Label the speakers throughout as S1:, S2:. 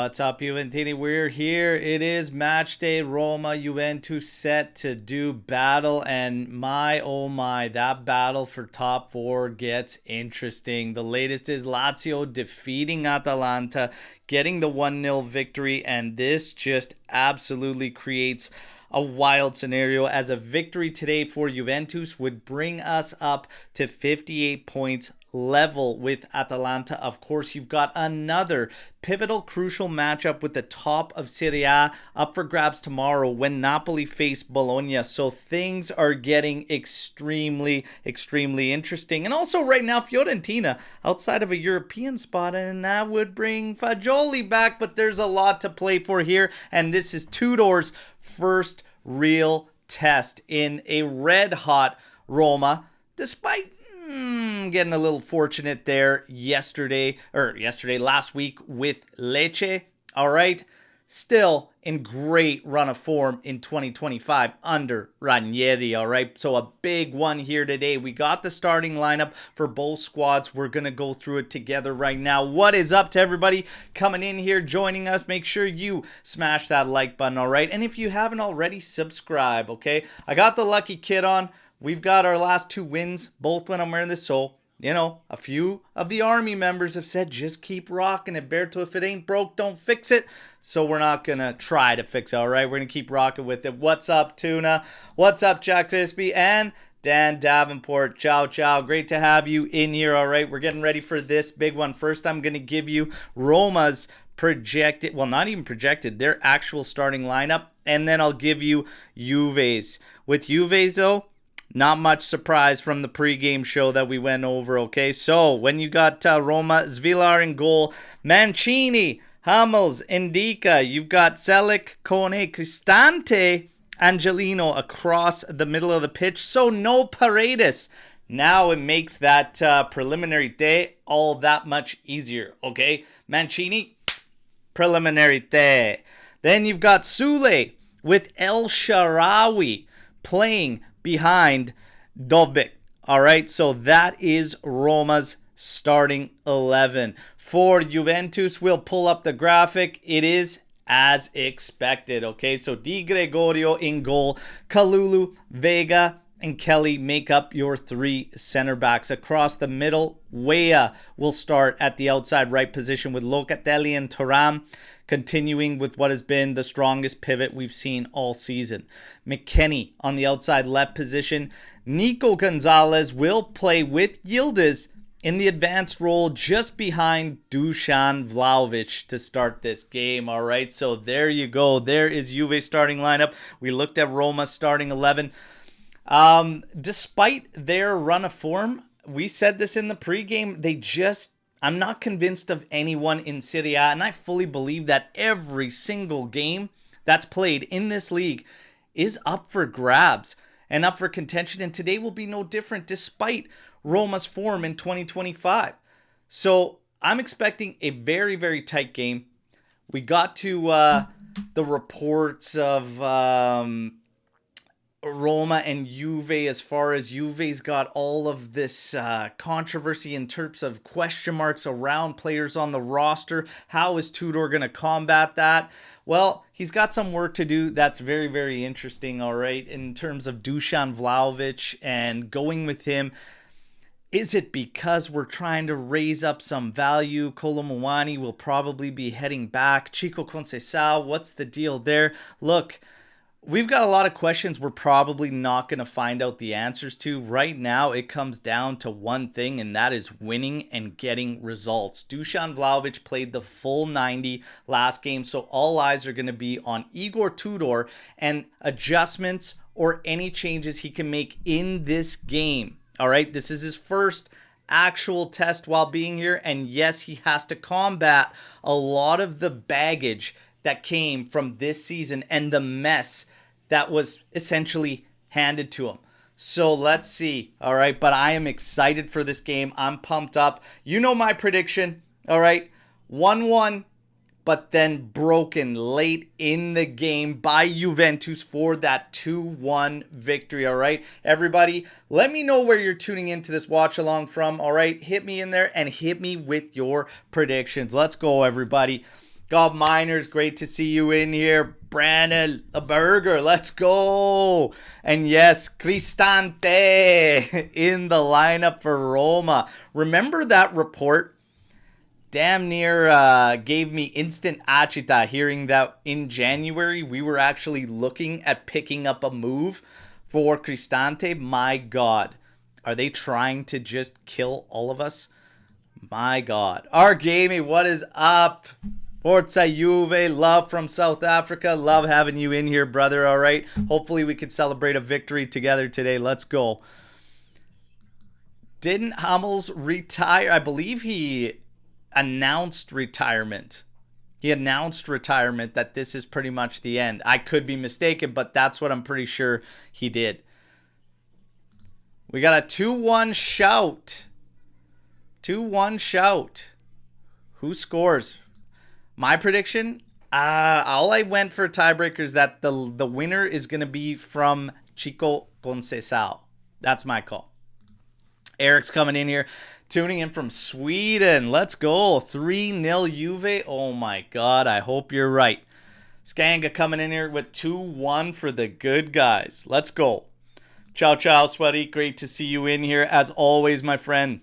S1: What's up, Juventini? We're here. It is match day. Roma, Juventus set to do battle. And my, oh my, that battle for top four gets interesting. The latest is Lazio defeating Atalanta, getting the 1-0 victory. And this just absolutely creates a wild scenario, as a victory today for Juventus would bring us up to 58 points, level with Atalanta. Of course, you've got another pivotal, crucial matchup with the top of Serie A up for grabs tomorrow when Napoli face Bologna. So things are getting extremely interesting. And also right now, Fiorentina outside of a European spot, and that would bring Fagioli back. But there's a lot to play for here, and this is Tudor's first real test in a red-hot Roma, despite getting a little fortunate there last week with Lecce. All right, still in great run of form in 2025 under Ranieri. All right, so a big one here today. We got the starting lineup for both squads. We're gonna go through it together right now. What is up to everybody coming in here, joining us? Make sure you smash that like button. All right, and if you haven't already, subscribe. Okay, I got the lucky kid on. We've got our last two wins, both when I'm wearing this. So, you know, a few of the Army members have said, just keep rocking it, Berto. If it ain't broke, don't fix it. So we're not going to try to fix it, all right? We're going to keep rocking with it. What's up, Tuna? What's up, Jack Crispy? And Dan Davenport. Ciao, ciao. Great to have you in here, all right? We're getting ready for this big one. First, I'm going to give you Roma's projected, well, not even projected, their actual starting lineup. And then I'll give you Juve's. With Juve's, though, not much surprise from the pregame show that we went over, okay? So, when you got Roma, Svilar in goal, Mancini, Hummels, Indica, you've got Selic, Kone, Cristante, Angelino across the middle of the pitch. So, no Paredes. Now it makes that preliminary day all that much easier, okay? Mancini, preliminary day. Then you've got Sule with El Shaarawy playing behind Dovbyk. All right, so that is Roma's starting 11. For Juventus, we'll pull up the graphic. It is as expected, okay? So Di Gregorio in goal, Kalulu, Vega, and Kelly make up your three center backs. Across the middle, Weah will start at the outside right position with Locatelli and Thuram, continuing with what has been the strongest pivot we've seen all season. McKennie on the outside left position. Nico Gonzalez will play with Yildiz in the advanced role just behind Dusan Vlahovic to start this game. All right, so there you go. There is Juve's starting lineup. We looked at Roma's starting 11. Despite their run of form, we said this in the pregame, I'm not convinced of anyone in Serie A, and I fully believe that every single game that's played in this league is up for grabs and up for contention, and today will be no different despite Roma's form in 2025. So I'm expecting a very tight game. We got to the reports of Roma and Juve, as far as Juve's got all of this controversy in terms of question marks around players on the roster. How is Tudor going to combat that? Well, he's got some work to do. That's very interesting, all right, in terms of Dusan Vlahovic and going with him. Is it because we're trying to raise up some value? Kolo Muani will probably be heading back. Chico Conceição, what's the deal there? Look, we've got a lot of questions we're probably not going to find out the answers to. Right now, it comes down to one thing, and that is winning and getting results. Dusan Vlahovic played the full 90 last game, so all eyes are going to be on Igor Tudor and adjustments or any changes he can make in this game. All right, this is his first actual test while being here, and yes, he has to combat a lot of the baggage that came from this season and the mess that was essentially handed to him. So let's see. All right, but I am excited for this game. I'm pumped up. You know my prediction. All right, 1-1, but then broken late in the game by Juventus for that 2-1 victory. All right, everybody, let me know where you're tuning into this watch along from. All right, hit me in there and hit me with your predictions. Let's go, everybody. Got Miners, great to see you in here. Brandon, a burger, let's go. And yes, Cristante in the lineup for Roma. Remember that report? Damn near gave me instant agita hearing that in January we were actually looking at picking up a move for Cristante. My God, are they trying to just kill all of us? My God. Our Gamey, what is up? Forza Juve, love from South Africa. Love having you in here, brother. All right. Hopefully we can celebrate a victory together today. Let's go. Didn't Hummels retire? I believe he announced retirement. He announced retirement, that this is pretty much the end. I could be mistaken, but that's what I'm pretty sure he did. We got a 2-1 shout. 2-1 shout. Who scores? My prediction, all I went for tiebreaker is that the winner is going to be from Chico Conceição. That's my call. Eric's coming in here, tuning in from Sweden. Let's go. 3-0 Juve. Oh my God, I hope you're right. Skanga coming in here with 2-1 for the good guys. Let's go. Ciao, ciao, Sweaty. Great to see you in here, as always, my friend.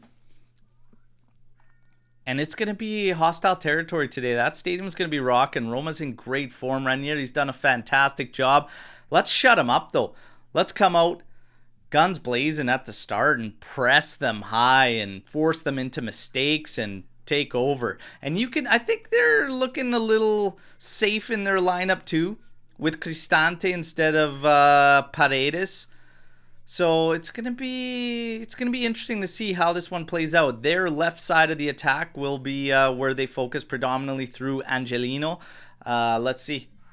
S1: And it's going to be hostile territory today. That stadium's going to be rocking. Roma's in great form. Ranieri's done a fantastic job. Let's shut him up, though. Let's come out guns blazing at the start and press them high and force them into mistakes and take over. And you can, I think they're looking a little safe in their lineup, too, with Cristante instead of Paredes. So it's gonna be interesting to see how this one plays out. Their left side of the attack will be where they focus predominantly through Angelino. Let's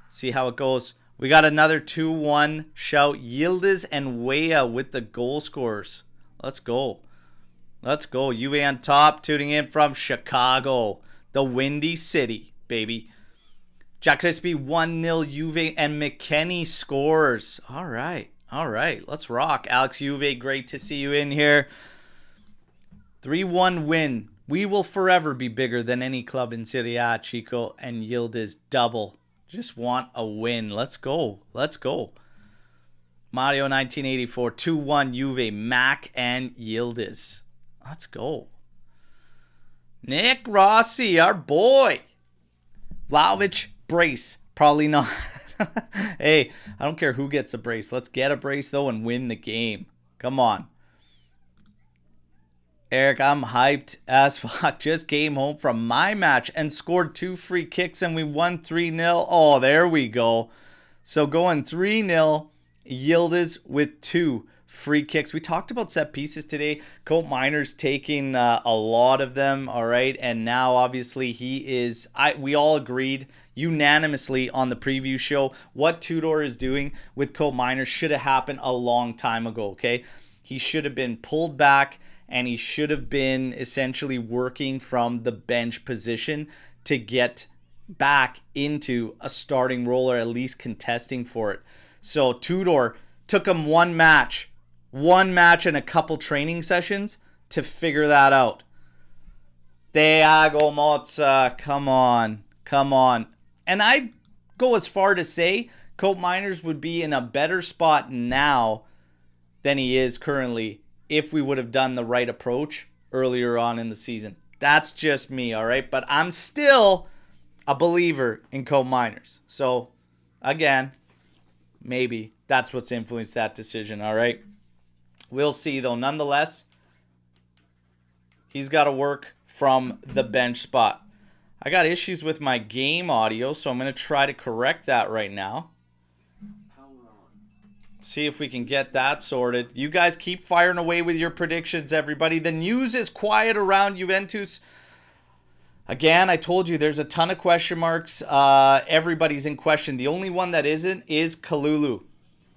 S1: see how it goes. We got another 2-1 shout. Yildiz and Weah with the goal scorers. Let's go. Let's go. UA on top, tuning in from Chicago, the Windy City, baby. Jack Crispy 1-0 Juve and McKennie scores. All right. All right, let's rock. Alex Juve, great to see you in here. 3-1 win. We will forever be bigger than any club in Serie A, Chico and Yildiz double. Just want a win. Let's go. Let's go. Mario 1984, 2-1 Juve, Mac and Yildiz. Let's go. Nick Rossi, our boy. Vlahovic, brace. Probably not. Hey, I don't care who gets a brace. Let's get a brace, though, and win the game. Come on. Eric, I'm hyped as fuck. Just came home from my match and scored 2 free kicks, and we won 3-0. Oh, there we go. So going 3-0, Yildiz with 2 free kicks. We talked about set pieces today. Colt Miner's taking a lot of them, all right? And now, obviously, he is... we all agreed unanimously on the preview show what Tudor is doing with Colt Miner should have happened a long time ago, okay? He should have been pulled back, and he should have been essentially working from the bench position to get back into a starting role, or at least contesting for it. So Tudor took him one match and a couple training sessions to figure that out. Thiago Motta, come on. And I'd go as far to say Colt Miners would be in a better spot now than he is currently if we would have done the right approach earlier on in the season. That's just me, all right? But I'm still a believer in Colt Miners. So, again, maybe that's what's influenced that decision, all right? We'll see, though. Nonetheless, he's got to work from the bench spot. I got issues with my game audio, so I'm going to try to correct that right now. See if we can get that sorted. You guys keep firing away with your predictions, everybody. The news is quiet around Juventus. Again, I told you there's a ton of question marks. Everybody's in question. The only one that isn't is Kalulu.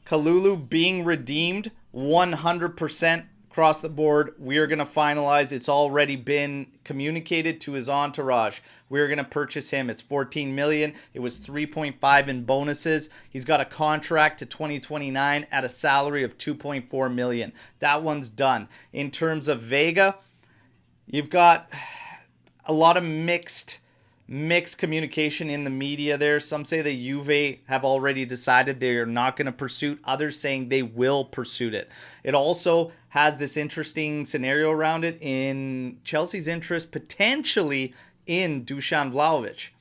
S1: Kalulu being redeemed 100% across the board. We are going to finalize. It's already been communicated to his entourage. We're going to purchase him. It's $14 million. It was 3.5 in bonuses. He's got a contract to 2029 at a salary of 2.4 million. That one's done. In terms of Vega, you've got a lot of mixed mixed communication in the media there. Some say that Juve have already decided they're not going to pursue. Others saying they will pursue it. It also has this interesting scenario around it in Chelsea's interest potentially in Dusan Vlahovic.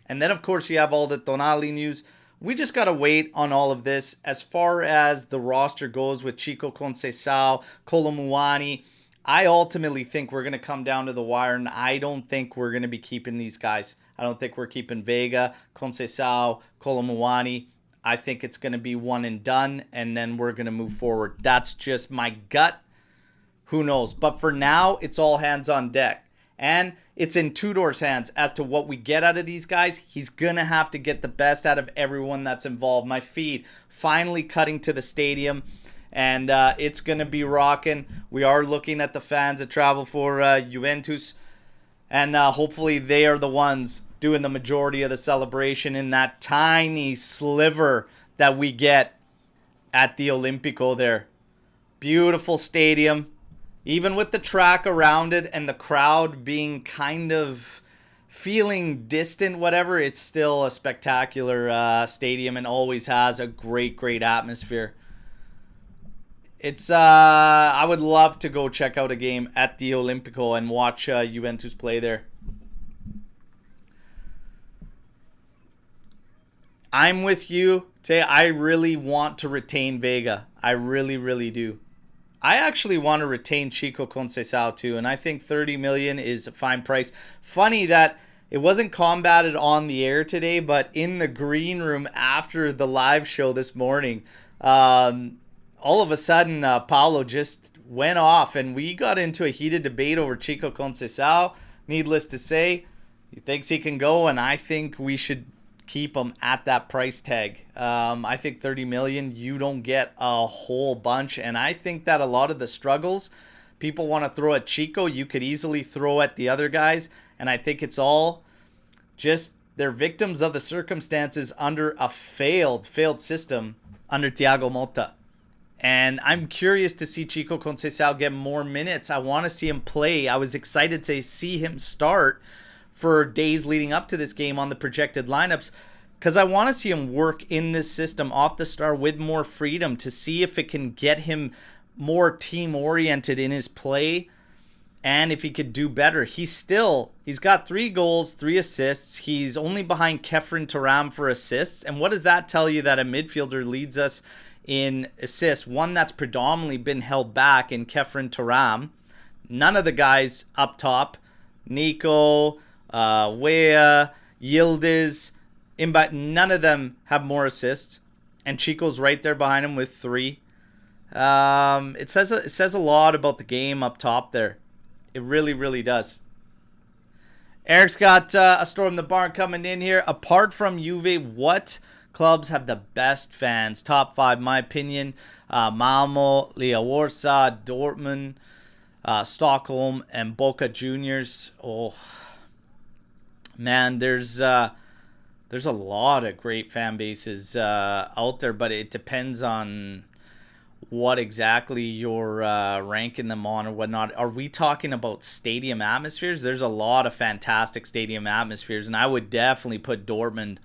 S1: And then, of course, you have all the Tonali news. We just got to wait on all of this. As far as the roster goes with Chico Conceição, Kolo Muani, I ultimately think we're going to come down to the wire, and I don't think we're going to be keeping these guys. I don't think we're keeping Vega, Conceição, Kolo Muani. I think it's going to be one and done, and then we're going to move forward. That's just my gut. Who knows? But for now, it's all hands on deck. And it's in Tudor's hands as to what we get out of these guys. He's going to have to get the best out of everyone that's involved. My feed finally cutting to the stadium. And it's going to be rocking. We are looking at the fans that travel for Juventus. And hopefully they are the ones doing the majority of the celebration in that tiny sliver that we get at the Olimpico there. Beautiful stadium. Even with the track around it and the crowd being kind of feeling distant, whatever, it's still a spectacular stadium and always has a great, great atmosphere. It's I would love to go check out a game at the Olimpico and watch Juventus play there. I'm with you. Say I really want to retain Vega. I really, really do. I actually want to retain Chico Conceição too, and I think 30 million is a fine price. Funny that it wasn't combated on the air today, but in the green room after the live show this morning, all of a sudden Paulo just went off, and we got into a heated debate over Chico Conceição. Needless to say, he thinks he can go, and I think we should keep him at that price tag. I think 30 million, you don't get a whole bunch. And I think that a lot of the struggles people want to throw at Chico, you could easily throw at the other guys. And I think it's all just they're victims of the circumstances under a failed system under Thiago Motta. And I'm curious to see Chico Conceição get more minutes. I want to see him play. I was excited to see him start for days leading up to this game on the projected lineups, because I want to see him work in this system off the start with more freedom to see if it can get him more team-oriented in his play and if he could do better. He's got 3 goals, 3 assists. He's only behind Kefren Turam for assists. And what does that tell you that a midfielder leads us in assists? One that's predominantly been held back in Kefren Turam. None of the guys up top, Nico, Wea, Yildiz, Imba, none of them have more assists, and Chico's right there behind him with 3. It says a lot about the game up top there. It really, really does. Eric's got a Storm the Barn coming in here. Apart from Juve, what clubs have the best fans? Top 5, my opinion. Malmo, Legia Warsaw, Dortmund, Stockholm, and Boca Juniors. Oh, man, there's a lot of great fan bases out there, but it depends on what exactly you're ranking them on or whatnot. Are we talking about stadium atmospheres? There's a lot of fantastic stadium atmospheres, and I would definitely put Dortmund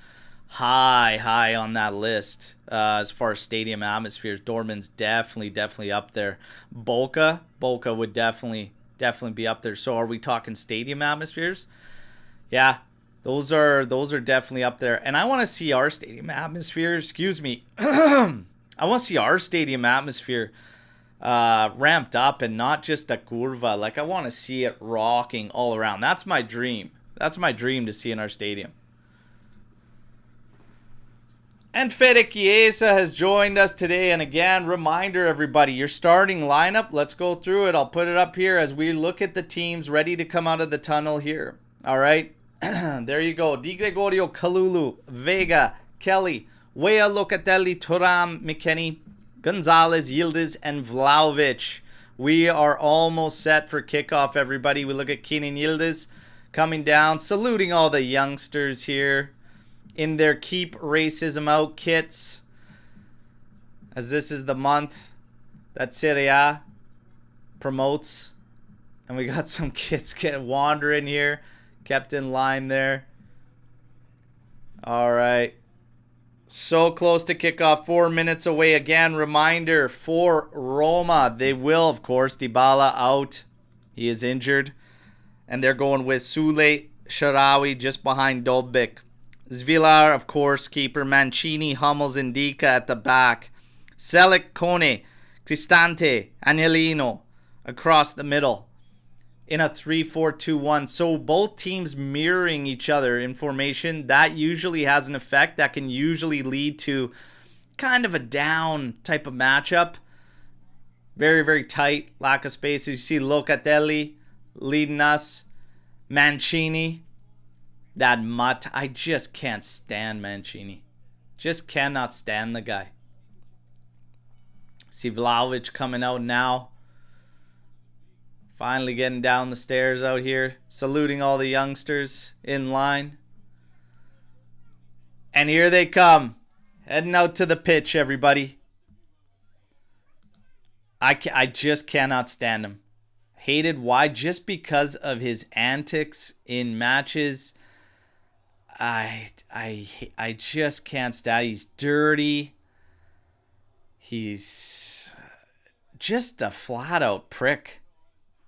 S1: high on that list as far as stadium atmospheres. Dortmund's definitely up there. Boca would definitely be up there. So are we talking stadium atmospheres? Yeah, those are definitely up there. And I want to see our stadium atmosphere, I want to see our stadium atmosphere ramped up and not just a curva. Like, I want to see it rocking all around. That's my dream. That's my dream to see in our stadium. And Fede Chiesa has joined us today. And again, reminder, everybody, your starting lineup. Let's go through it. I'll put it up here as we look at the teams ready to come out of the tunnel here. All right. There you go. Di Gregorio, Kalulu, Vega, Kelly, Wea, Locatelli, Thuram, McKennie, Gonzalez, Yildiz, and Vlahovic. We are almost set for kickoff, everybody. We look at Kenan Yildiz coming down, saluting all the youngsters here in their Keep Racism Out kits, as this is the month that Serie A promotes. And we got some kids wandering here, kept in line there. All right. So close to kickoff. 4 minutes away again. Reminder for Roma. They will, of course. Dybala out. He is injured. And they're going with Sule, Sharawi just behind Dobik. Zvilar, of course, keeper. Mancini, Hummels, Indica at the back. Selic, Kone, Cristante, Angelino across the middle in a 3-4-2-1. So both teams mirroring each other in formation. That usually has an effect. That can usually lead to kind of a down type of matchup. Very, very tight. Lack of space. You see Locatelli leading us. Mancini. That mutt. I just can't stand Mancini. Just cannot stand the guy. See Vlahovic coming out now. Finally getting down the stairs out here. Saluting all the youngsters in line. And here they come. Heading out to the pitch, everybody. I just cannot stand him. Hated. Why? Just because of his antics in matches. I just can't stand. He's dirty. He's just a flat out prick.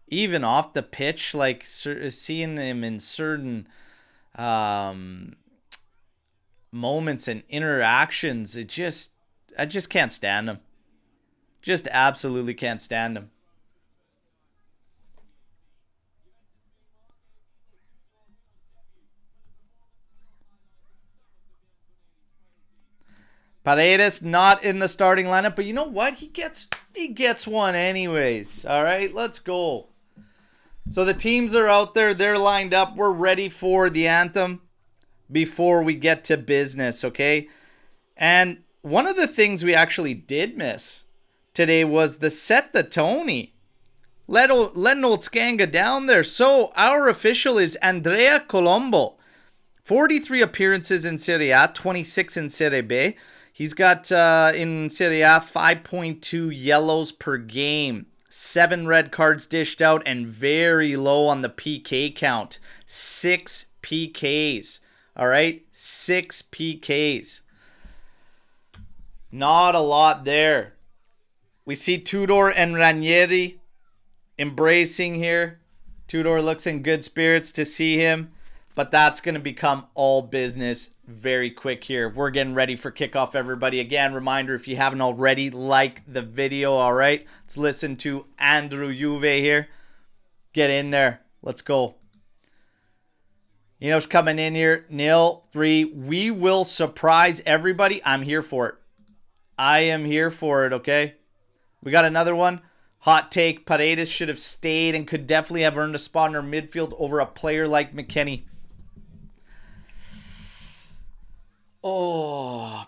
S1: Even off the pitch, like seeing him in certain moments and interactions, I just can't stand him. Just absolutely can't stand him. Paredes not in the starting lineup, but you know what? He gets one anyways. All right, let's go. So the teams are out there. They're lined up. We're ready for the anthem before we get to business, okay? And one of the things we actually did miss today was the set the Tony. Let an old Skanga down there. So our official is Andrea Colombo. 43 appearances in Serie A, 26 in Serie B. He's got, in Serie A, 5.2 yellows per game. 7 red cards dished out and very low on the PK count. 6 PKs. All right? 6 PKs. Not a lot there. We see Tudor and Ranieri embracing here. Tudor looks in good spirits to see him. But that's going to become all business very quick here. We're getting ready for kickoff, everybody. Again, reminder, if you haven't already, like the video, all right? Let's listen to Andrew Juve here. Get in there. Let's go. You know, coming in here, 0-3. We will surprise everybody. I'm here for it. I am here for it, okay? We got another one. Hot take, Paredes should have stayed and could definitely have earned a spot in our midfield over a player like McKennie. Oh,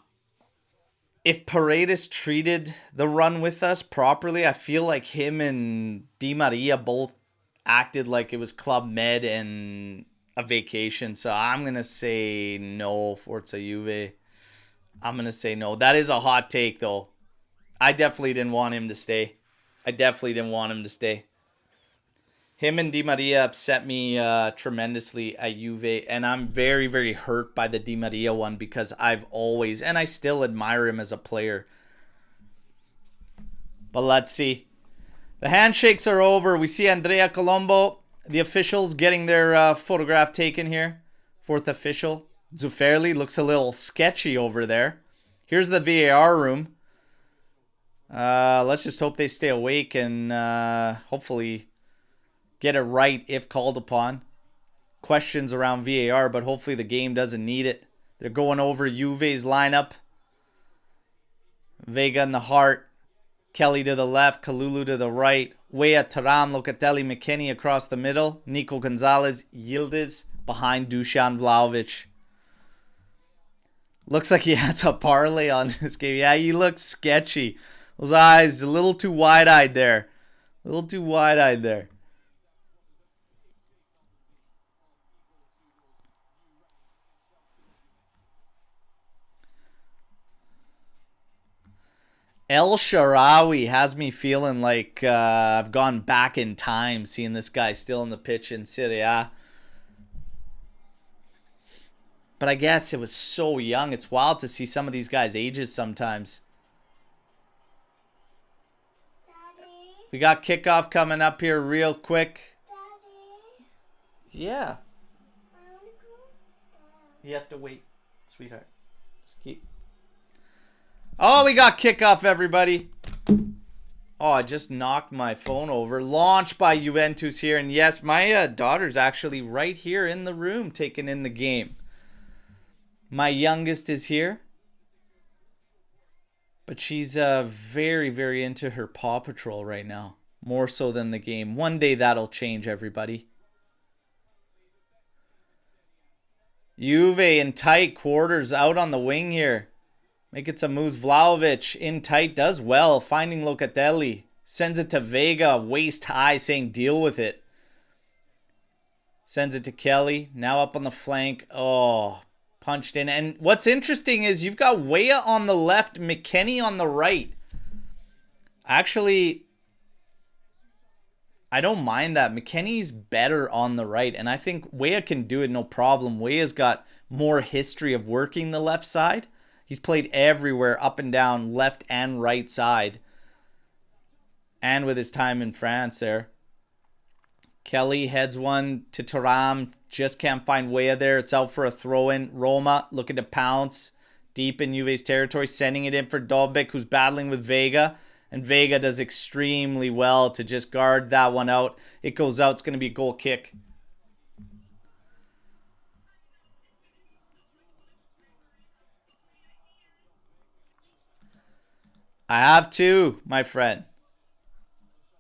S1: if Paredes treated the run with us properly, I feel like him and Di Maria both acted like it was Club Med and a vacation. So I'm going to say no, Forza Juve. I'm going to say no. That is a hot take, though. I definitely didn't want him to stay. Him and Di Maria upset me tremendously at Juve, and I'm very, very hurt by the Di Maria one because I've always, and I still admire him as a player. But let's see. The handshakes are over. We see Andrea Colombo, the officials, getting their photograph taken here. Fourth official. Zufferli looks a little sketchy over there. Here's the VAR room. Let's just hope they stay awake and hopefully get it right if called upon. Questions around VAR, but hopefully the game doesn't need it. They're going over Juve's lineup. Vega in the heart. Kelly to the left. Kalulu to the right. Weah, Thuram, Locatelli, McKennie across the middle. Nico Gonzalez, Yildiz behind Dusan Vlahovic. Looks like he has a parlay on this game. Yeah, he looks sketchy. Those eyes a little too wide-eyed there. El Shaarawy has me feeling like I've gone back in time seeing this guy still in the pitch in Serie A. But I guess it was so young. It's wild to see some of these guys' ages sometimes.
S2: Daddy.
S1: We got kickoff coming up here real quick.
S2: Daddy.
S1: Yeah.
S2: I want to go upstairs.
S1: You have to wait, sweetheart. Just keep. Oh, we got kickoff, everybody. Oh, I just knocked my phone over. Launched by Juventus here. And yes, my daughter's actually right here in the room taking in the game. My youngest is here. But she's very, very into her Paw Patrol right now. More so than the game. One day that'll change, everybody. Juve in tight quarters out on the wing here. Making some moves. Vlahovic in tight. Does well. Finding Locatelli. Sends it to Vega. Waist high saying deal with it. Sends it to Kelly. Now up on the flank. Oh, punched in. And what's interesting is you've got Weah on the left. McKennie on the right. Actually, I don't mind that. McKennie's better on the right. And I think Weah can do it no problem. Weah's got more history of working the left side. He's played everywhere, up and down, left and right side. And with his time in France there. Kelly heads one to Thuram. Just can't find Weah there. It's out for a throw-in. Roma looking to pounce deep in Juve's territory. Sending it in for Dovbyk, who's battling with Vega. And Vega does extremely well to just guard that one out. It goes out. It's going to be a goal kick. I have two, my friend.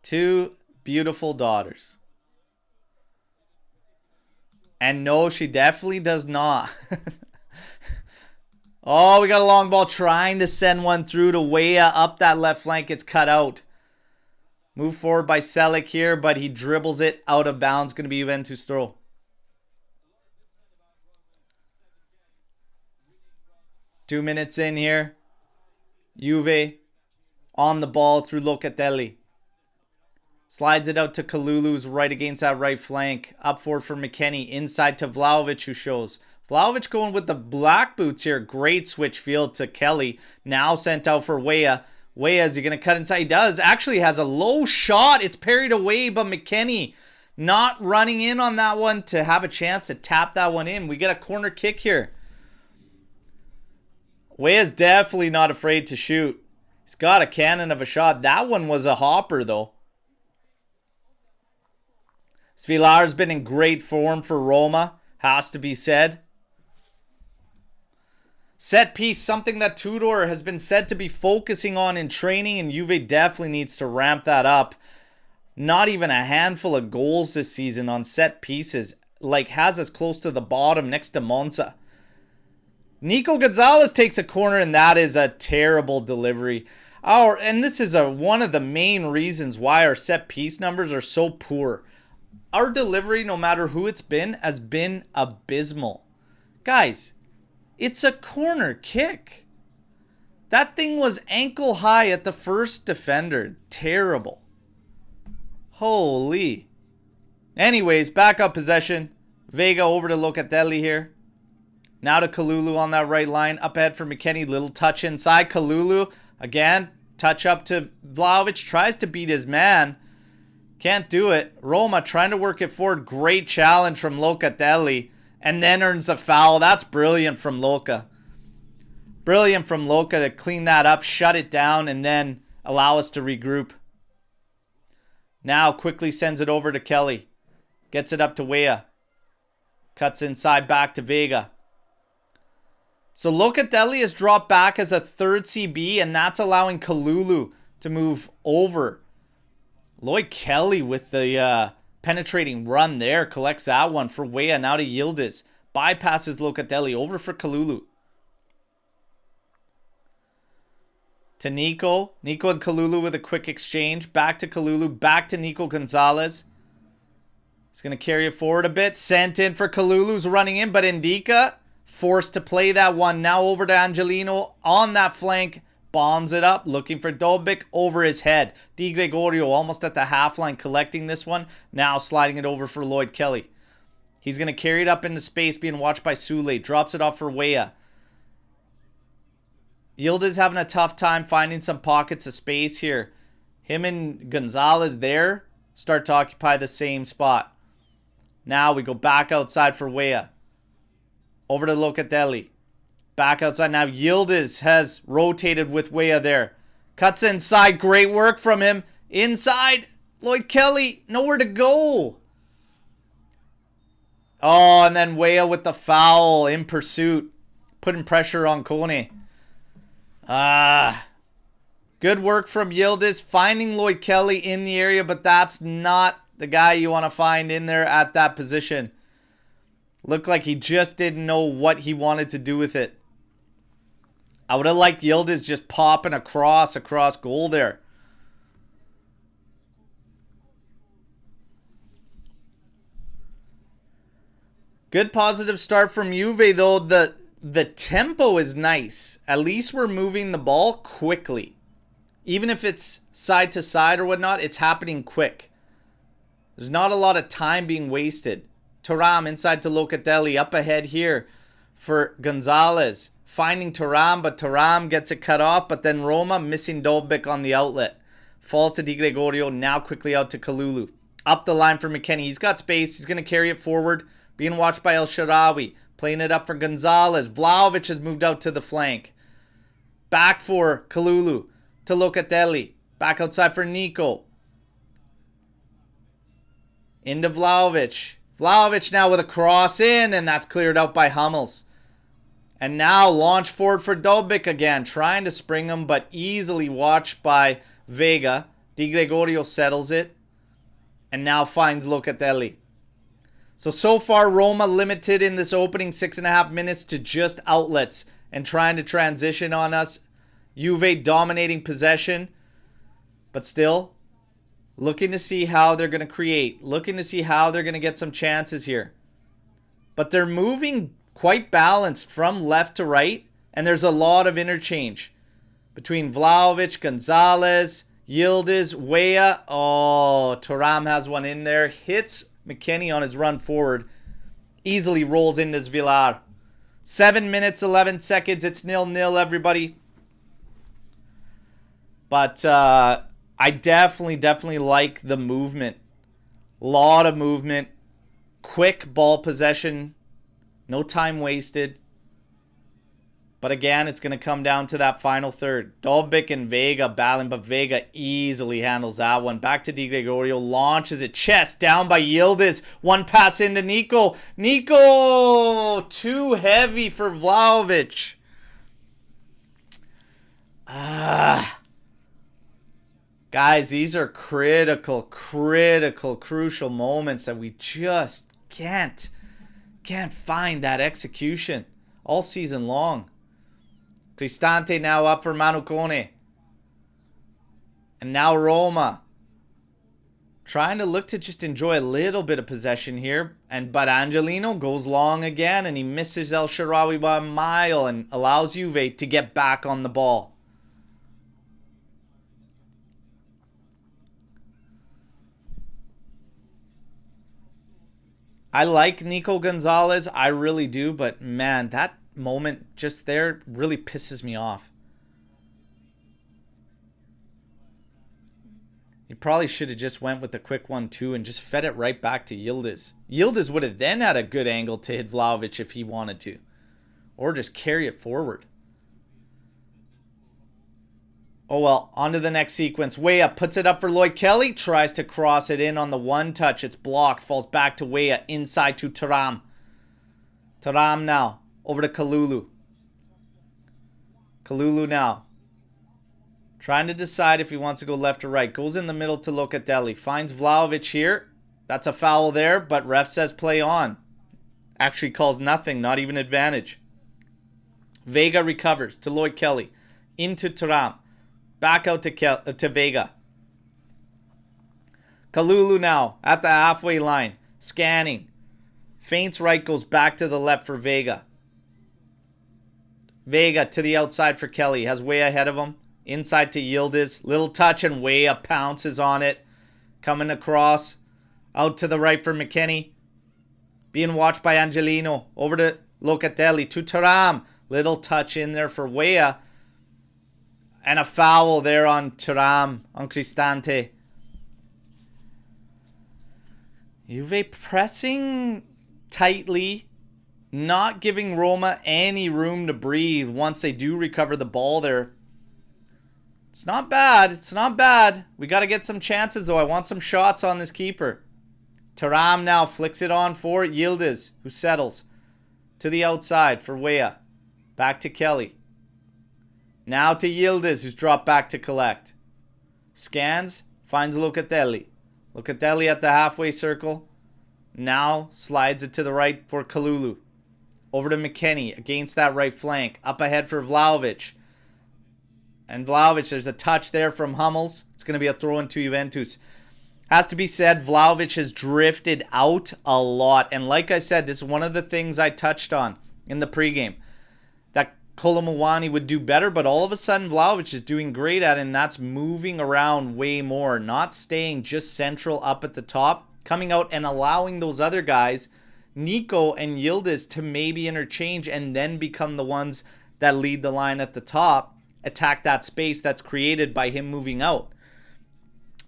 S1: Two beautiful daughters. And no, she definitely does not. Oh, we got a long ball trying to send one through to Weah up that left flank. It's cut out. Move forward by Selic here, but he dribbles it out of bounds. Going to be Juventus throw. Two minutes in here. Juve on the ball through Locatelli. Slides it out to Kalulu's right against that right flank. Up forward for McKennie. Inside to Vlahovic, who shows. Vlahovic going with the black boots here. Great switch field to Kelly. Now sent out for Weah. Weah, is he going to cut inside? He does. Actually has a low shot. It's parried away, but McKennie not running in on that one to have a chance to tap that one in. We get a corner kick here. Weah's definitely not afraid to shoot. He's got a cannon of a shot. That one was a hopper, though. Svilar's been in great form for Roma, has to be said. Set piece, something that Tudor has been said to be focusing on in training, and Juve definitely needs to ramp that up. Not even a handful of goals this season on set pieces. Like, has us close to the bottom next to Monza. Nico Gonzalez takes a corner, and that is a terrible delivery. And this is one of the main reasons why our set piece numbers are so poor. Our delivery, no matter who it's been, has been abysmal. Guys, it's a corner kick. That thing was ankle high at the first defender. Terrible. Holy. Anyways, back up possession. Vega over to Locatelli here. Now to Kalulu on that right line. Up ahead for McKennie. Little touch inside. Kalulu again. Touch up to Vlahovic. Tries to beat his man. Can't do it. Roma trying to work it forward. Great challenge from Locatelli. And then earns a foul. That's brilliant from Loca. Brilliant from Loca to clean that up. Shut it down. And then allow us to regroup. Now quickly sends it over to Kelly. Gets it up to Weah. Cuts inside back to Vega. So Locatelli has dropped back as a third CB. And that's allowing Kalulu to move over. Lloyd Kelly with the penetrating run there. Collects that one for Weah. Now to Yildiz. Bypasses Locatelli. Over for Kalulu. To Nico. Nico and Kalulu with a quick exchange. Back to Kalulu. Back to Nico Gonzalez. He's going to carry it forward a bit. Sent in for Kalulu's running in. But Indica forced to play that one. Now over to Angelino on that flank. Bombs it up, looking for Dovbyk over his head. Di Gregorio almost at the half line collecting this one. Now sliding it over for Lloyd Kelly. He's going to carry it up into space, being watched by Sule. Drops it off for Weah. Yildiz having a tough time finding some pockets of space here. Him and Gonzalez there start to occupy the same spot. Now we go back outside for Weah. Over to Locatelli. Back outside. Now Yildiz has rotated with Weah there. Cuts inside. Great work from him. Inside. Lloyd Kelly. Nowhere to go. Oh, and then Weah with the foul in pursuit. Putting pressure on Kone. Good work from Yildiz. Finding Lloyd Kelly in the area, but that's not the guy you want to find in there at that position. Looked like he just didn't know what he wanted to do with it. I would have liked Yildiz just popping across goal there. Good positive start from Juve though. The tempo is nice. At least we're moving the ball quickly. Even if it's side to side or whatnot, it's happening quick. There's not a lot of time being wasted. Thuram inside to Locatelli. Up ahead here for Gonzalez. Finding Thuram, but Thuram gets it cut off. But then Roma missing Dolbik on the outlet. Falls to Di Gregorio. Now quickly out to Kalulu. Up the line for McKennie. He's got space. He's going to carry it forward. Being watched by El Shaarawy. Playing it up for Gonzalez. Vlahovic has moved out to the flank. Back for Kalulu. To Locatelli. Back outside for Nico. Into Vlahovic. Vlahovic now with a cross in, and that's cleared out by Hummels. And now launch forward for Dolbik again. Trying to spring him, but easily watched by Vega. Di Gregorio settles it. And now finds Locatelli. So far Roma limited in this opening 6.5 minutes to just outlets and trying to transition on us. Juve dominating possession, but still looking to see how they're going to create. Looking to see how they're going to get some chances here. But they're moving quite balanced from left to right, and there's a lot of interchange between Vlahovic, Gonzalez, Yildiz, Weah. Oh, Thuram has one in there. Hits McKennie on his run forward. Easily rolls into Villar. 7 minutes, 11 seconds. It's 0-0, everybody. But I definitely like the movement. Lot of movement. Quick ball possession. No time wasted. But again, it's going to come down to that final third. Dolbik and Vega battling, but Vega easily handles that one. Back to Di Gregorio. Launches it. Chest down by Yildiz. One pass into Nico. Nico! Too heavy for Vlahovic. Guys, these are critical, crucial moments that we just can't find that execution all season long. Cristante now up for Manu Kone. And now Roma. Trying to look to just enjoy a little bit of possession here. But Angelino goes long again and he misses El Shaarawy by a mile and allows Juve to get back on the ball. I like Nico Gonzalez. I really do. But man, that moment just there really pisses me off. He probably should have just went with the quick 1-2 and just fed it right back to Yildiz. Yildiz would have then had a good angle to hit Vlahovic if he wanted to. Or just carry it forward. Oh well, on to the next sequence. Weah puts it up for Lloyd Kelly. Tries to cross it in on the one touch. It's blocked. Falls back to Weah. Inside to Thuram. Thuram now. Over to Kalulu. Kalulu now. Trying to decide if he wants to go left or right. Goes in the middle to Locatelli. Finds Vlahovic here. That's a foul there, but ref says play on. Actually calls nothing, not even advantage. Vega recovers to Lloyd Kelly. Into Thuram. Back out to Vega. Kalulu now at the halfway line. Scanning. Feints right, goes back to the left for Vega. Vega to the outside for Kelly. Has Weah ahead of him. Inside to Yildiz. Little touch and Weah pounces on it. Coming across. Out to the right for McKennie. Being watched by Angelino. Over to Locatelli. To Thuram. Little touch in there for Weah. And a foul there on Thuram. On Cristante. Juve pressing tightly. Not giving Roma any room to breathe once they do recover the ball there. It's not bad. It's not bad. We got to get some chances, though. I want some shots on this keeper. Thuram now flicks it on for Yildiz, who settles to the outside for Weah. Back to Kelly. Now to Yildiz, who's dropped back to collect. Scans, finds Locatelli. Locatelli at the halfway circle. Now slides it to the right for Kalulu. Over to McKennie against that right flank. Up ahead for Vlahovic. And Vlahovic, there's a touch there from Hummels. It's going to be a throw in to Juventus. Has to be said, Vlahovic has drifted out a lot. And like I said, this is one of the things I touched on in the pregame. That Kolomouani would do better, but all of a sudden Vlahovic is doing great at it, and that's moving around way more. Not staying just central up at the top. Coming out and allowing those other guys, Nico and Yildiz, to maybe interchange and then become the ones that lead the line at the top. Attack that space that's created by him moving out.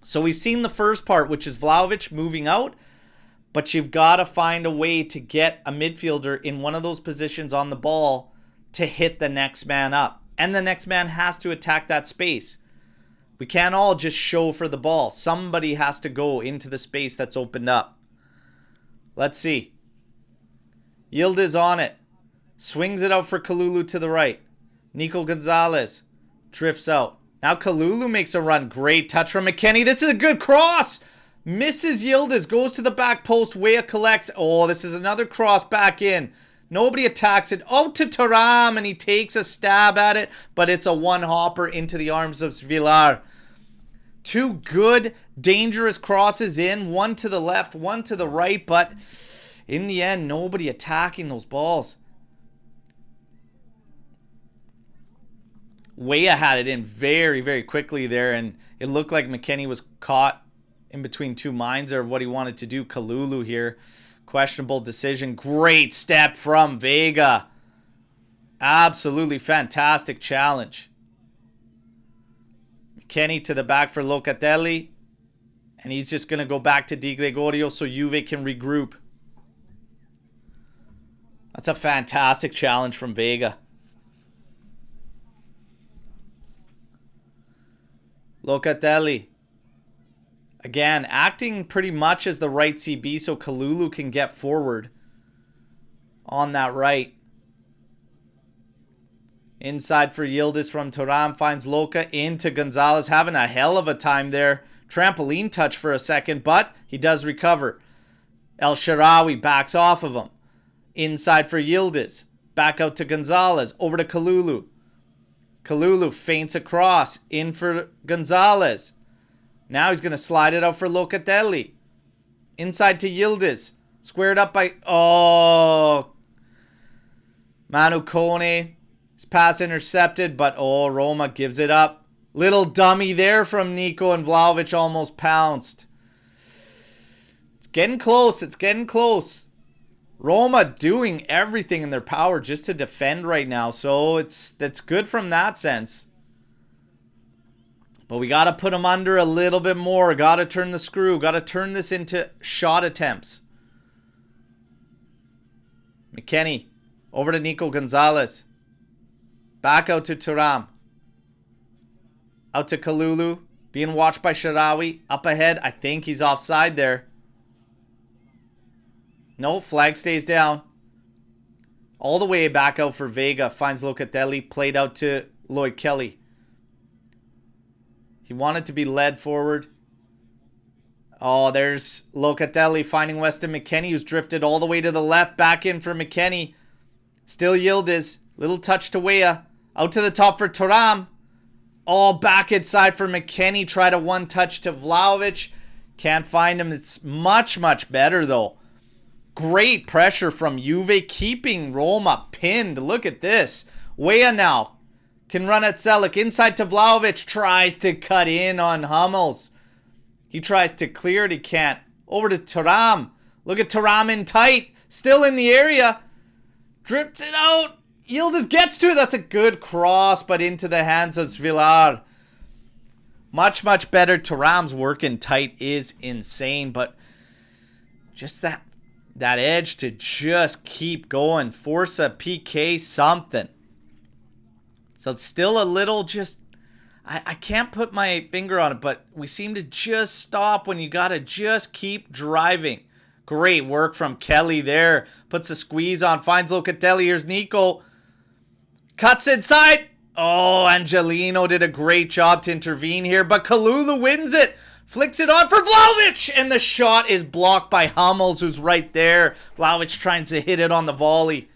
S1: So we've seen the first part, which is Vlahovic moving out, but you've got to find a way to get a midfielder in one of those positions on the ball to hit the next man up. And the next man has to attack that space. We can't all just show for the ball. Somebody has to go into the space that's opened up. Let's see. Yildiz on it. Swings it out for Kalulu to the right. Nico Gonzalez drifts out. Now Kalulu makes a run. Great touch from McKennie. This is a good cross. Misses Yildiz. Goes to the back post. Weah collects. Oh, this is another cross back in. Nobody attacks it. Oh, to Thuram, and he takes a stab at it, but it's a one-hopper into the arms of Villar. Two good, dangerous crosses in. One to the left, one to the right, but in the end, nobody attacking those balls. Weah had it in very, very quickly there, and it looked like McKennie was caught in between two minds of what he wanted to do. Kalulu here. Questionable decision. Great step from Vega. Absolutely fantastic challenge. McKennie to the back for Locatelli. And he's just going to go back to Di Gregorio so Juve can regroup. That's a fantastic challenge from Vega. Locatelli. Again, acting pretty much as the right CB so Kalulu can get forward on that right. Inside for Yildiz from Thuram. Finds Loca into Gonzalez. Having a hell of a time there. Trampoline touch for a second, but he does recover. El Shaarawy backs off of him. Inside for Yildiz. Back out to Gonzalez. Over to Kalulu. Kalulu feints across. In for Gonzalez. Now he's going to slide it out for Locatelli. Inside to Yildiz. Squared up by... Oh. Manu Kone. His pass intercepted, but oh, Roma gives it up. Little dummy there from Nico, and Vlahovic almost pounced. It's getting close. It's getting close. Roma doing everything in their power just to defend right now. So that's good from that sense. But we got to put them under a little bit more. Got to turn the screw. Got to turn this into shot attempts. McKennie. Over to Nico Gonzalez. Back out to Thuram. Out to Kalulu. Being watched by Shaarawy. Up ahead. I think he's offside there. No, flag stays down. All the way back out for Vega. Finds Locatelli. Played out to Lloyd Kelly. He wanted to be led forward. Oh, there's Locatelli finding Weston McKennie, who's drifted all the way to the left. Back in for McKennie. Still Yildiz. Little touch to Weah. Out to the top for Thuram. Oh, back inside for McKennie. Tried a one touch to Vlahovic. Can't find him. It's much, much better though. Great pressure from Juve, keeping Roma pinned. Look at this. Weah now can run at Selic. Inside to Vlahovic. Tries to cut in on Hummels. He tries to clear it. He can't. Over to Thuram. Look at Thuram in tight. Still in the area. Drifts it out. Yildiz gets to it. That's a good cross, but into the hands of Svilar. Much, much better. Thuram's working tight is insane, but just that edge to just keep going. Force a PK something. So it's still a little just... I can't put my finger on it, but we seem to just stop when you got to just keep driving. Great work from Kelly there. Puts a squeeze on. Finds Locatelli. Here's Nico. Cuts inside. Oh, Angelino did a great job to intervene here, but Kalulu wins it. Flicks it on for Vlahovic, and the shot is blocked by Hummels, who's right there. Vlahovic trying to hit it on the volley.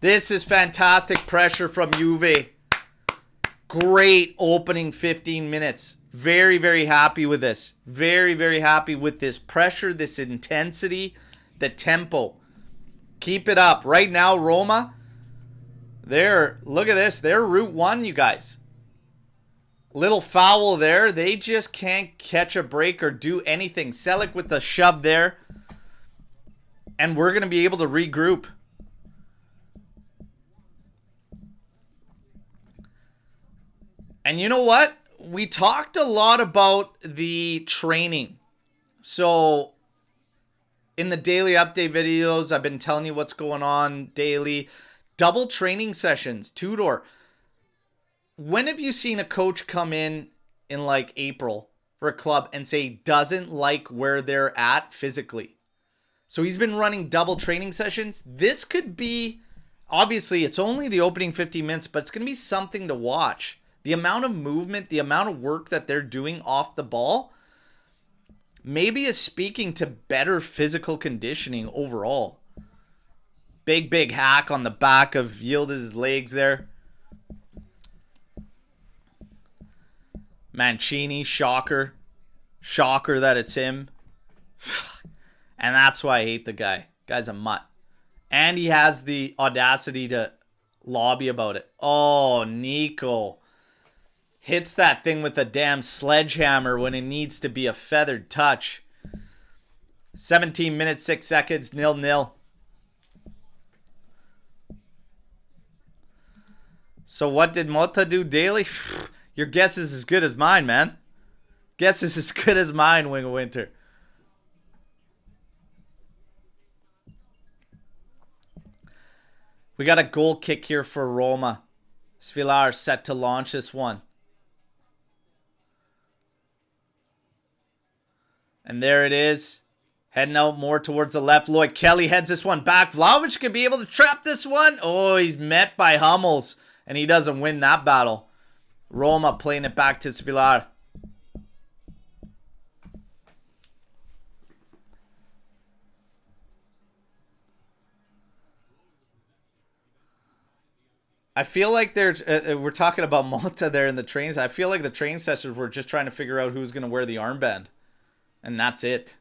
S1: This is fantastic pressure from Juve. Great opening 15 minutes. Very, very happy with this. Very, very happy with this pressure, this intensity, the tempo. Keep it up. Right now, Roma, look at this. They're Route 1, you guys. Little foul there. They just can't catch a break or do anything. Selic with the shove there. And we're going to be able to regroup. And you know what? We talked a lot about the training. So in the daily update videos, I've been telling you what's going on daily. Double training sessions, Tudor. When have you seen a coach come in like April for a club and say doesn't like where they're at physically? So he's been running double training sessions. This could be, obviously it's only the opening 50 minutes, but it's going to be something to watch. The amount of movement, the amount of work that they're doing off the ball maybe is speaking to better physical conditioning overall. Big, big hack on the back of Yildiz's legs there. Mancini, shocker. Shocker that it's him. And that's why I hate the guy. Guy's a mutt. And he has the audacity to lobby about it. Oh, Nico. Hits that thing with a damn sledgehammer when it needs to be a feathered touch. 17 minutes, 6 seconds, 0-0. So what did Mota do daily? Your guess is as good as mine, man. Guess is as good as mine, Wing of Winter. We got a goal kick here for Roma. Svilar set to launch this one. And there it is. Heading out more towards the left. Lloyd Kelly heads this one back. Vlahovic could be able to trap this one. Oh, he's met by Hummels. And he doesn't win that battle. Roma playing it back to Svilar. I feel like we're talking about Mota there in the trains. I feel like the train sessions were just trying to figure out who's going to wear the armband. And that's it.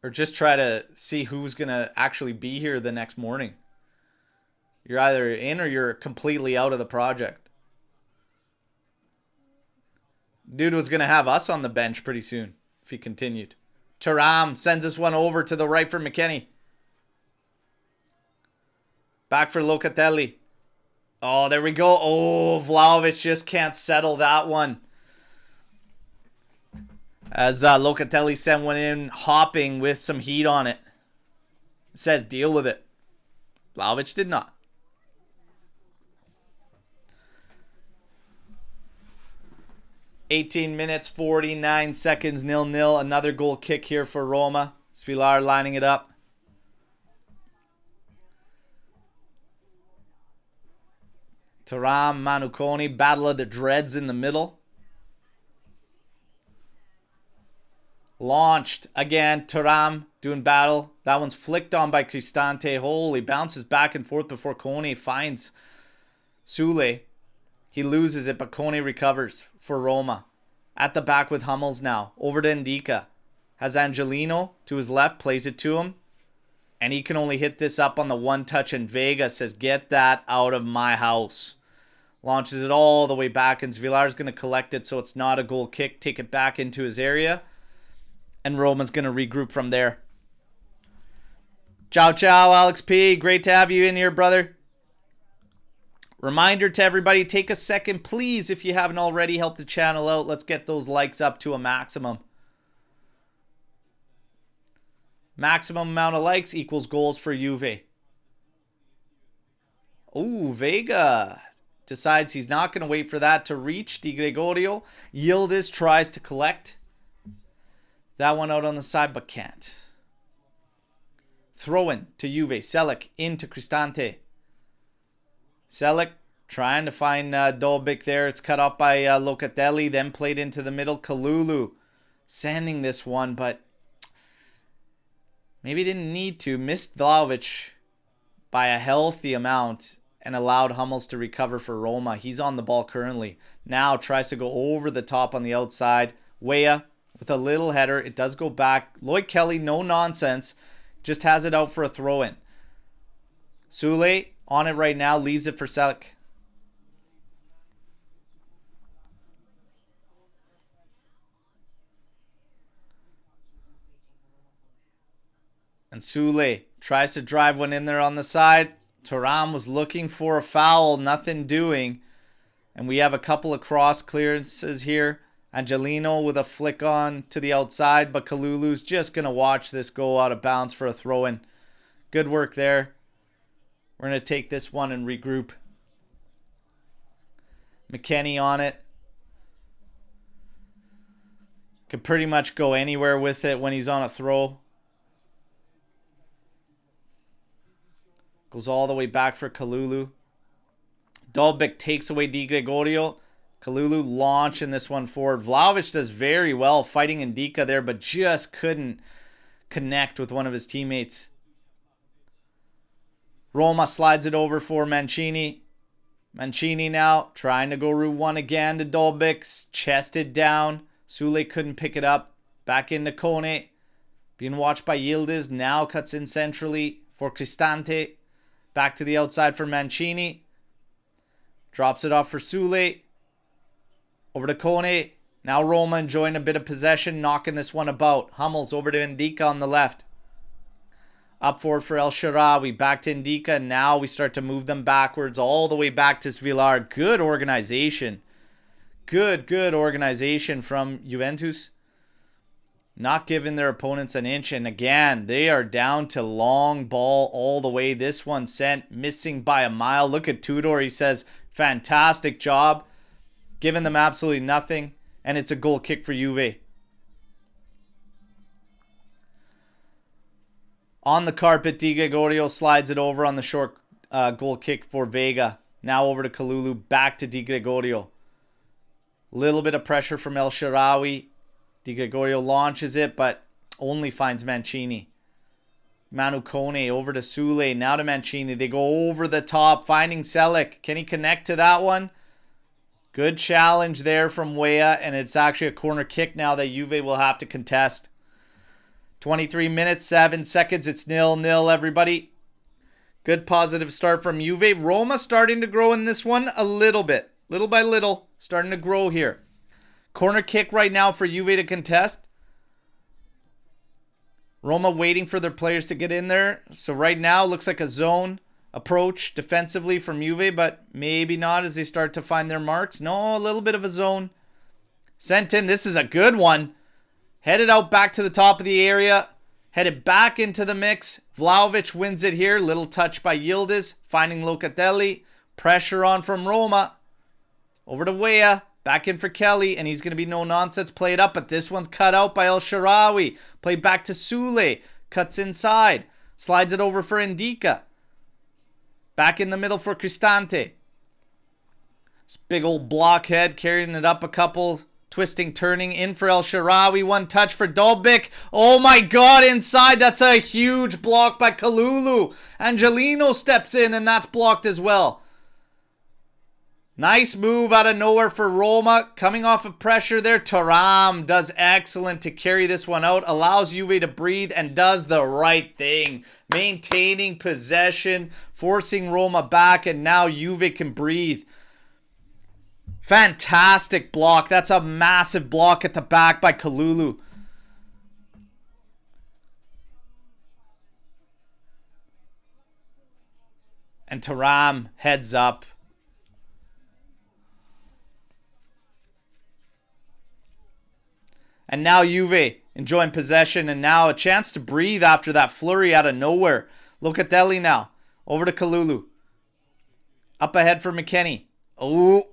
S1: Or just try to see who's going to actually be here the next morning. You're either in or you're completely out of the project. Dude was going to have us on the bench pretty soon if he continued. Thuram sends this one over to the right for McKennie. Back for Locatelli. Oh, there we go. Oh, Vlahovic just can't settle that one. As Locatelli sent one in, hopping with some heat on it. It says deal with it. Vlahovic did not. $18 minutes, 49 seconds, 0-0. Another goal kick here for Roma. Svilar lining it up. Thuram, Manukoni, battle of the dreads in the middle. Launched again. Thuram doing battle. That one's flicked on by Cristante. Holy, bounces back and forth before Kone finds Sule. He loses it, but Kone recovers for Roma. At the back with Hummels now. Over to Ndika. Has Angelino to his left, plays it to him. And he can only hit this up on the one touch, and Vega says, get that out of my house. Launches it all the way back, and Svilar's going to collect it so it's not a goal kick. Take it back into his area. And Roma's going to regroup from there. Ciao, ciao, Alex P. Great to have you in here, brother. Reminder to everybody, take a second, please, if you haven't already, help the channel out. Let's get those likes up to a maximum. Maximum amount of likes equals goals for Juve. Ooh, Vega decides he's not going to wait for that to reach Di Gregorio. Yildiz tries to collect. That one out on the side, but can't. Throw in to Juve. Selic into Cristante. Selic trying to find Dolbik there. It's cut off by Locatelli. Then played into the middle. Kalulu sending this one, but maybe didn't need to. Missed Vlahovic by a healthy amount and allowed Hummels to recover for Roma. He's on the ball currently. Now tries to go over the top on the outside. Weah with a little header. It does go back. Lloyd Kelly, no nonsense. Just has it out for a throw-in. Sule on it right now. Leaves it for Selic. And Sule tries to drive one in there on the side. Thuram was looking for a foul. Nothing doing. And we have a couple of cross clearances here. Angelino with a flick on to the outside. But Kalulu's just going to watch this go out of bounds for a throw-in. Good work there. We're going to take this one and regroup. McKennie on it. Could pretty much go anywhere with it when he's on a throw. Goes all the way back for Kalulu. Dolbik takes away Di Gregorio. Kalulu launching this one forward. Vlahovic does very well fighting Ndika there, but just couldn't connect with one of his teammates. Roma slides it over for Mancini. Mancini now trying to go route one again to Dolbik. Chested down. Sule couldn't pick it up. Back into Kone. Being watched by Yildiz. Now cuts in centrally for Cristante. Back to the outside for Mancini. Drops it off for Sule. Over to Kone. Now Roma enjoying a bit of possession. Knocking this one about. Hummels over to Ndika on the left. Up forward for El Shaarawy. Back to Ndika. Now we start to move them backwards. All the way back to Villar. Good organization. Good organization from Juventus. Not giving their opponents an inch. And again, they are down to long ball all the way. This one sent missing by a mile. Look at Tudor. He says, fantastic job. Giving them absolutely nothing. And it's a goal kick for Juve. On the carpet, Di Gregorio slides it over on the short goal kick for Vega. Now over to Kalulu. Back to Di Gregorio. Little bit of pressure from El Shaarawy. Di Gregorio launches it, but only finds Mancini. Manu Kone over to Sule. Now to Mancini. They go over the top, finding Selic. Can he connect to that one? Good challenge there from Weah, and it's actually a corner kick now that Juve will have to contest. 23 minutes, 7 seconds. It's 0-0, everybody. Good positive start from Juve. Roma starting to grow in this one a little bit. Little by little, starting to grow here. Corner kick right now for Juve to contest. Roma waiting for their players to get in there. So right now, looks like a zone approach defensively from Juve, but maybe not as they start to find their marks. No, a little bit of a zone. Sent in. This is a good one. Headed out back to the top of the area. Headed back into the mix. Vlahovic wins it here. Little touch by Yildiz. Finding Locatelli. Pressure on from Roma. Over to Weah. Back in for Kelly, and he's going to be no nonsense. Play it up, but this one's cut out by El Shaarawy. Play back to Sule. Cuts inside. Slides it over for Ndika. Back in the middle for Cristante. This big old blockhead carrying it up a couple. Twisting, turning in for El Shaarawy. One touch for Dolbik. Oh my God, inside. That's a huge block by Kalulu. Angelino steps in, and that's blocked as well. Nice move out of nowhere for Roma. Coming off of pressure there. Thuram does excellent to carry this one out. Allows Juve to breathe and does the right thing. Maintaining possession. Forcing Roma back. And now Juve can breathe. Fantastic block. That's a massive block at the back by Kalulu. And Thuram heads up. And now Juve enjoying possession, and now a chance to breathe after that flurry out of nowhere. Locatelli now. Over to Kalulu. Up ahead for McKennie. Oh.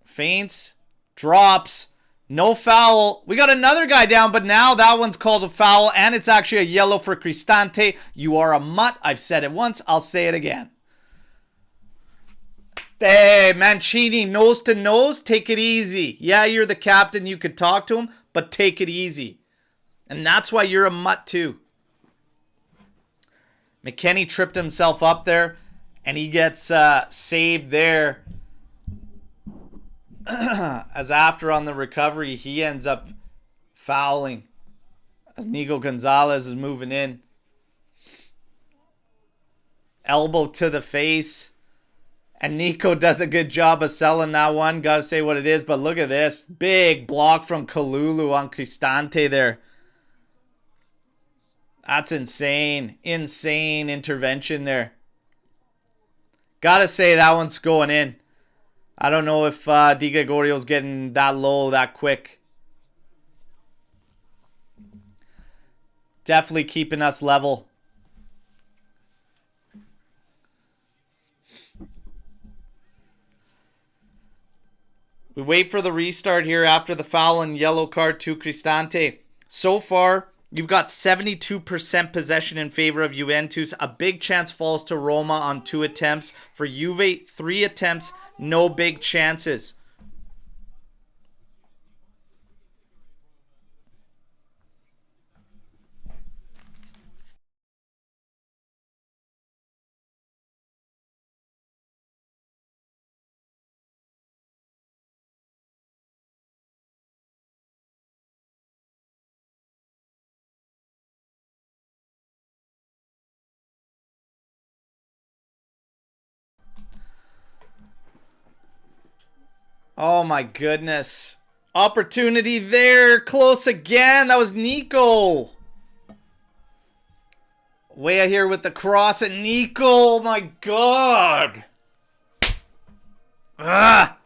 S1: Feints. Drops. No foul. We got another guy down, but now that one's called a foul, and it's actually a yellow for Cristante. You are a mutt. I've said it once. I'll say it again. Hey, Mancini, nose to nose. Take it easy. Yeah, you're the captain. You could talk to him, but take it easy. And that's why you're a mutt too. McKennie tripped himself up there, and he gets saved there. As after on the recovery, he ends up fouling. As Nico Gonzalez is moving in. Elbow to the face. And Nico does a good job of selling that one. Gotta say what it is, but look at this. Big block from Kalulu on Cristante there. That's insane. Insane intervention there. Gotta say that one's going in. I don't know if Di Gregorio's getting that low that quick. Definitely keeping us level. We wait for the restart here after the foul and yellow card to Cristante. So far, you've got 72% possession in favor of Juventus. A big chance falls to Roma on 2 attempts. For Juve, 3 attempts, no big chances. Oh my goodness. Opportunity there. Close again. That was Nico. Way here with the cross and Nico. Oh my God. Ah.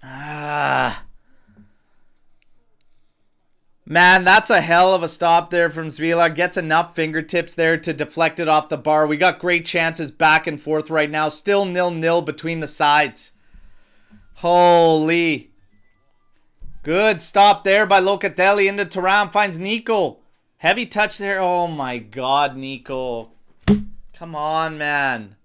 S1: Ah. Man, that's a hell of a stop there from Svila. Gets enough fingertips there to deflect it off the bar. We got great chances back and forth right now. Still 0-0 between the sides. Holy. Good stop there by Locatelli into Thuram. Finds Nico. Heavy touch there. Oh my God, Nico. Come on, man.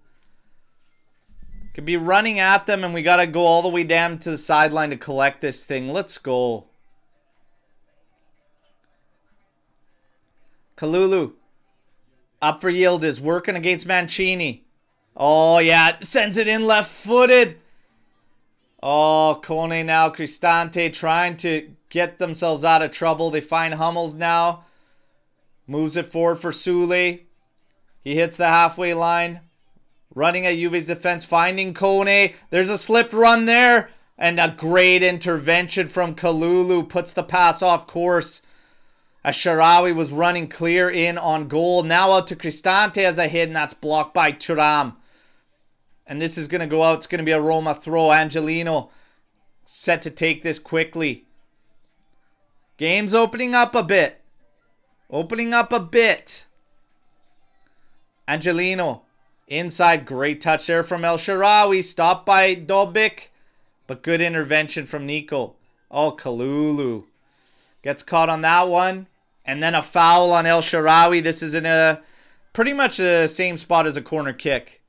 S1: Could be running at them and we got to go all the way down to the sideline to collect this thing. Let's go. Kalulu. Up for Yildiz. Working against Mancini. Oh, yeah. Sends it in left-footed. Oh, Kone now. Cristante trying to get themselves out of trouble. They find Hummels now. Moves it forward for Sule. He hits the halfway line. Running at Juve's defense. Finding Kone. There's a slipped run there. And a great intervention from Kalulu. Puts the pass off course. As Sharawi was running clear in on goal. Now out to Cristante as a hit, and that's blocked by Thuram. And this is going to go out. It's going to be a Roma throw. Angelino set to take this quickly. Game's opening up a bit. Opening up a bit. Angelino. Inside. Great touch there from El Sharawi. Stopped by Dobic. But good intervention from Nico. Oh, Kalulu. Gets caught on that one. And then a foul on El Sharawi. This is in a pretty much the same spot as a corner kick.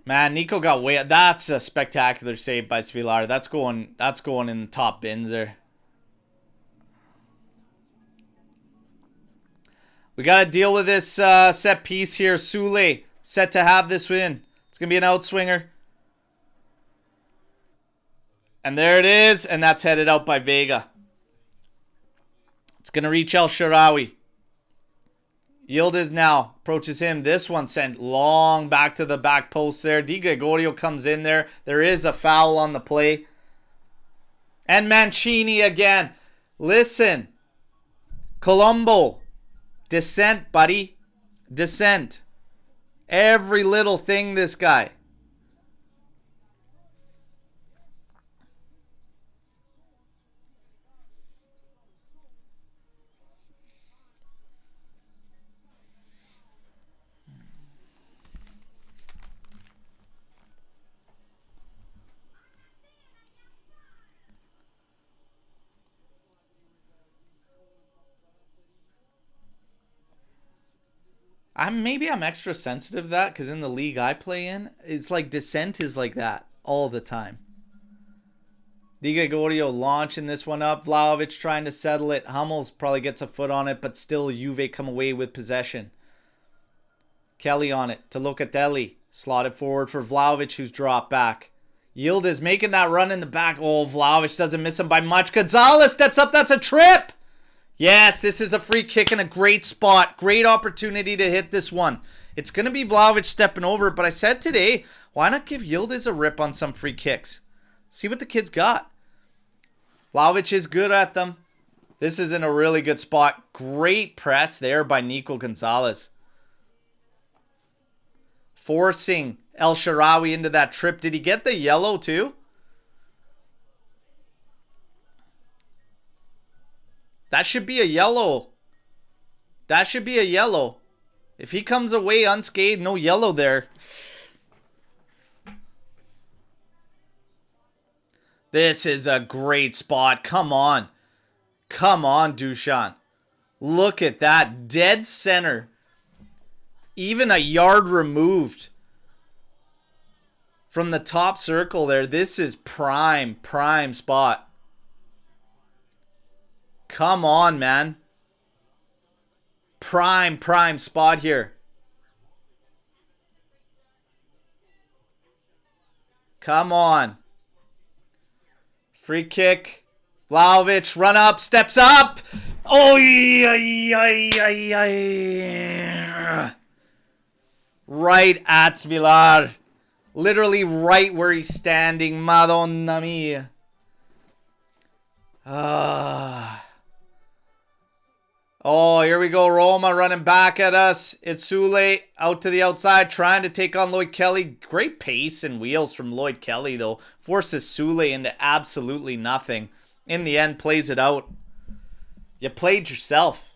S1: Man, Nico got way. That's a spectacular save by Spilar. That's going in the top bins there. We got to deal with this set piece here. Sule set to have this win. It's going to be an outswinger. And there it is. And that's headed out by Vega. It's going to reach El Shaarawy. Yildiz now approaches him. This one sent long back to the back post there. Di Gregorio comes in there. There is a foul on the play. And Mancini again. Listen. Colombo. Descent, buddy. Descent. Every little thing, this guy. Maybe I'm extra sensitive to that because in the league I play in, it's like descent is like that all the time. Di Gregorio launching this one up. Vlahovic trying to settle it. Hummels probably gets a foot on it, but still Juve come away with possession. Kelly on it to Locatelli. Slotted forward for Vlahovic, who's dropped back. Yildiz making that run in the back. Oh, Vlahovic doesn't miss him by much. Gonzalez steps up. That's a trip. Yes, this is a free kick in a great spot. Great opportunity to hit this one. It's going to be Vlahovic stepping over it, but I said today, why not give Yildiz a rip on some free kicks? See what the kid's got. Vlahovic is good at them. This is in a really good spot. Great press there by Nico Gonzalez. Forcing El Shaarawy into that trip. Did he get the yellow too? That should be a yellow. That should be a yellow. If he comes away unscathed, no yellow there. This is a great spot. Come on. Come on, Dusan. Look at that. Dead center. Even a yard removed from the top circle there. This is prime spot. Come on, man. Prime spot here. Come on. Free kick. Vlahovic, run up, steps up. Oh, right at Svilar. Literally right where he's standing. Madonna mia. Oh, here we go. Roma running back at us. It's Sule out to the outside trying to take on Lloyd Kelly. Great pace and wheels from Lloyd Kelly, though. Forces Sule into absolutely nothing. In the end, plays it out. You played yourself,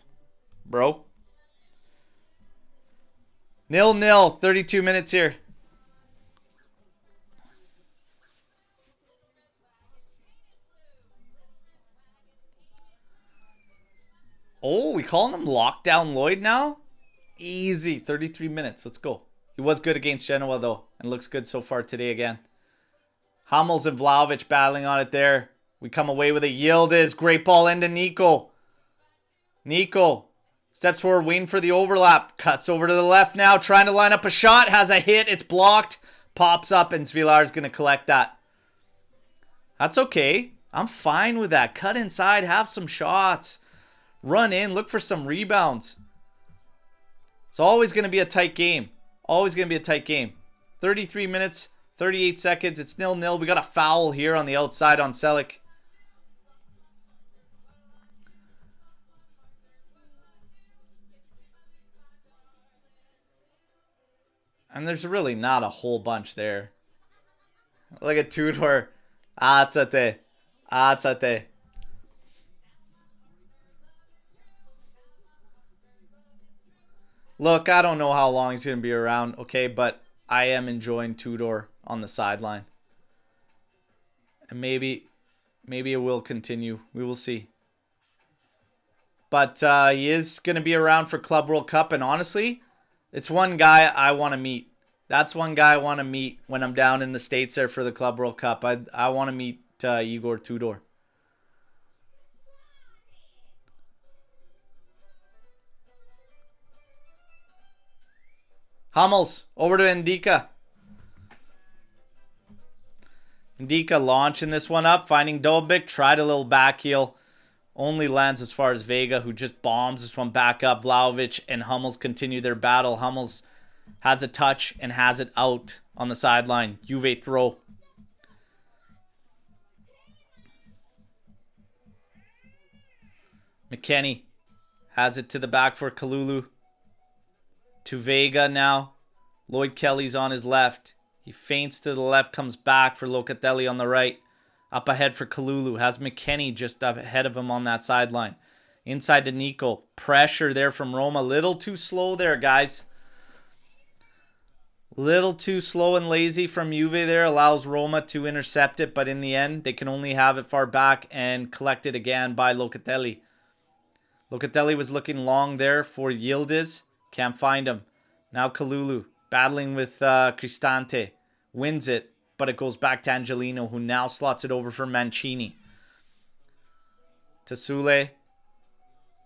S1: bro. 0-0. 32 minutes here. Oh, we calling him Lockdown Lloyd now? Easy. 33 minutes. Let's go. He was good against Genoa, though, and looks good so far today again. Hummels and Vlahovic battling on it there. We come away with a Yildiz. Great ball into Nico. Nico steps forward, waiting for the overlap. Cuts over to the left now, trying to line up a shot. Has a hit. It's blocked. Pops up, and Svilar's going to collect that. That's okay. I'm fine with that. Cut inside. Have some shots. Run in, look for some rebounds. It's always going to be a tight game. Always going to be a tight game. 33 minutes, 38 seconds. It's 0-0. We got a foul here on the outside on Selic. And there's really not a whole bunch there. Look at Tudor. Atsate. Atsate. Look, I don't know how long he's going to be around, okay, but I am enjoying Tudor on the sideline. And maybe it will continue. We will see. But he is going to be around for Club World Cup, and honestly, it's one guy I want to meet. That's one guy I want to meet when I'm down in the States there for the Club World Cup. I want to meet Igor Tudor. Hummels over to Ndika. Ndika launching this one up, finding Dobic, tried a little back heel. Only lands as far as Vega, who just bombs this one back up. Vlahovic and Hummels continue their battle. Hummels has a touch and has it out on the sideline. Juve throw. McKennie has it to the back for Kalulu. To Vega now. Lloyd Kelly's on his left. He feints to the left, comes back for Locatelli on the right. Up ahead for Kalulu. Has McKennie just up ahead of him on that sideline. Inside to Nico. Pressure there from Roma. Little too slow there, guys. Little too slow and lazy from Juve there. Allows Roma to intercept it, but in the end, they can only have it far back and collect it again by Locatelli. Locatelli was looking long there for Yildiz. Can't find him. Now Kalulu battling with Cristante. Wins it, but it goes back to Angelino, who now slots it over for Mancini. To Sule.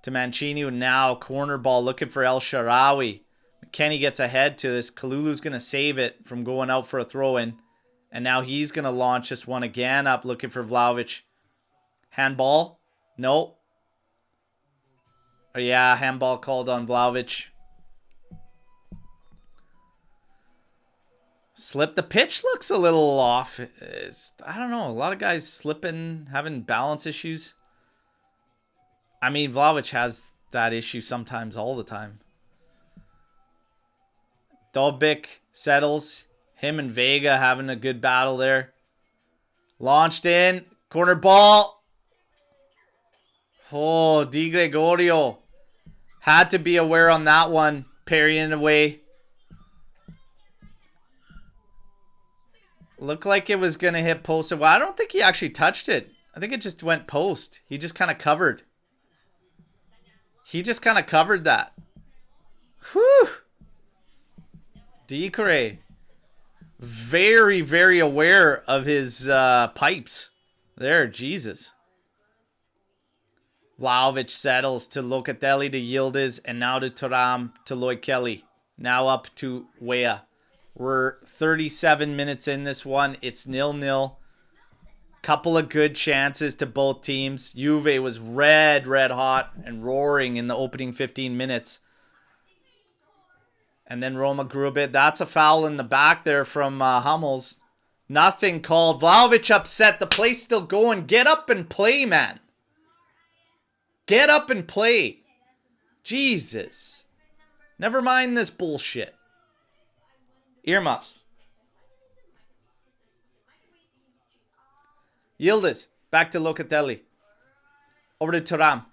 S1: To Mancini, who now corner ball looking for El Shaarawy. McKennie gets ahead to this. Kalulu's going to save it from going out for a throw-in. And now he's going to launch this one again up looking for Vlahovic. Handball? No. Oh, yeah, handball called on Vlahovic. Slip. The pitch looks a little off. I don't know. A lot of guys slipping, having balance issues. I mean, Vlahovic has that issue sometimes, all the time. Dobic settles. Him and Vega having a good battle there. Launched in. Corner ball. Oh, Di Gregorio. Had to be aware on that one. Parrying away. Looked like it was going to hit post. Well, I don't think he actually touched it. I think it just went post. He just kind of covered. He just kind of covered that. Whew. Dikere. Very, very aware of his pipes. There, Jesus. Vlahovic settles to Locatelli to Yildiz. And now to Thuram to Lloyd Kelly. Now up to Weah. We're 37 minutes in this one. It's 0-0. Couple of good chances to both teams. Juve was red hot and roaring in the opening 15 minutes. And then Roma grew a bit. That's a foul in the back there from Hummels. Nothing called. Vlahovic upset. The play's still going. Get up and play, man. Get up and play. Jesus. Never mind this bullshit. Earmuffs. Yildiz. Back to Locatelli. Over to Thuram.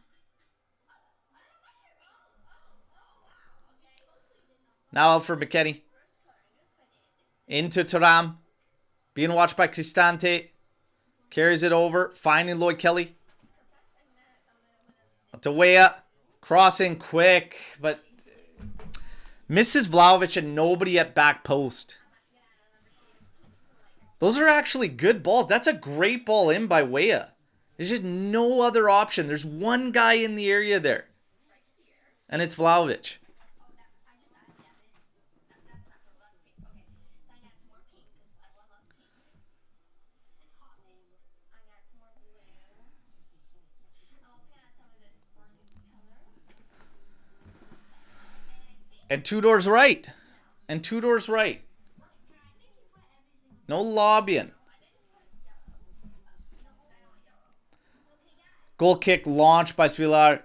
S1: Now out for McKennie. Into Thuram. Being watched by Cristante. Carries it over. Finding Lloyd Kelly. To Weah. Crossing quick. But misses Vlahovic and nobody at back post. Those are actually good balls. That's a great ball in by Weah. There's just no other option. There's one guy in the area there. And it's Vlahovic. And two doors right. And two doors right. No lobbying. Goal kick launched by Svilar.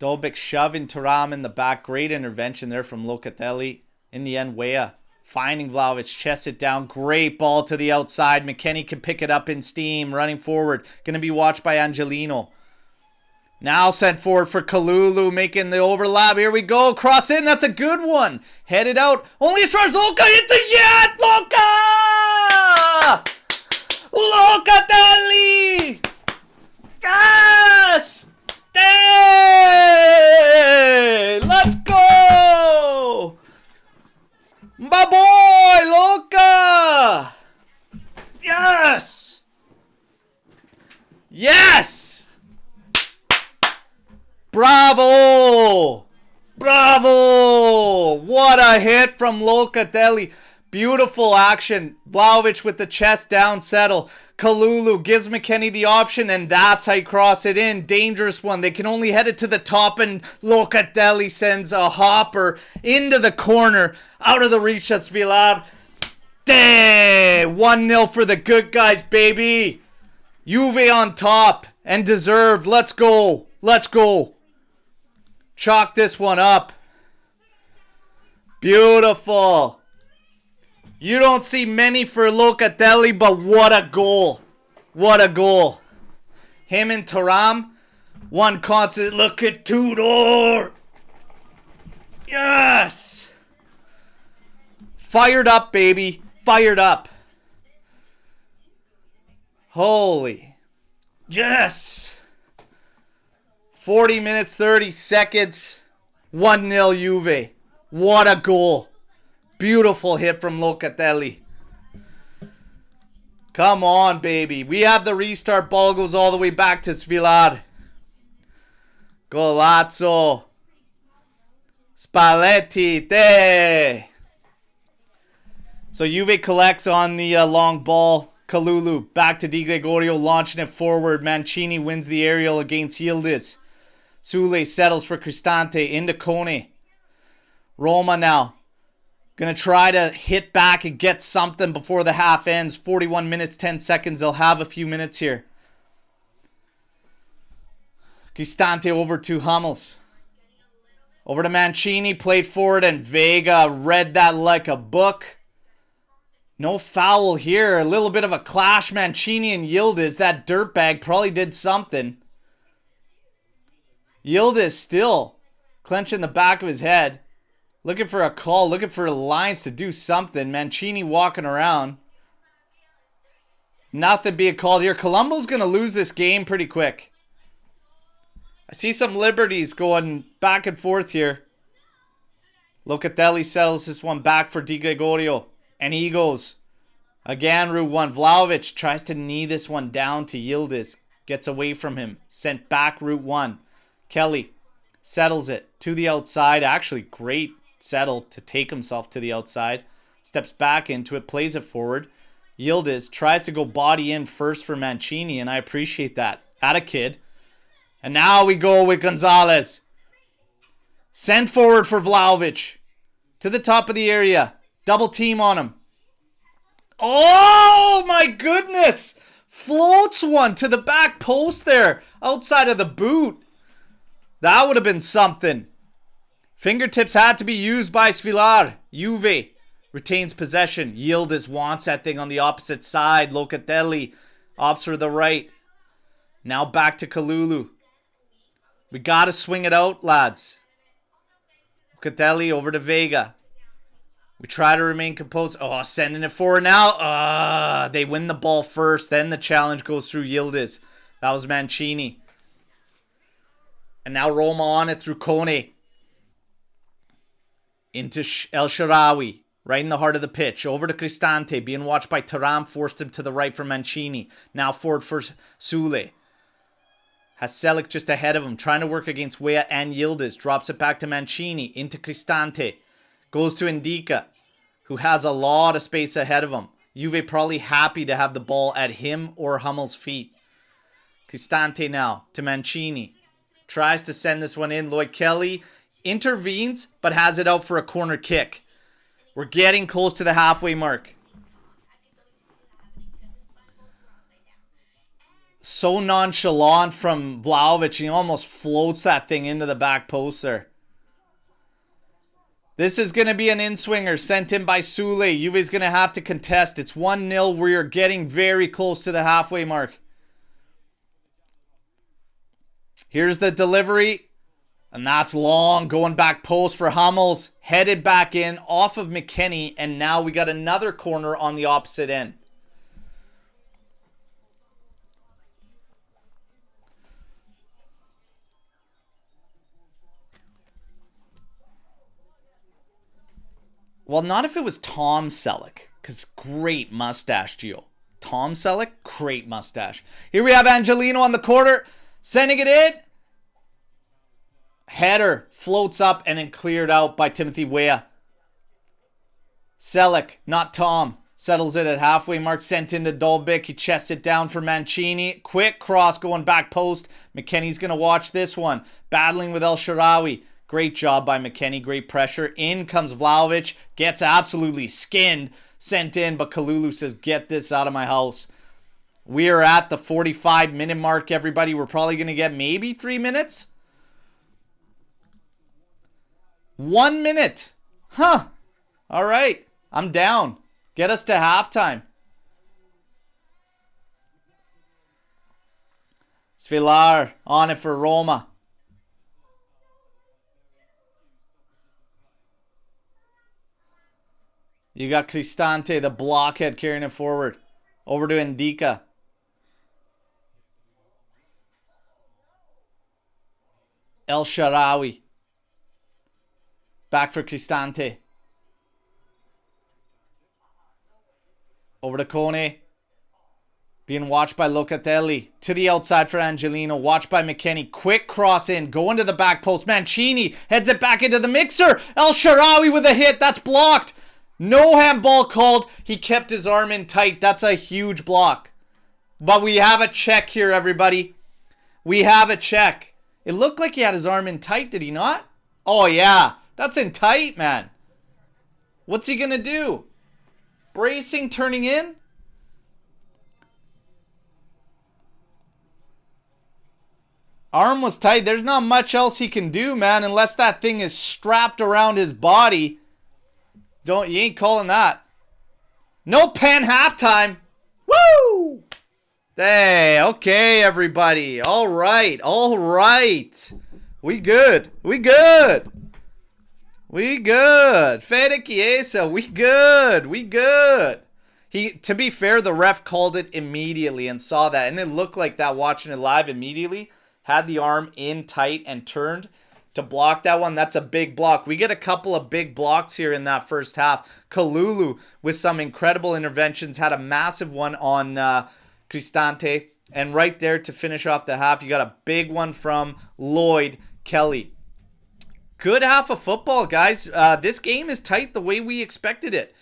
S1: Dobic shoving Thuram in the back. Great intervention there from Locatelli. In the end, Weah finding Vlahovic. Chests it down. Great ball to the outside. McKennie can pick it up in steam. Running forward. Going to be watched by Angelino. Now sent forward for Kalulu, making the overlap. Here we go. Cross in. That's a good one. Headed out. Only as far as Luca. Into yet. Luca! Locatelli! Yes! Hey! Let's go! My boy, Luca! Yes! Yes! Bravo! Bravo! What a hit from Locatelli. Beautiful action. Vlahovic with the chest down settle. Kalulu gives McKennie the option, and that's how you cross it in. Dangerous one. They can only head it to the top, and Locatelli sends a hopper into the corner. Out of the reach of Svilar. 1-0 for the good guys, baby. Juve on top, and deserved. Let's go. Let's go. Chalk this one up. Beautiful. You don't see many for Locatelli, but what a goal. What a goal. Him and Thuram. One constant look at Tudor. Yes. Fired up, baby. Fired up. Holy. Yes. 40 minutes, 30 seconds. 1-0 Juve. What a goal. Beautiful hit from Locatelli. Come on, baby. We have the restart. Ball goes all the way back to Svilar. Golazzo. Spalletti. Te. So Juve collects on the long ball. Kalulu back to Di Gregorio, launching it forward. Mancini wins the aerial against Yildiz. Sule settles for Cristante into Kone. Roma now. Gonna try to hit back and get something before the half ends. 41 minutes, 10 seconds. They'll have a few minutes here. Cristante over to Hummels. Over to Mancini, played forward, and Vega read that like a book. No foul here. A little bit of a clash. Mancini and Yildiz. That dirtbag probably did something. Yildiz still clenching the back of his head. Looking for a call. Looking for lines to do something. Mancini walking around. Nothing being called here. Colombo's going to lose this game pretty quick. I see some liberties going back and forth here. Locatelli settles this one back for Di Gregorio. And he goes. Again, Route 1. Vlahovic tries to knee this one down to Yildiz. Gets away from him. Sent back Route 1. Kelly settles it to the outside. Actually, great settle to take himself to the outside. Steps back into it. Plays it forward. Yildiz tries to go body in first for Mancini. And I appreciate that. At a kid. And now we go with Gonzalez. Sent forward for Vlahovic. To the top of the area. Double team on him. Oh my goodness. Floats one to the back post there. Outside of the boot. That would have been something. Fingertips had to be used by Svilar. Juve retains possession. Yildiz wants that thing on the opposite side. Locatelli opts for the right. Now back to Kalulu. We got to swing it out, lads. Locatelli over to Vega. We try to remain composed. Oh, sending it forward now. They win the ball first. Then the challenge goes through Yildiz. That was Mancini. And now Roma on it through Kone. Into El Shaarawy. Right in the heart of the pitch. Over to Cristante. Being watched by Thuram. Forced him to the right for Mancini. Now forward for Sule. Has Selic just ahead of him. Trying to work against Wea and Yildiz. Drops it back to Mancini. Into Cristante. Goes to Indica, who has a lot of space ahead of him. Juve probably happy to have the ball at him or Hummel's feet. Cristante now to Mancini. Tries to send this one in. Lloyd Kelly intervenes, but has it out for a corner kick. We're getting close to the halfway mark. So nonchalant from Vlahovic. He almost floats that thing into the back post there. This is going to be an in-swinger sent in by Sule. Juve's going to have to contest. It's 1-0. We are getting very close to the halfway mark. Here's the delivery. And that's long. Going back post for Hummels. Headed back in off of McKennie. And now we got another corner on the opposite end. Well, not if it was Tom Selleck, because great mustache, Gio. Tom Selleck, great mustache. Here we have Angelino on the corner, sending it in. Header floats up and then cleared out by Timothy Weah. Selleck, not Tom. Settles it at halfway mark, sent into Dolbeck. He chests it down for Mancini. Quick cross going back post. McKennie's going to watch this one. Battling with El Shaarawy. Great job by McKennie. Great pressure. In comes Vlahovic. Gets absolutely skinned. Sent in, but Kalulu says, get this out of my house. We are at the 45-minute mark, everybody. We're probably going to get maybe 3 minutes. 1 minute. Huh. All right. I'm down. Get us to halftime. Svilar on it for Roma. You got Cristante, the blockhead, carrying it forward. Over to Ndika. El Shaarawy. Back for Cristante. Over to Kone. Being watched by Locatelli. To the outside for Angelino. Watched by McKennie. Quick cross in. Going to the back post. Mancini heads it back into the mixer. El Shaarawy with a hit. That's blocked. No handball called. He kept his arm in tight. That's a huge block. But we have a check here, everybody. We have a check. It looked like he had his arm in tight, did he not? Oh, yeah. That's in tight, man. What's he going to do? Bracing, turning in? Arm was tight. There's not much else he can do, man, unless that thing is strapped around his body. You ain't calling that. No pen halftime. Woo! Hey, okay, everybody. All right. We good. Fede Chiesa, we good. To be fair, the ref called it immediately and saw that. And it looked like that watching it live immediately. Had the arm in tight and turned to block that one. That's a big block. We get a couple of big blocks here in that first half. Kalulu with some incredible interventions. Had a massive one on Cristante. And right there to finish off the half, you got a big one from Lloyd Kelly. Good half of football, guys. This game is tight the way we expected it.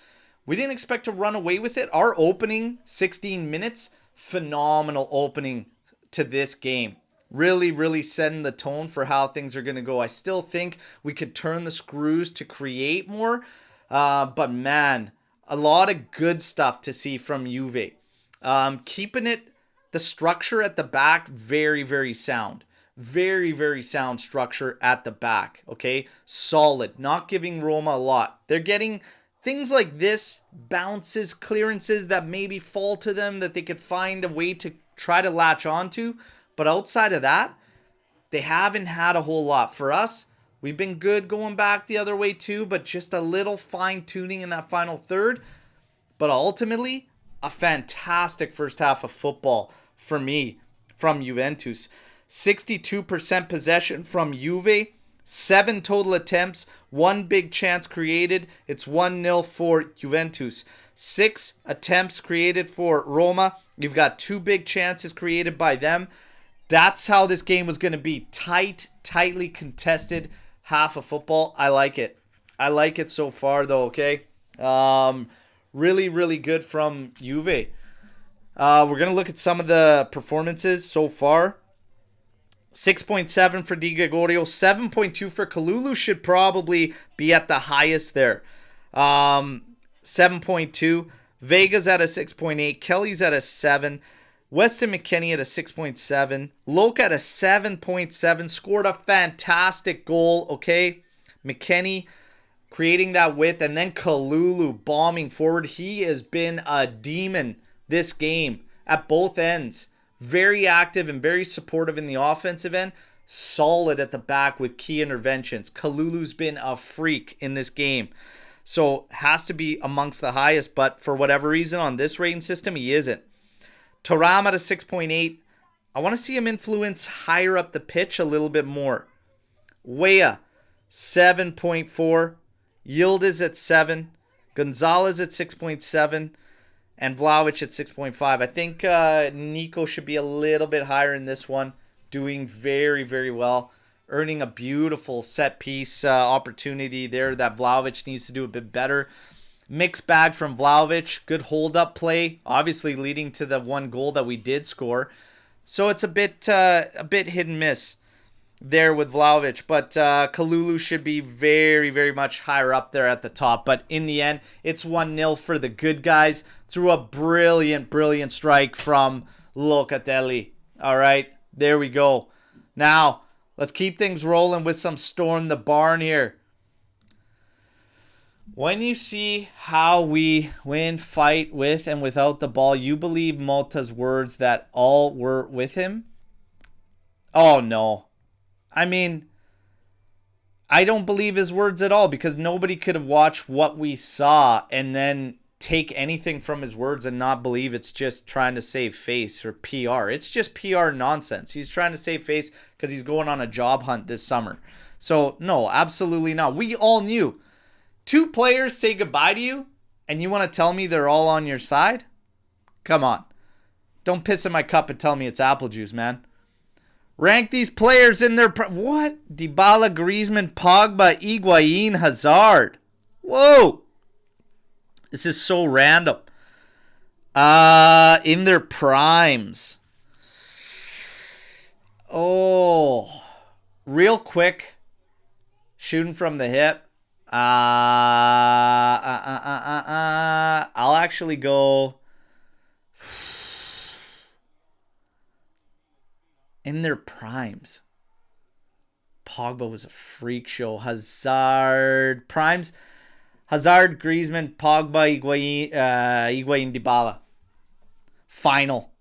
S1: We didn't expect to run away with it. Our opening 16 minutes, phenomenal opening to this game. Really setting the tone for how things are going to go. I still think we could turn the screws to create more. But man, a lot of good stuff to see from Juve. Keeping it, the structure at the back, very sound. Very sound structure at the back. Okay, solid. Not giving Roma a lot. They're getting things like this, bounces, clearances that maybe fall to them that they could find a way to try to latch onto. But outside of that, they haven't had a whole lot. For us, we've been good going back the other way too, but just a little fine-tuning in that final third. But ultimately, a fantastic first half of football for me from Juventus. 62% possession from Juve. 7 total attempts. 1 big chance created. It's 1-0 for Juventus. 6 attempts created for Roma. You've got 2 big chances created by them. That's how this game was going to be. Tightly contested half of football. I like it. I like it so far, though, okay? Really good from Juve. We're going to look at some of the performances so far. 6.7 for Di Gregorio. 7.2 for Kalulu. Should probably be at the highest there. 7.2. Vega's at a 6.8. Kelly's at a 7. Weston McKennie at a 6.7. Luca at a 7.7. Scored a fantastic goal, okay? McKennie creating that width. And then Kalulu bombing forward. He has been a demon this game at both ends. Very active and very supportive in the offensive end. Solid at the back with key interventions. Kalulu's been a freak in this game. So has to be amongst the highest. But for whatever reason on this rating system, he isn't. Thuram at a 6.8. I want to see him influence higher up the pitch a little bit more. Weah, 7.4. Yildiz at 7. Gonzalez at 6.7. And Vlahovic at 6.5. I think Nico should be a little bit higher in this one. Doing very well. Earning a beautiful set piece opportunity there that Vlahovic needs to do a bit better. Mixed bag from Vlahovic. Good hold-up play, obviously leading to the one goal that we did score. So it's a bit hit and miss there with Vlahovic. But Kalulu should be very, very much higher up there at the top. But in the end, it's 1-0 for the good guys through a brilliant, brilliant strike from Locatelli. All right, there we go. Now, let's keep things rolling with some Storm the Barn here. When you see how we win, fight with and without the ball, you believe Motta's words that all were with him? Oh, no. I mean, I don't believe his words at all because nobody could have watched what we saw and then take anything from his words and not believe it's just trying to save face or PR. It's just PR nonsense. He's trying to save face because he's going on a job hunt this summer. So, no, absolutely not. We all knew. 2 players say goodbye to you, and you want to tell me they're all on your side? Come on. Don't piss in my cup and tell me it's apple juice, man. Rank these players in their... What? Dybala, Griezmann, Pogba, Higuain, Hazard. Whoa. This is so random. In their primes. Oh. Real quick. Shooting from the hip. I'll actually go in their primes. Pogba was a freak show. Hazard primes. Hazard, Griezmann, Pogba, Higuain, Dybala. Final.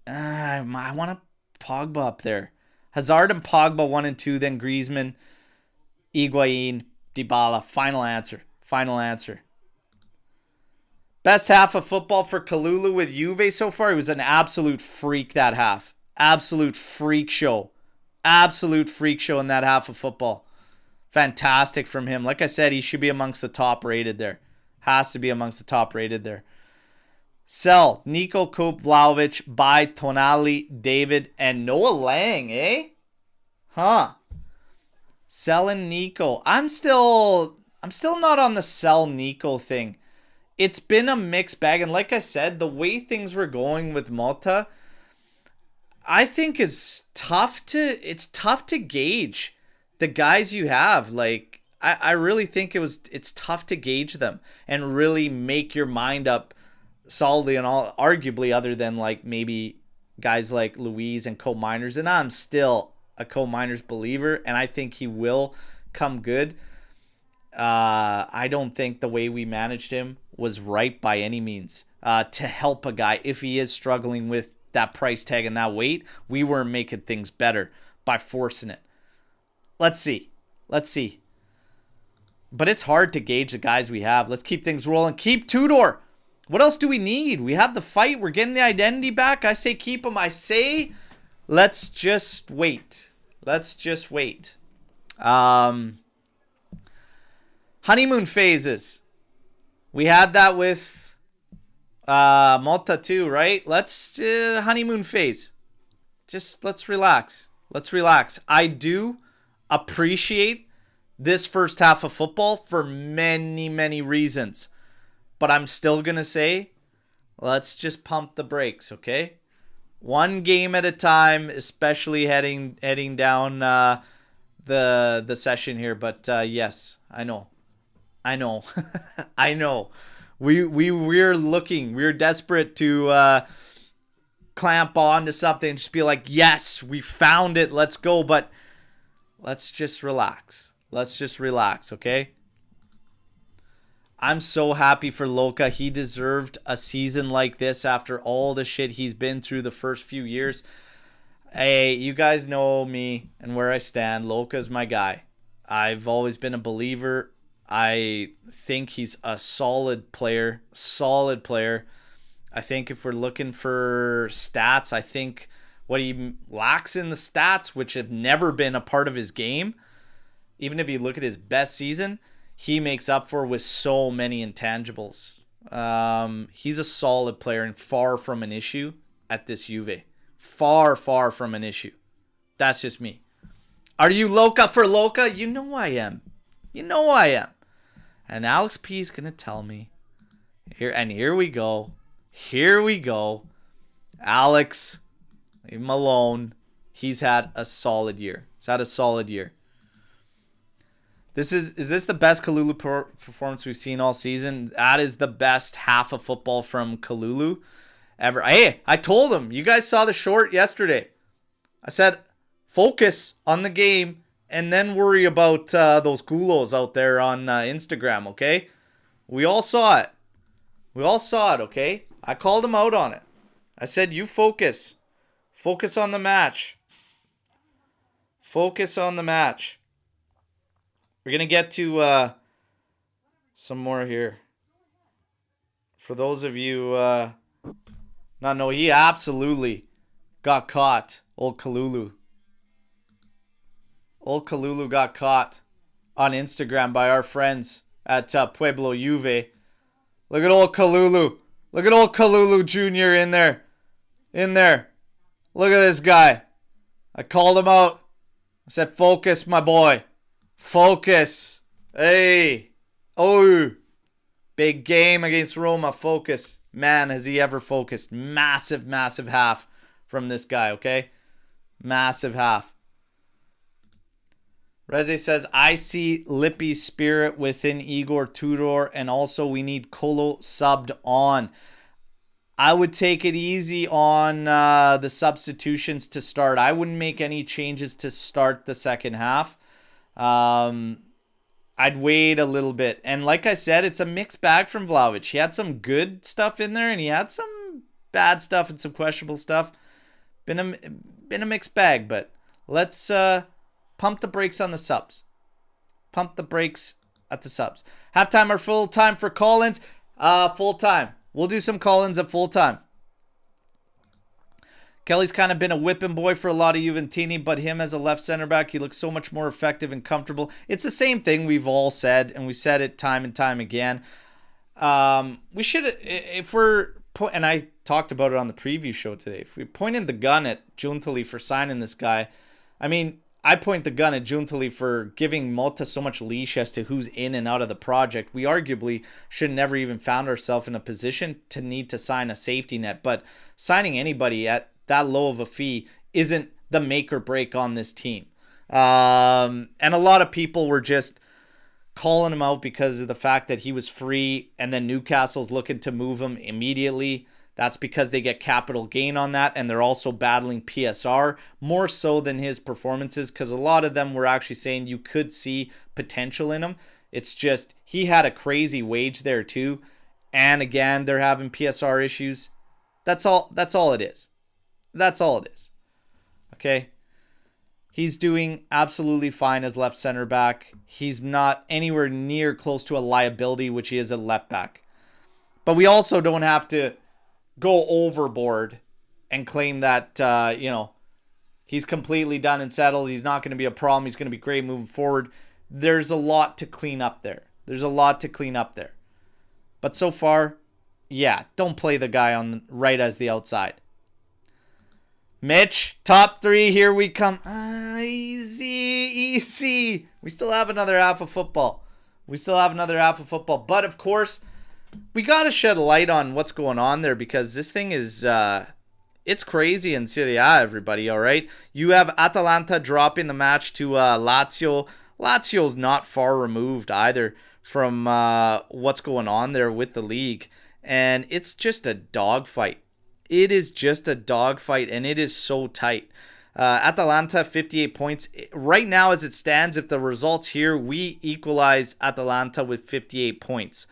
S1: I want a Pogba up there. Hazard and Pogba 1 and 2, then Griezmann, Higuain, Dybala. Final answer. Best half of football for Kalulu with Juve so far. He was an absolute freak that half. Absolute freak show. Absolute freak show in that half of football. Fantastic from him. Like I said, he should be amongst the top rated there. Has to be amongst the top rated there. Sell Nico, Cope, Vlahovic, buy Tonali, David, and Noah Lang, eh? Huh. Selling Nico. I'm still not on the sell Nico thing. It's been a mixed bag, and like I said, the way things were going with Motta, I think it's tough to gauge the guys you have. Like I really think it's tough to gauge them and really make your mind up solidly and all, arguably other than like maybe guys like Luis and Cole Miners, and I'm still a Cole Miners believer, and I think he will come good. I don't think the way we managed him was right by any means. To help a guy if he is struggling with that price tag and that weight, we were making things better by forcing it. Let's see. But it's hard to gauge the guys we have. Let's keep things rolling. Keep Tudor. What else do we need? We have the fight. We're getting the identity back. I say keep him. I say let's just wait. Honeymoon phases. We had that with Motta too, right? Let's honeymoon phase. Just let's relax. I do appreciate this first half of football for many, many reasons. But I'm still going to say, let's just pump the brakes, okay? One game at a time, especially heading down the session here. But yes, I know. I know. We're desperate to clamp on to something and just be like, yes, we found it. Let's go. But let's just relax. Okay? I'm so happy for Luca. He deserved a season like this after all the shit he's been through the first few years. Hey, you guys know me and where I stand. Luca's my guy. I've always been a believer. I think he's a solid player. I think if we're looking for stats, I think what he lacks in the stats, which have never been a part of his game, even if you look at his best season, he makes up for with so many intangibles. He's a solid player and far from an issue at this Juve. Far from an issue. That's just me. Are you Luca for Luca? You know I am. And Alex P is going to tell me. Here we go. Here we go. Alex, leave him alone. He's had a solid year. He's had a solid year. Is this the best Kalulu performance we've seen all season? That is the best half of football from Kalulu ever. Hey, I told him. You guys saw the short yesterday. I said, focus on the game and then worry about those gulos out there on Instagram, okay? We all saw it. We all saw it, okay? I called him out on it. I said, you focus. Focus on the match. Focus on the match. We're going to get to some more here. For those of you not know, he absolutely got caught. Old Kalulu. Old Kalulu got caught on Instagram by our friends at Pueblo Juve. Look at old Kalulu. Look at old Kalulu Jr. in there. In there. Look at this guy. I called him out. I said, focus, my boy. Focus. Hey. Oh. Big game against Roma. Focus. Man, has he ever focused. Massive, massive half from this guy, okay? Massive half. Reze says, I see Lippy's spirit within Igor Tudor, and also we need Kolo subbed on. I would take it easy on the substitutions to start. I wouldn't make any changes to start the second half. I'd wait a little bit. And like I said, it's a mixed bag from Vlahovic. He had some good stuff in there, and he had some bad stuff and some questionable stuff. Been a mixed bag, but let's pump the brakes on the subs. Pump the brakes at the subs. Halftime or full time for call-ins? Full time. We'll do some call-ins at full time. Kelly's kind of been a whipping boy for a lot of Juventini, but him as a left center back, he looks so much more effective and comfortable. It's the same thing we've all said, and we've said it time and time again. We should, if we're, and I talked about it on the preview show today, if we pointed the gun at Giuntoli for signing this guy, I mean, I point the gun at Giuntoli for giving Mota so much leash as to who's in and out of the project. We arguably should never even found ourselves in a position to need to sign a safety net. But signing anybody at that low of a fee isn't the make or break on this team. And a lot of people were just calling him out because of the fact that he was free and then Newcastle's looking to move him immediately. That's because they get capital gain on that, and they're also battling PSR more so than his performances, because a lot of them were actually saying you could see potential in him. It's just he had a crazy wage there too, and again they're having PSR issues. That's all it is. That's all it is. Okay? He's doing absolutely fine as left center back. He's not anywhere near close to a liability, which he is at left back. But we also don't have to go overboard and claim that, he's completely done and settled. He's not going to be a problem. He's going to be great moving forward. There's a lot to clean up there. But so far, yeah, don't play the guy on right as the outside. Mitch, top three, here we come. Easy. We still have another half of football. But, of course, we got to shed a light on what's going on there, because this thing is, it's crazy in Serie A, everybody, all right? You have Atalanta dropping the match to Lazio. Lazio's not far removed either from what's going on there with the league. And it's just a dogfight. It is just a dogfight, and it is so tight. Atalanta, 58 points. Right now, as it stands, if the results here, we equalize Atalanta with 58 points.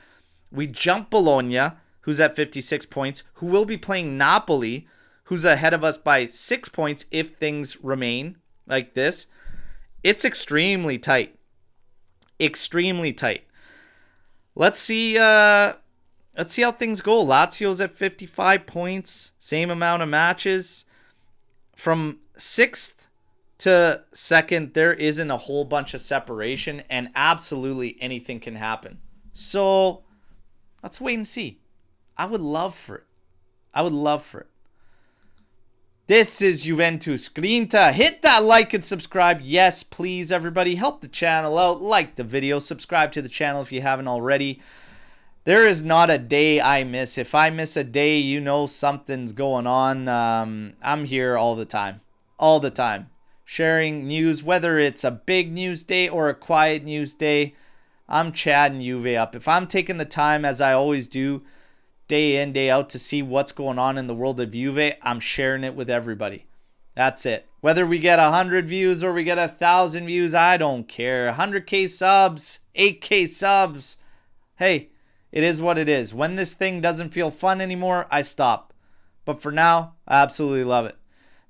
S1: We jump Bologna, who's at 56 points, who will be playing Napoli, who's ahead of us by 6 points if things remain like this. It's extremely tight. Extremely tight. Let's see how things go. Lazio's at 55 points, same amount of matches. From 6th to 2nd, there isn't a whole bunch of separation, and absolutely anything can happen. So let's wait and see. I would love for it. This is Juventus Grinta. Hit that like and subscribe. Yes, please, everybody. Help the channel out. Like the video. Subscribe to the channel if you haven't already. There is not a day I miss. If I miss a day, you know something's going on. I'm here all the time. All the time. Sharing news, whether it's a big news day or a quiet news day. I'm chatting Juve up. If I'm taking the time, as I always do, day in, day out, to see what's going on in the world of Juve, I'm sharing it with everybody. That's it. Whether we get 100 views or we get 1,000 views, I don't care. 100K subs, 8K subs. Hey, it is what it is. When this thing doesn't feel fun anymore, I stop. But for now, I absolutely love it.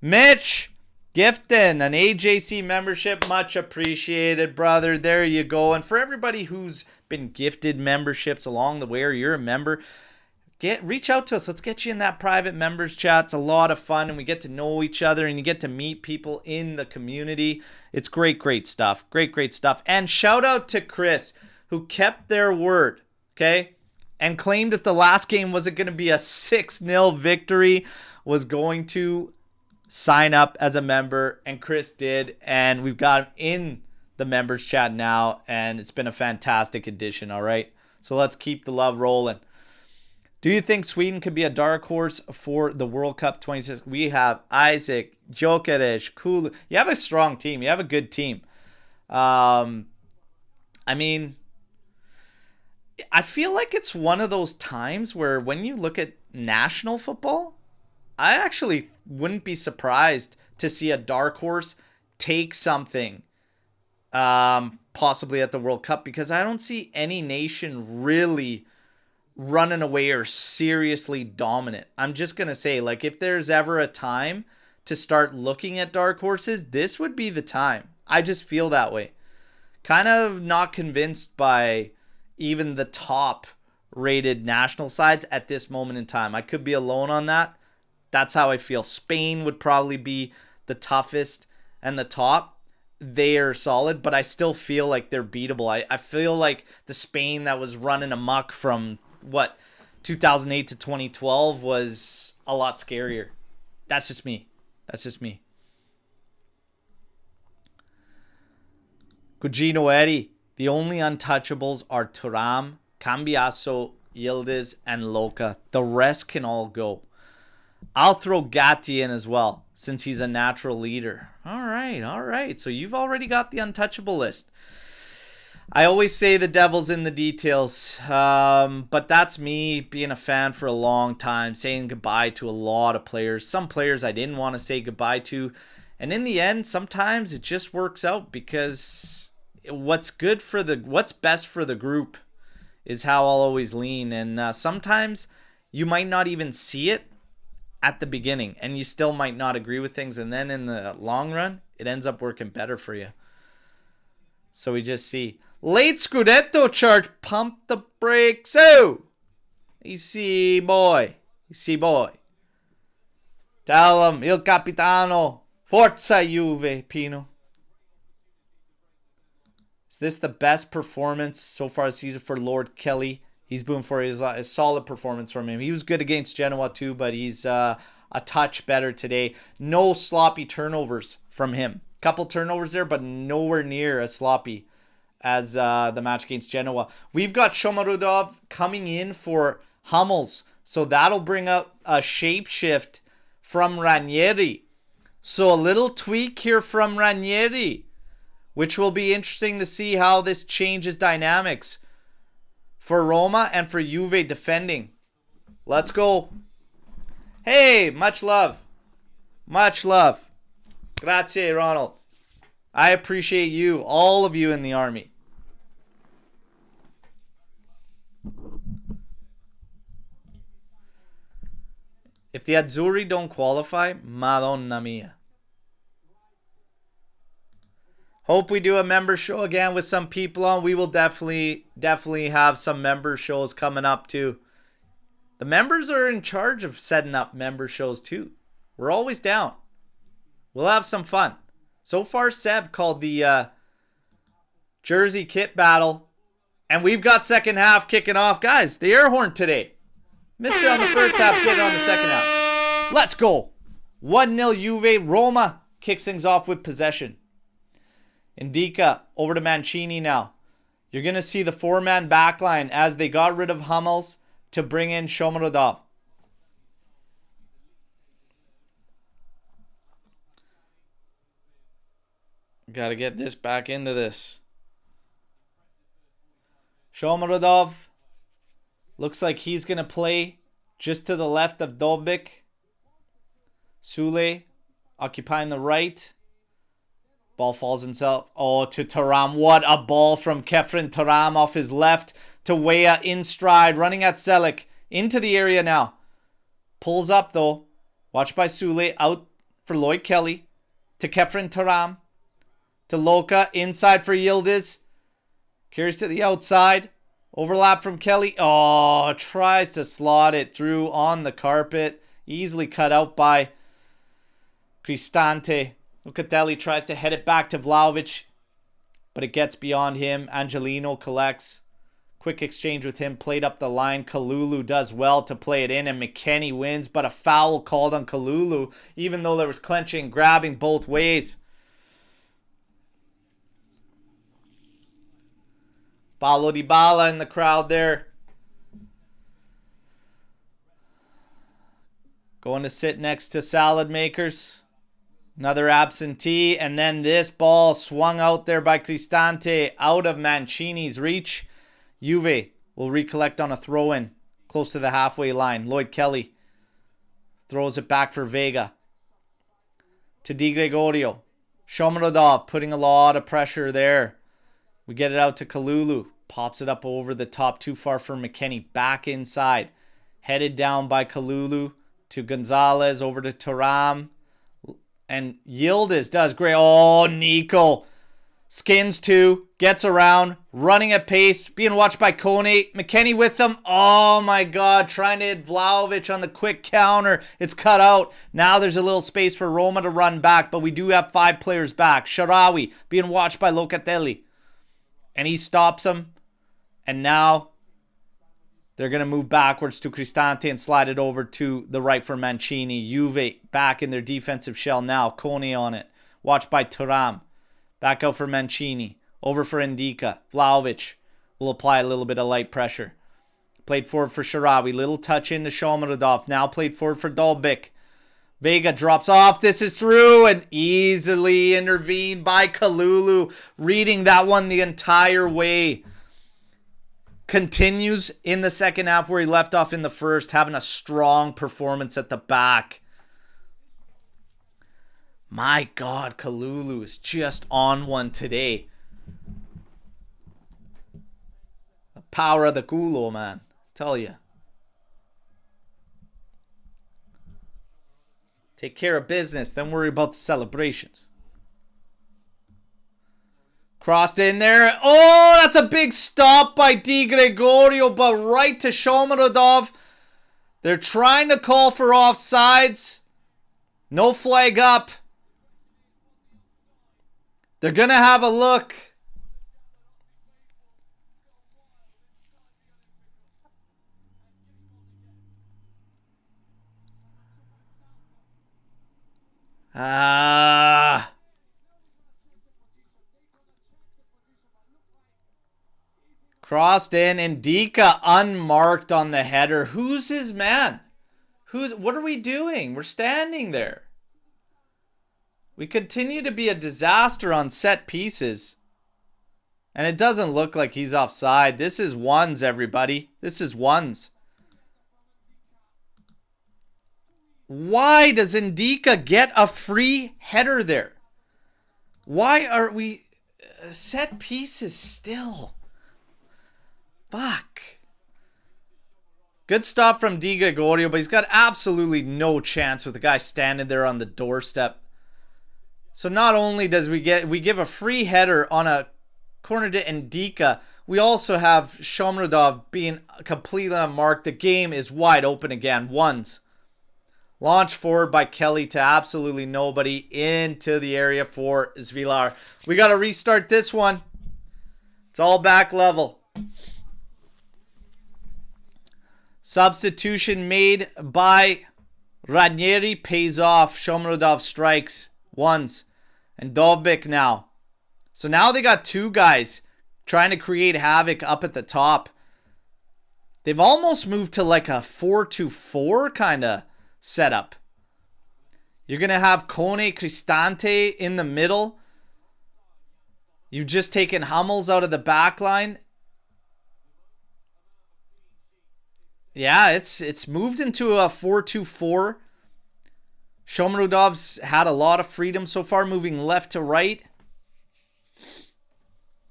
S1: Mitch, gifting an AJC membership. Much appreciated, brother. There you go. And for everybody who's been gifted memberships along the way, or you're a member, reach out to us. Let's get you in that private members chat. It's a lot of fun, and we get to know each other, and you get to meet people in the community. It's great, great stuff. Great, great stuff. And shout out to Chris, who kept their word, okay, and claimed if the last game wasn't going to be a 6-0 victory, was going to sign up as a member, and Chris did, and we've got him in the members chat now, and it's been a fantastic addition, all right? So let's keep the love rolling. Do you think Sweden could be a dark horse for the World Cup 26? We have Isaac, Jokeres, Kulu. You have a strong team. You have a good team. I mean, I feel like it's one of those times where when you look at national football, I actually wouldn't be surprised to see a dark horse take something possibly at the World Cup, because I don't see any nation really running away or seriously dominant. I'm just going to say, like, if there's ever a time to start looking at dark horses, this would be the time. I just feel that way. Kind of not convinced by even the top rated national sides at this moment in time. I could be alone on that. That's how I feel. Spain would probably be the toughest and the top. They are solid, but I still feel like they're beatable. I feel like the Spain that was running amok from 2008 to 2012 was a lot scarier. That's just me. That's just me. Gugino Eddie. The only untouchables are Thuram, Cambiaso, Yildiz, and Luca. The rest can all go. I'll throw Gatti in as well, since he's a natural leader. All right, all right. So you've already got the untouchable list. I always say the devil's in the details, but that's me being a fan for a long time, saying goodbye to a lot of players. Some players I didn't want to say goodbye to, and in the end, sometimes it just works out, because what's best for the group is how I'll always lean. And sometimes you might not even see it at the beginning, and you still might not agree with things, and then in the long run, it ends up working better for you. So we just see. Late Scudetto charge. Pump the brakes. Oh! Easy boy. Easy boy. Tell him, Il Capitano. Forza Juve, Pino. Is this the best performance so far this season for Lord Kelly? He's been for his solid performance from him. He was good against Genoa too, but he's a touch better today. No sloppy turnovers from him. Couple turnovers there, but nowhere near as sloppy as the match against Genoa. We've got Shomarudov coming in for Hummels, so that'll bring up a shapeshift from Ranieri. So a little tweak here from Ranieri, which will be interesting to see how this changes dynamics for Roma and for Juve defending. Let's go. Hey, much love. Much love. Grazie, Ronald. I appreciate you, all of you in the army. If the Azzurri don't qualify, Madonna mia. Hope we do a member show again with some people on. We will definitely have some member shows coming up too. The members are in charge of setting up member shows too. We're always down. We'll have some fun. So far, Sev called the jersey kit battle. And we've got second half kicking off. Guys, the air horn today. Missed it on the first half, get it on the second half. Let's go. 1-0 Juve. Roma kicks things off with possession. Indica over to Mancini now. You're going to see the 4-man backline as they got rid of Hummels to bring in Shomurodov. Got to get this back into this. Shomurodov looks like he's going to play just to the left of Dobik. Sule occupying the right. Ball falls himself. Oh, to Thuram. What a ball from Kefren Thuram off his left to Weah in stride. Running at Selic. Into the area now. Pulls up though. Watched by Sule. Out for Lloyd Kelly. To Kefren Thuram. To Luca. Inside for Yildiz. Carries to the outside. Overlap from Kelly. Oh, tries to slot it through on the carpet. Easily cut out by Cristante. Lucatelli tries to head it back to Vlahovic, but it gets beyond him. Angelino collects. Quick exchange with him. Played up the line. Kalulu does well to play it in, and McKennie wins, but a foul called on Kalulu, even though there was clenching, grabbing both ways. Paulo Dybala in the crowd there. Going to sit next to Salad Makers. Another absentee. And then this ball swung out there by Cristante out of Mancini's reach. Juve will recollect on a throw-in close to the halfway line. Lloyd Kelly throws it back for Vega. To Di Gregorio. Shomurodov putting a lot of pressure there. We get it out to Kalulu. Pops it up over the top. Too far for McKennie. Back inside. Headed down by Kalulu. To Gonzalez. Over to Thuram. And Yildiz does great. Oh, Nico. Skins two. Gets around. Running at pace. Being watched by Kone. McKennie with them. Oh my God. Trying to hit Vlahovic on the quick counter. It's cut out. Now there's a little space for Roma to run back. But we do have 5 players back. Sharawi being watched by Locatelli. And he stops him. And now they're going to move backwards to Cristante and slide it over to the right for Mancini. Juve back in their defensive shell now. Kone on it. Watched by Thuram. Back out for Mancini. Over for Indica. Vlahovic will apply a little bit of light pressure. Played forward for Sharawi. Little touch into Shomurodov. Now played forward for Dolbik. Vega drops off. This is through and easily intervened by Kalulu. Reading that one the entire way. Continues in the second half where he left off in the first. Having a strong performance at the back. My God, Kalulu is just on one today. The power of the culo, man. Tell you. Take care of business, then worry about the celebrations. Crossed in there. Oh, that's a big stop by Di Gregorio, but right to Shomurodov. They're trying to call for offsides. No flag up. They're going to have a look. Crossed in. Indica unmarked on the header. Who's his man? What are we doing? We're standing there. We continue to be a disaster on set pieces. And it doesn't look like he's offside. This is ones, everybody. This is ones. Why does Indica get a free header there? Why are we set pieces still? Fuck. Good stop from Di Gregorio, but he's got absolutely no chance with the guy standing there on the doorstep. So not only does we give a free header on a corner to Indica, we also have Shomurodov being completely unmarked. The game is wide open again. Ones. Launch forward by Kelly to absolutely nobody into the area for Svilar. We got to restart this one. It's all back level. Substitution made by Ranieri pays off. Shomurodov strikes once. And Dovbyk now. So now they got two guys trying to create havoc up at the top. They've almost moved to like a 4-2-4 kind of setup. You're going to have Kone Cristante in the middle. You've just taken Hummels out of the back line. Yeah, it's moved into a 4-2-4. Shomurodov's had a lot of freedom so far, moving left to right.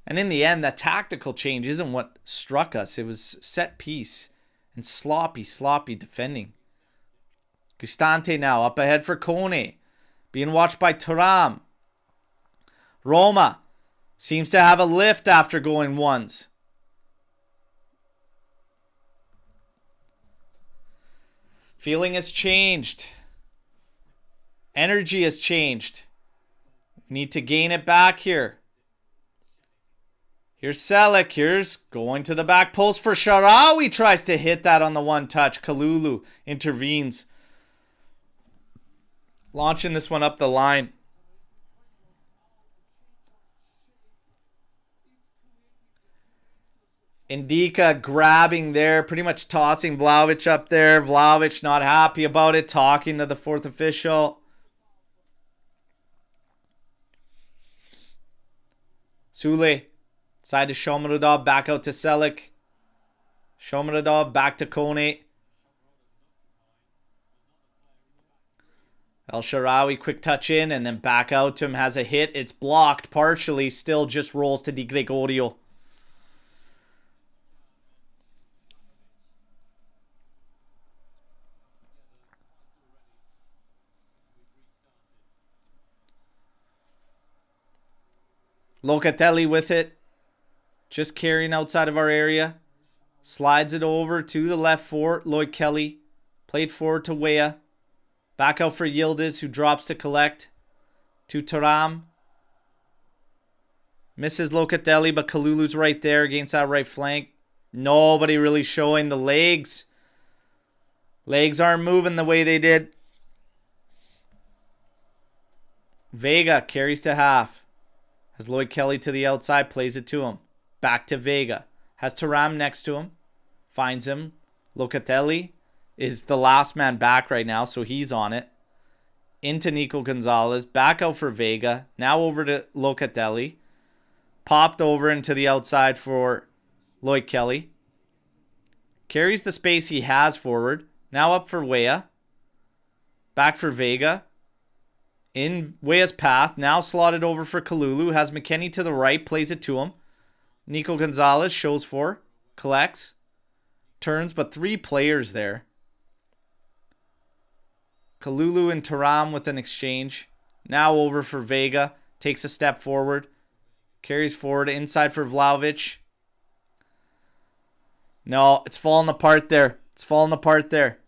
S1: And in the end, that tactical change isn't what struck us. It was set piece and sloppy defending. Cristante now up ahead for Kone. Being watched by Thuram. Roma seems to have a lift after going ones. Feeling has changed. Energy has changed. We need to gain it back here. Here's Selek. Here's going to the back post for Sharawi. Tries to hit that on the one touch. Kalulu intervenes. Launching this one up the line. Indika grabbing there. Pretty much tossing Vlahovic up there. Vlahovic not happy about it. Talking to the fourth official. Sule. Side to Shomurodov, back out to Selek. Shomurodov, back to Kone. El Shaarawy, quick touch in, and then back out to him, has a hit. It's blocked partially, still just rolls to Di Gregorio. Locatelli with it. Just carrying outside of our area. Slides it over to the left for Lloyd Kelly. Played forward to Weah. Back out for Yildiz, who drops to collect. To Thuram. Misses Locatelli, but Kalulu's right there against that right flank. Nobody really showing the legs. Legs aren't moving the way they did. Vega carries to half. Has Lloyd Kelly to the outside, plays it to him. Back to Vega. Has Thuram next to him. Finds him. Locatelli is the last man back right now, so he's on it. Into Nico Gonzalez. Back out for Vega. Now over to Locatelli. Popped over into the outside for Lloyd Kelly. Carries the space he has forward. Now up for Weah. Back for Vega. In Weah's path. Now slotted over for Kalulu. Has McKennie to the right. Plays it to him. Nico Gonzalez shows for. Collects. Turns, but three players there. Kalulu and Thuram with an exchange. Now over for Vega. Takes a step forward. Carries forward inside for Vlahovic. No, it's falling apart there. It's falling apart there.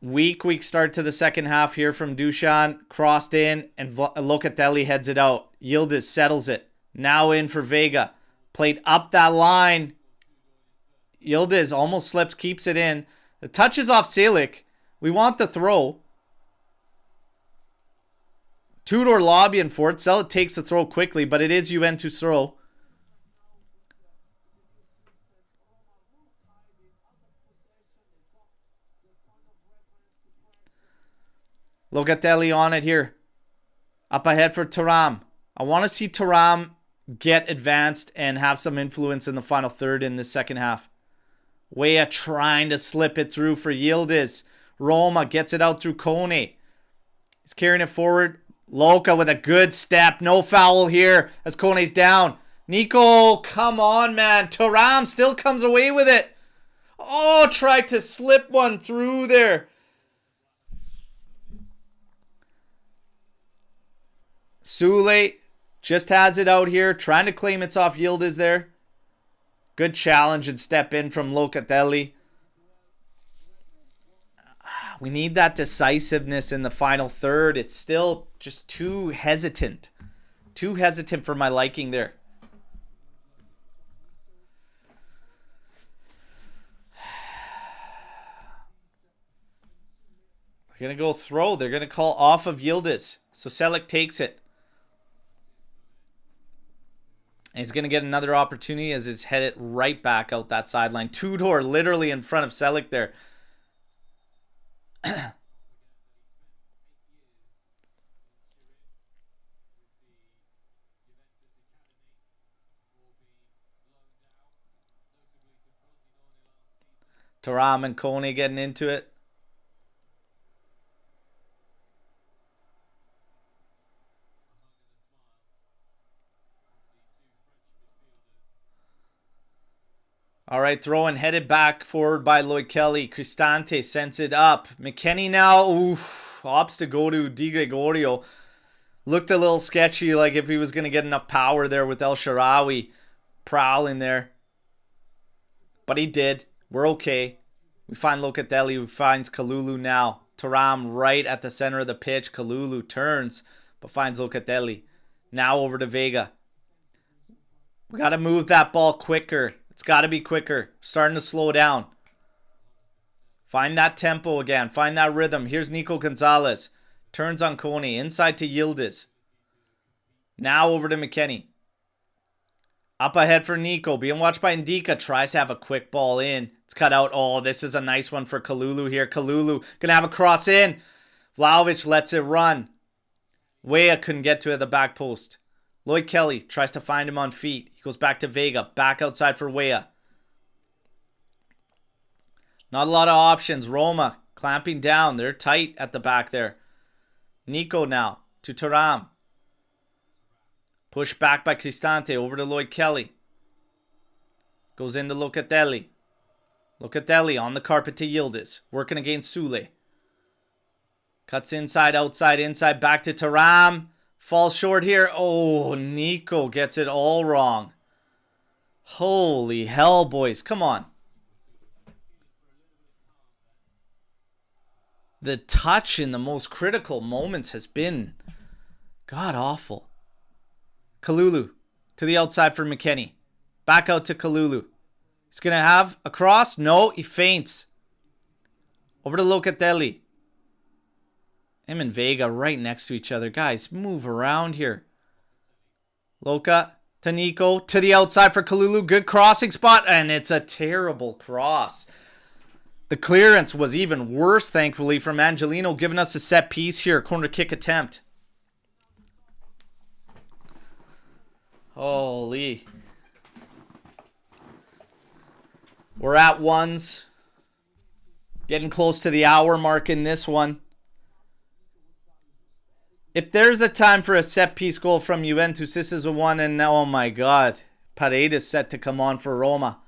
S1: Weak start to the second half here from Dusan. Crossed in, and Locatelli heads it out. Yildiz settles it. Now in for Vega. Played up that line. Yildiz almost slips, keeps it in. The touch is off Selic. We want the throw. Tudor lobbying for it. Selic takes the throw quickly, but it is Juventus throw. Locatelli on it here. Up ahead for Thuram. I want to see Thuram get advanced and have some influence in the final third in the second half. Weah trying to slip it through for Yildiz. Roma gets it out through Kone. He's carrying it forward. Luca with a good step. No foul here as Kone's down. Nico, come on, man. Thuram still comes away with it. Oh, tried to slip one through there. Sule just has it out here, trying to claim it's off Yildiz there. Good challenge and step in from Locatelli. We need that decisiveness in the final third. It's still just too hesitant. Too hesitant for my liking there. going to go throw. They're going to call off of Yildiz. So Selic takes it. And he's going to get another opportunity as he's headed right back out that sideline. Tudor literally in front of Selic there. Thuram and Kone getting into it. All right, throwing headed back forward by Lloyd Kelly. Cristante sends it up. McKennie now, opts to go to Di Gregorio. Looked a little sketchy, like if he was going to get enough power there with El Shaarawy prowling there. But he did. We're okay. We find Locatelli, who finds Kalulu now. Thuram right at the center of the pitch. Kalulu turns, but finds Locatelli. Now over to Vega. We got to move that ball quicker. It's got to be quicker. Starting to slow down. Find that tempo again. Find that rhythm. Here's Nico Gonzalez. Turns on Kone. Inside to Yildiz. Now over to McKennie. Up ahead for Nico. Being watched by Ndika. Tries to have a quick ball in. It's cut out. Oh, this is a nice one for Kalulu here. Kalulu going to have a cross in. Vlahovic lets it run. Weah couldn't get to it at the back post. Lloyd Kelly tries to find him on feet. He goes back to Vega. Back outside for Weah. Not a lot of options. Roma clamping down. They're tight at the back there. Nico now to Thuram. Pushed back by Cristante. Over to Lloyd Kelly. Goes into Locatelli. Locatelli on the carpet to Yildiz. Working against Sule. Cuts inside, outside, inside. Back to Thuram. Falls short here. Oh, Nico gets it all wrong. Holy hell, boys. Come on. The touch in the most critical moments has been god awful. Kalulu to the outside for McKennie. Back out to Kalulu. He's going to have a cross. No, he feints. Over to Locatelli. Him and Vega right next to each other. Guys, move around here. Loca to Nico. To the outside for Kalulu. Good crossing spot. And it's a terrible cross. The clearance was even worse, thankfully, from Angelino, giving us a set piece here. Corner kick attempt. Holy. We're at ones. Getting close to the hour mark in this one. If there's a time for a set-piece goal from Juventus, this is a one, and oh my god. Paredes set to come on for Roma.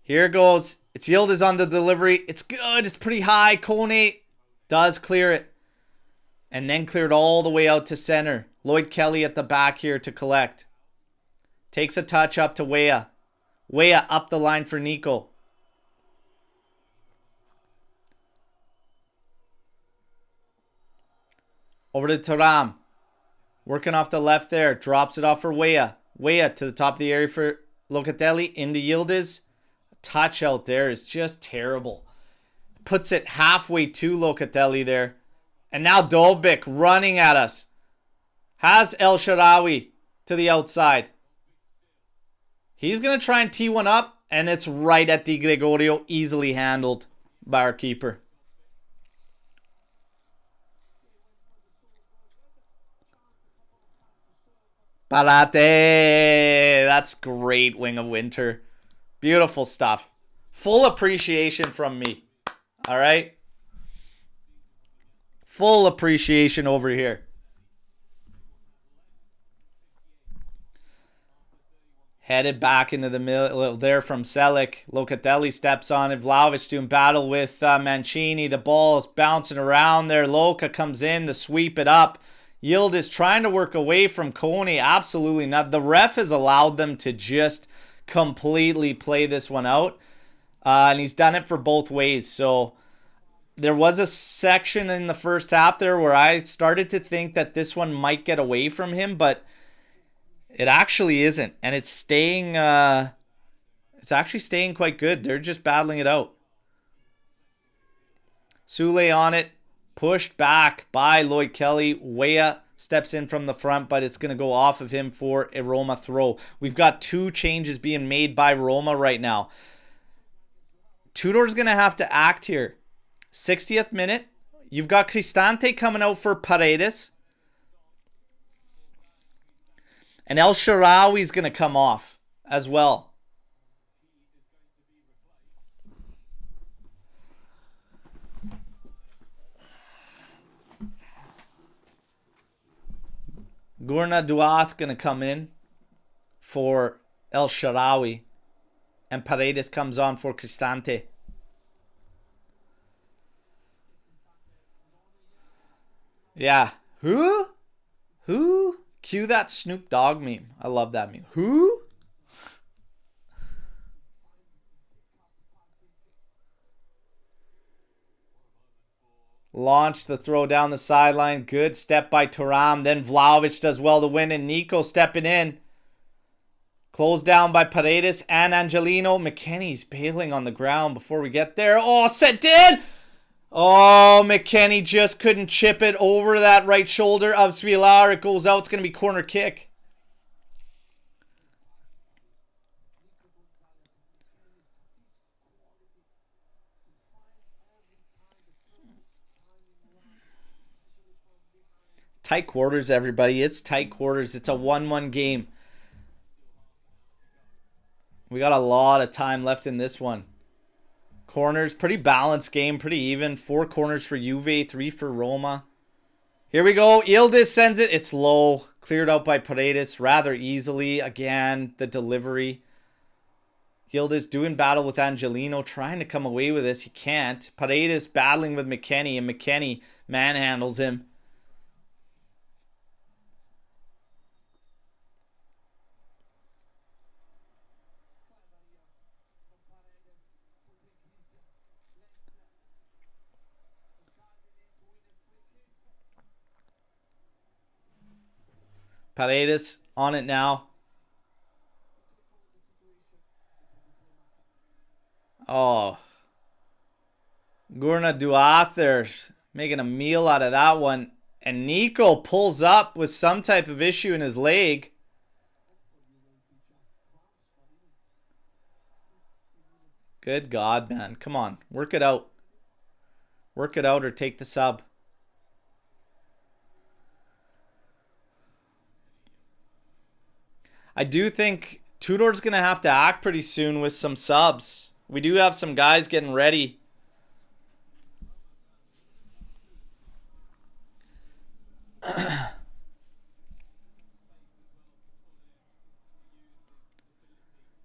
S1: Here goes. It's Yildiz on the delivery. It's good. It's pretty high. Kone does clear it. And then cleared all the way out to center. Lloyd Kelly at the back here to collect. Takes a touch up to Weah. Weah up the line for Nico. Over to Thuram. Working off the left there. Drops it off for Weah. Weah to the top of the area for Locatelli. Into Yildiz. Touch out there is just terrible. Puts it halfway to Locatelli there. And now Dolbik running at us. Has El Shaarawy to the outside. He's going to try and tee one up. And it's right at Di Gregorio. Easily handled by our keeper. Parate. That's great, Wing of Winter. Beautiful stuff. Full appreciation from me. All right? Full appreciation over here. Headed back into the middle there from Selic. Locatelli steps on it. Vlahovic doing battle with Mancini. The ball is bouncing around there. Loca comes in to sweep it up. Yildiz trying to work away from Kone. Absolutely not. The ref has allowed them to just completely play this one out. And he's done it for both ways. So there was a section in the first half there where I started to think that this one might get away from him, but it actually isn't. And it's staying it's actually staying quite good. They're just battling it out. Sule on it. Pushed back by Lloyd Kelly. Weah steps in from the front, but it's going to go off of him for a Roma throw. We've got 2 changes being made by Roma right now. Tudor's going to have to act here. 60th minute. You've got Cristante coming out for Paredes. And El Shaarawy's going to come off as well. Gurna Duath going to come in for El Shaarawy. And Paredes comes on for Cristante. Yeah. Who? Cue that Snoop Dogg meme. I love that meme. Who? Launched the throw down the sideline. Good step by Thuram. Then Vlahovic does well to win. And Nico stepping in. Closed down by Paredes and Angelino. McKennie's bailing on the ground before we get there. Oh, sent in! Oh, McKennie just couldn't chip it over that right shoulder of Svilar. It goes out. It's going to be corner kick. Tight quarters, everybody. It's tight quarters. It's a 1-1 game. We got a lot of time left in this one. Corners, pretty balanced game, pretty even. 4 corners for Juve, 3 for Roma. Here we go. Yildiz sends it. It's low. Cleared out by Paredes rather easily. Again, the delivery. Yildiz doing battle with Angelino, trying to come away with this. He can't. Paredes battling with McKennie, and McKennie manhandles him. Paredes on it now. Oh. Gurna Duath there making a meal out of that one. And Nico pulls up with some type of issue in his leg. Good God, man. Come on. Work it out. Work it out or take the sub. I do think Tudor's going to have to act pretty soon with some subs. We do have some guys getting ready.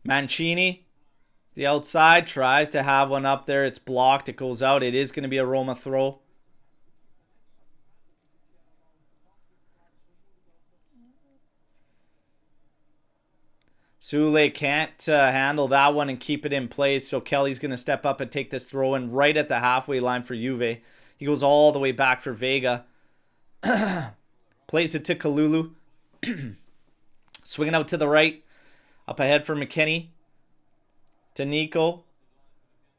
S1: Mancini, the outside, tries to have one up there. It's blocked. It goes out. It is going to be a Roma throw. Sule can't handle that one and keep it in place, so Kelly's going to step up and take this throw in right at the halfway line for Juve. He goes all the way back for Vega. Plays it to Kalulu. Swinging out to the right. Up ahead for McKennie. To Nico.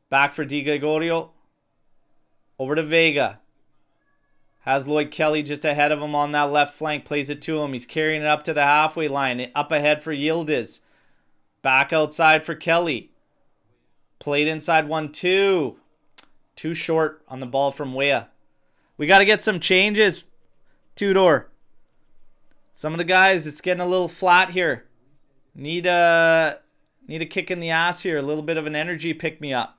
S1: Back for Di Gregorio. Over to Vega. Has Lloyd Kelly just ahead of him on that left flank. Plays it to him. He's carrying it up to the halfway line. Up ahead for Yildiz. Back outside for Kelly. Played inside 1-2. Too short on the ball from Weah. We got to get some changes, Tudor. Some of the guys, it's getting a little flat here. Need a kick in the ass here. A little bit of an energy pick-me-up.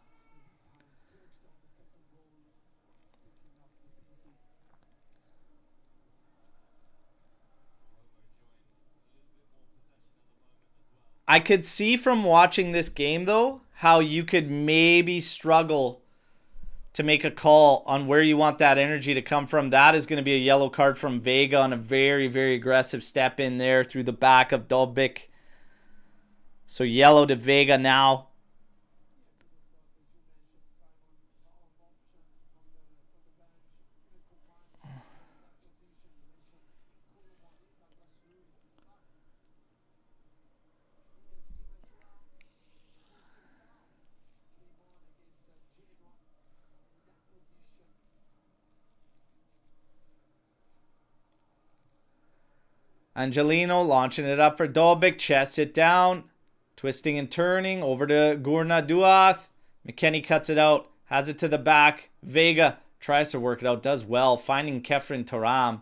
S1: I could see from watching this game, though, how you could maybe struggle to make a call on where you want that energy to come from. That is going to be a yellow card from Vega on a very, very aggressive step in there through the back of Dobbik. So yellow to Vega now. Angelino launching it up for Dobik. Chest it down. Twisting and turning. Over to Gurna Duath. McKenny cuts it out. Has it to the back. Vega tries to work it out. Does well. Finding Kefren Taram.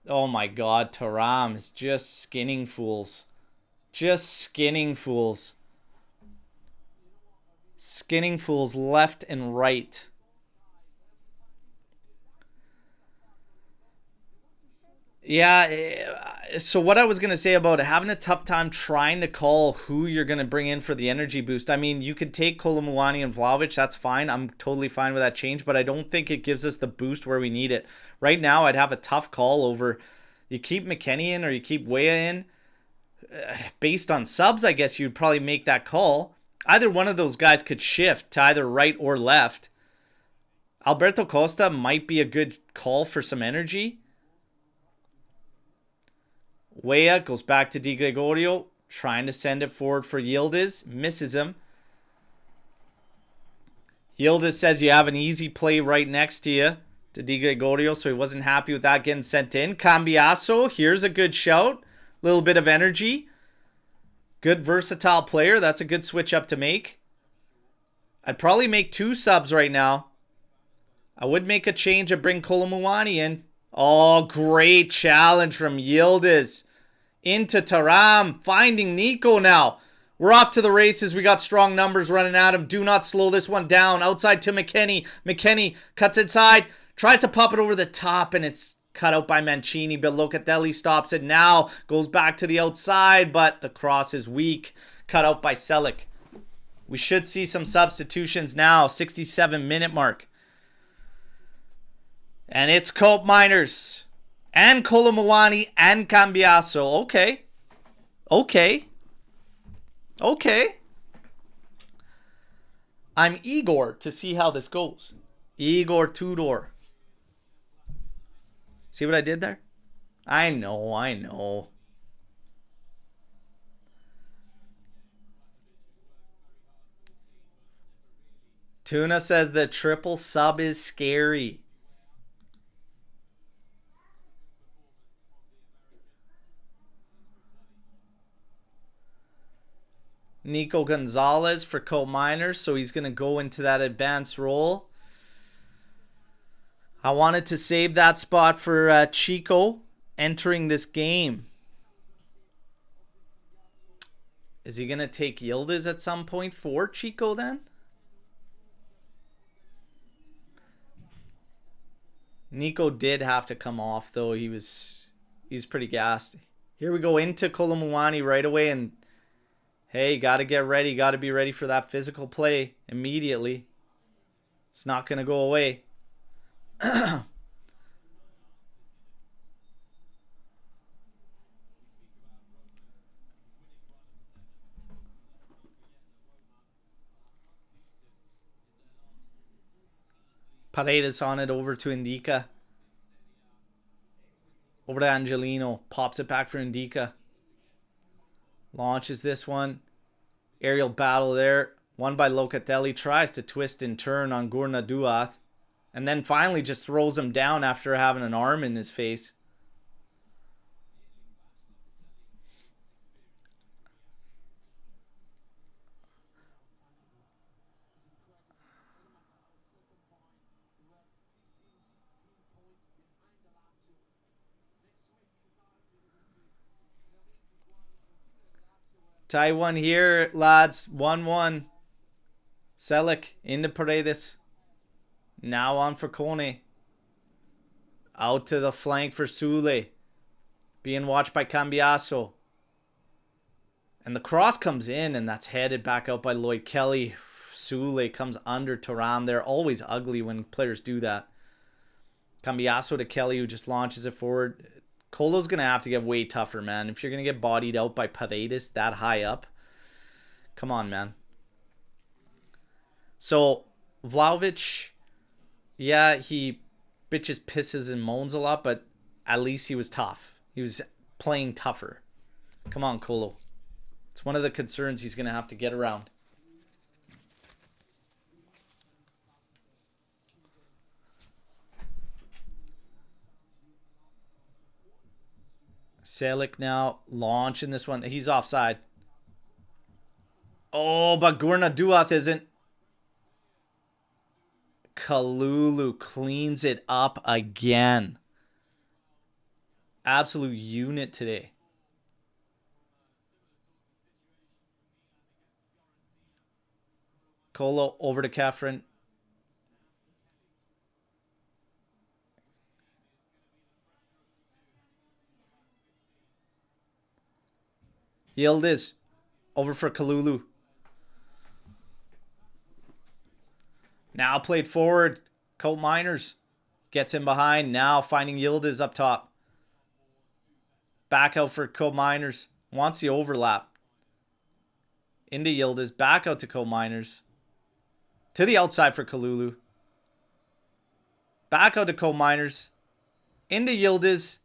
S1: Oh my god. Taram is just skinning fools. Just skinning fools. Skinning fools left and right. Yeah, so what I was going to say about having a tough time trying to call who you're going to bring in for the energy boost. I mean, you could take Kolomuani and Vlahovic. That's fine. I'm totally fine with that change, but I don't think it gives us the boost where we need it. Right now, I'd have a tough call over you keep McKenny in or you keep Weah in. Based on subs, I guess you'd probably make that call. Either one of those guys could shift to either right or left. Alberto Costa might be a good call for some energy. Weah goes back to Di Gregorio, trying to send it forward for Yildiz. Misses him. Yildiz says you have an easy play right next to you to Di Gregorio, so he wasn't happy with that getting sent in. Cambiaso, here's a good shout. Little bit of energy. Good versatile player. That's a good switch up to make. I'd probably make 2 subs right now. I would make a change and bring Kolomuani in. Oh, great challenge from Yildiz. Into Taram. Finding Nico now. We're off to the races. We got strong numbers running at him. Do not slow this one down. Outside to McKenny. McKenny cuts inside. Tries to pop it over the top, and it's cut out by Mancini. But Locatelli stops it now. Goes back to the outside, but the cross is weak. Cut out by Selic. We should see some substitutions now. 67-minute mark. And it's Cope Miners and Kolomuani and Cambiaso. Okay. Okay. Okay. I'm Igor to see how this goes. Igor Tudor. See what I did there? I know, I know. Tuna says the triple sub is scary. Nico Gonzalez for Cope Miners, so he's going to go into that advanced role. I wanted to save that spot for Chico entering this game. Is he going to take Yildiz at some point for Chico then? Nico did have to come off though. He's pretty gassed. Here we go into Kolomuani right away, and hey, got to get ready. Got to be ready for that physical play immediately. It's not going to go away. Paredes on it over to Indica. Over to Angelino. Pops it back for Indica. Launches this one. Aerial battle there. Won by Locatelli. Tries to twist and turn on Gurna Duath. And then finally just throws him down after having an arm in his face. Tie one here, lads. 1-1. Selic into Paredes. Now on for Kone. Out to the flank for Sule. Being watched by Cambiaso. And the cross comes in, and that's headed back out by Lloyd Kelly. Sule comes under Taram. They're always ugly when players do that. Cambiaso to Kelly, who just launches it forward. Colo's going to have to get way tougher, man. If you're going to get bodied out by Paredes that high up. Come on, man. So, Vlahovic, yeah, he bitches, pisses, and moans a lot, but at least he was tough. He was playing tougher. Come on, Colo. It's one of the concerns he's going to have to get around. Selic now launching this one. He's offside. Oh, but Gurna Duath isn't. Kalulu cleans it up again. Absolute unit today. Colo over to Kefren. Yildiz over for Kalulu. Now played forward. Coat Miners gets in behind. Now finding Yildiz up top. Back out for Coat Miners. Wants the overlap. Into Yildiz. Back out to Coat Miners. To the outside for Kalulu. Back out to Coat Miners. Into Yildiz.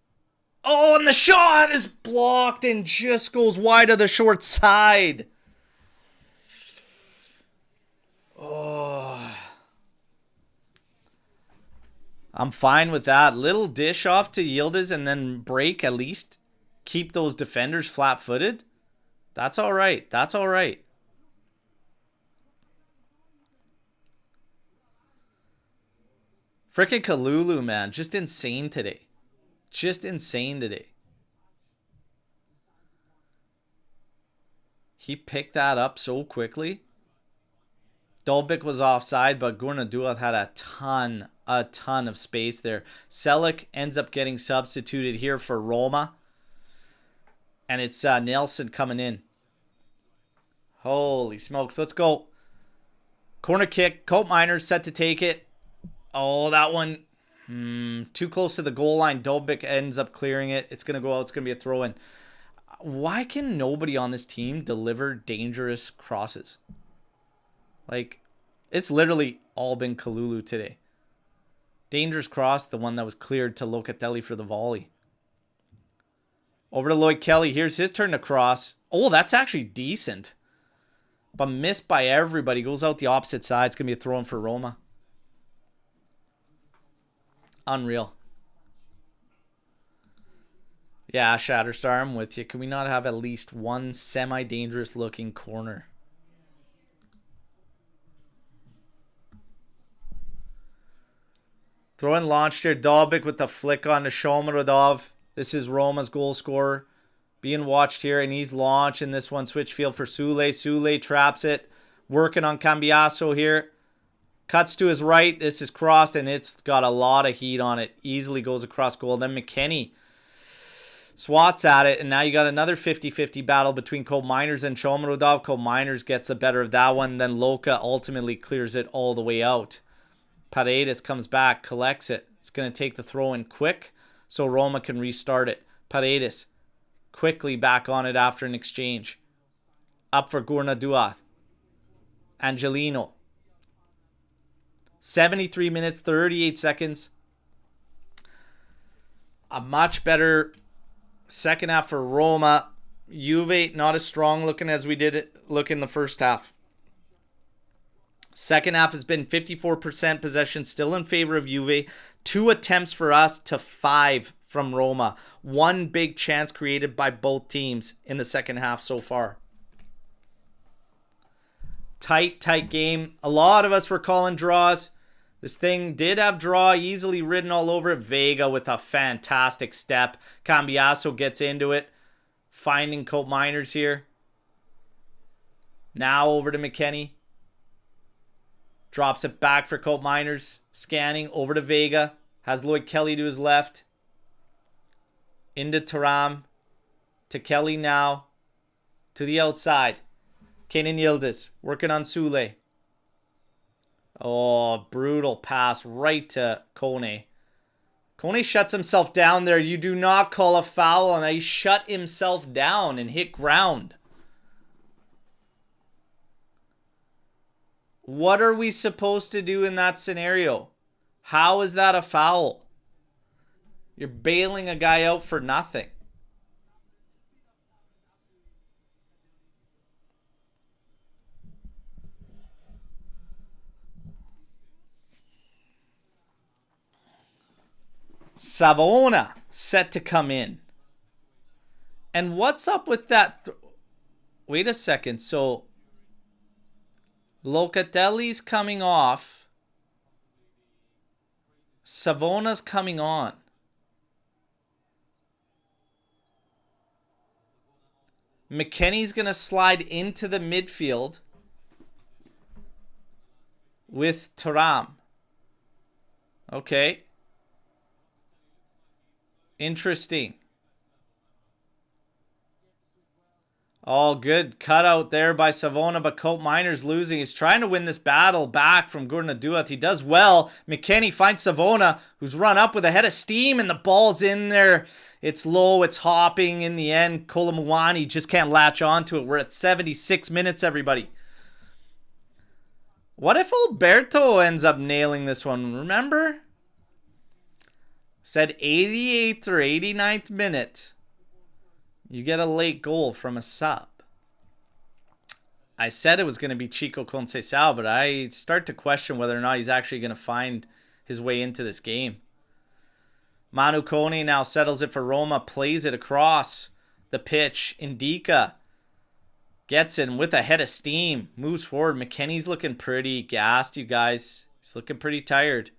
S1: Oh, and the shot is blocked and just goes wide of the short side. Oh. I'm fine with that. Little dish off to Yildiz and then break at least. Keep those defenders flat-footed. That's all right. That's all right. Frickin' Kalulu, man. Just insane today. Just insane today. He picked that up so quickly. Dolbik was offside, but Gurnaduath had a ton of space there. Selic ends up getting substituted here for Roma. And it's Nelson coming in. Holy smokes. Let's go. Corner kick. Coat Miners set to take it. Oh, that one... too close to the goal line. Dolbik ends up clearing it. It's going to go out. It's going to be a throw-in. Why can nobody on this team deliver dangerous crosses? Like, it's literally all been Kalulu today. Dangerous cross, the one that was cleared to Locatelli for the volley. Over to Lloyd Kelly. Here's his turn to cross. Oh, that's actually decent. But missed by everybody. Goes out the opposite side. It's going to be a throw-in for Roma. Unreal. Yeah, Shatterstar, I'm with you. Can we not have at least one semi-dangerous looking corner? Throw in launched here. Dolbik with the flick on to Shomurodov. This is Roma's goal scorer. Being watched here, and he's launching this one. Switch field for Sule. Sule traps it. Working on Cambiaso here. Cuts to his right. This is crossed, and it's got a lot of heat on it. Easily goes across goal. Then McKennie swats at it, and now you got another 50-50 battle between Coat Miners and Shomurodov. Coat Miners gets the better of that one. Then Luca ultimately clears it all the way out. Paredes comes back, collects it. It's going to take the throw in quick so Roma can restart it. Paredes quickly back on it after an exchange. Up for Gurnaduath. Angelino. 73 minutes, 38 seconds. A much better second half for Roma. Juve not as strong looking as we did it look in the first half. Second half has been 54% possession, still in favor of Juve. 2 attempts for us to 5 from Roma. 1 big chance created by both teams in the second half so far. Tight game. A lot of us were calling draws. This thing did have draw easily written all over it. Vega with a fantastic step. Cambiaso gets into it. Finding Coat Miners here. Now over to McKennie. Drops it back for Coat Miners. Scanning over to Vega. Has Lloyd Kelly to his left. Into Taram. To Kelly now. To the outside. Kenan Yildiz working on Sule. Oh, brutal pass right to Kone. Kone shuts himself down there. You do not call a foul on that. He shut himself down and hit ground. What are we supposed to do in that scenario? How is that a foul? You're bailing a guy out for nothing. Savona set to come in. And what's up with that? Wait a second. So Locatelli's coming off. Savona's coming on. McKennie's going to slide into the midfield with Thuram. Okay. Interesting. All good cutout there by Savona, but Cope Minor's losing. He's trying to win this battle back from Gurnaduath. He does well. McKennie finds Savona, who's run up with a head of steam, and the ball's in there. It's low, it's hopping in the end. Kolomuani just can't latch onto it. We're at 76 minutes, everybody. What if Alberto ends up nailing this one? Remember? Said 88th or 89th minute. You get a late goal from a sub. I said it was going to be Chico Conceição, but I start to question whether or not he's actually going to find his way into this game. Manu Kone now settles it for Roma, plays it across the pitch. Indica gets in with a head of steam, moves forward. McKennie's looking pretty gassed, you guys. He's looking pretty tired.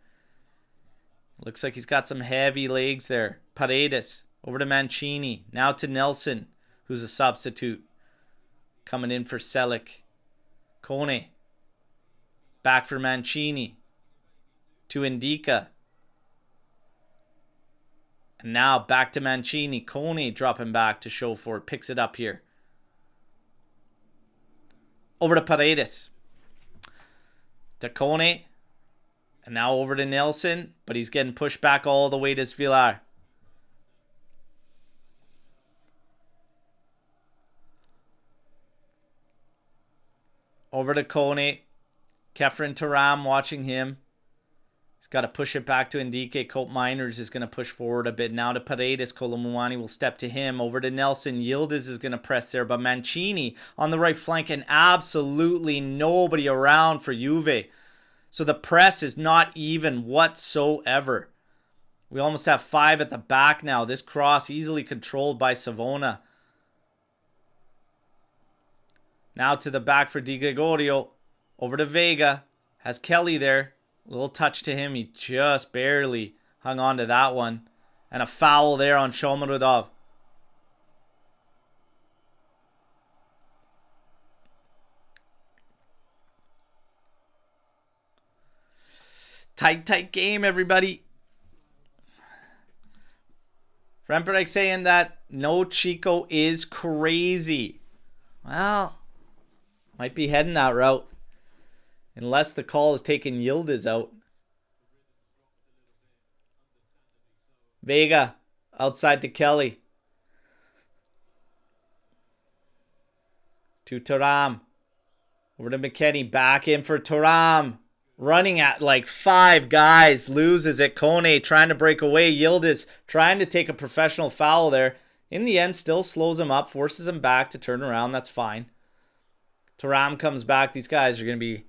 S1: Looks like he's got some heavy legs there. Paredes. Over to Mancini. Now to Nelson, who's a substitute. Coming in for Selic. Kone. Back for Mancini. To Indica. And now back to Mancini. Kone dropping back to show for it. Picks it up here. Over to Paredes. To Kone. And now over to Nelson. But he's getting pushed back all the way to Svilar. Over to Kone. Kefren Thuram watching him. He's got to push it back to Indique. Cope Miners is going to push forward a bit. Now to Paredes. Kolomuani will step to him. Over to Nelson. Yildiz is going to press there. But Mancini on the right flank. And absolutely nobody around for Juve. So the press is not even whatsoever. We almost have 5 at the back now. This cross easily controlled by Savona. Now to the back for Di Gregorio. Over to Vega. Has Kelly there. A little touch to him. He just barely hung on to that one. And a foul there on Shomurodov. Tight game, everybody. Fremperek saying that no Chico is crazy. Well, might be heading that route. Unless the call is taking Yildiz out. Vega outside to Kelly. To Thuram. Over to McKennie. Back in for Thuram. Running at like 5 guys. Loses it. Kone trying to break away. Yildiz trying to take a professional foul there. In the end, still slows him up. Forces him back to turn around. That's fine. Thuram comes back. These guys are going to be...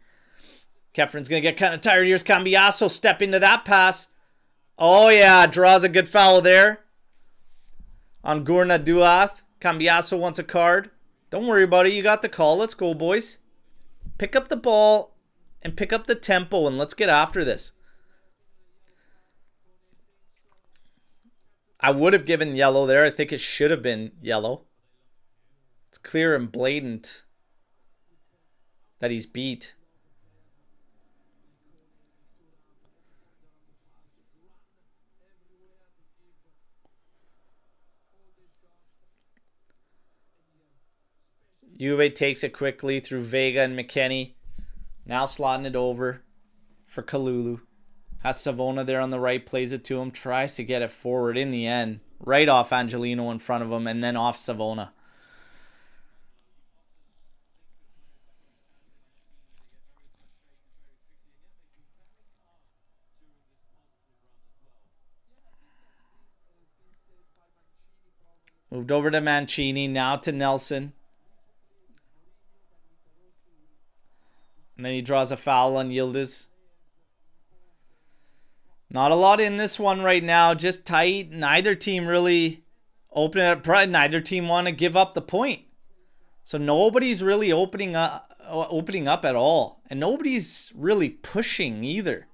S1: Kefren's going to get kind of tired. Here's Cambiasso. Step into that pass. Oh, yeah. Draws a good foul there. On Gurnaduath. Cambiasso wants a card. Don't worry about it. You got the call. Let's go, boys. Pick up the ball and pick up the tempo, and let's get after this. I would have given yellow there. I think it should have been yellow. It's clear and blatant that he's beat. Juve takes it quickly through Vega and McKennie. Now slotting it over for Kalulu. Has Savona there on the right, plays it to him, tries to get it forward in the end. Right off Angelino in front of him, and then off Savona. Moved over to Mancini, now to Nelson. And then he draws a foul on Yildiz. Not a lot in this one right now. Just tight. Neither team really Open it up. Neither team want to give up the point. So nobody's really opening up at all. And nobody's really pushing either.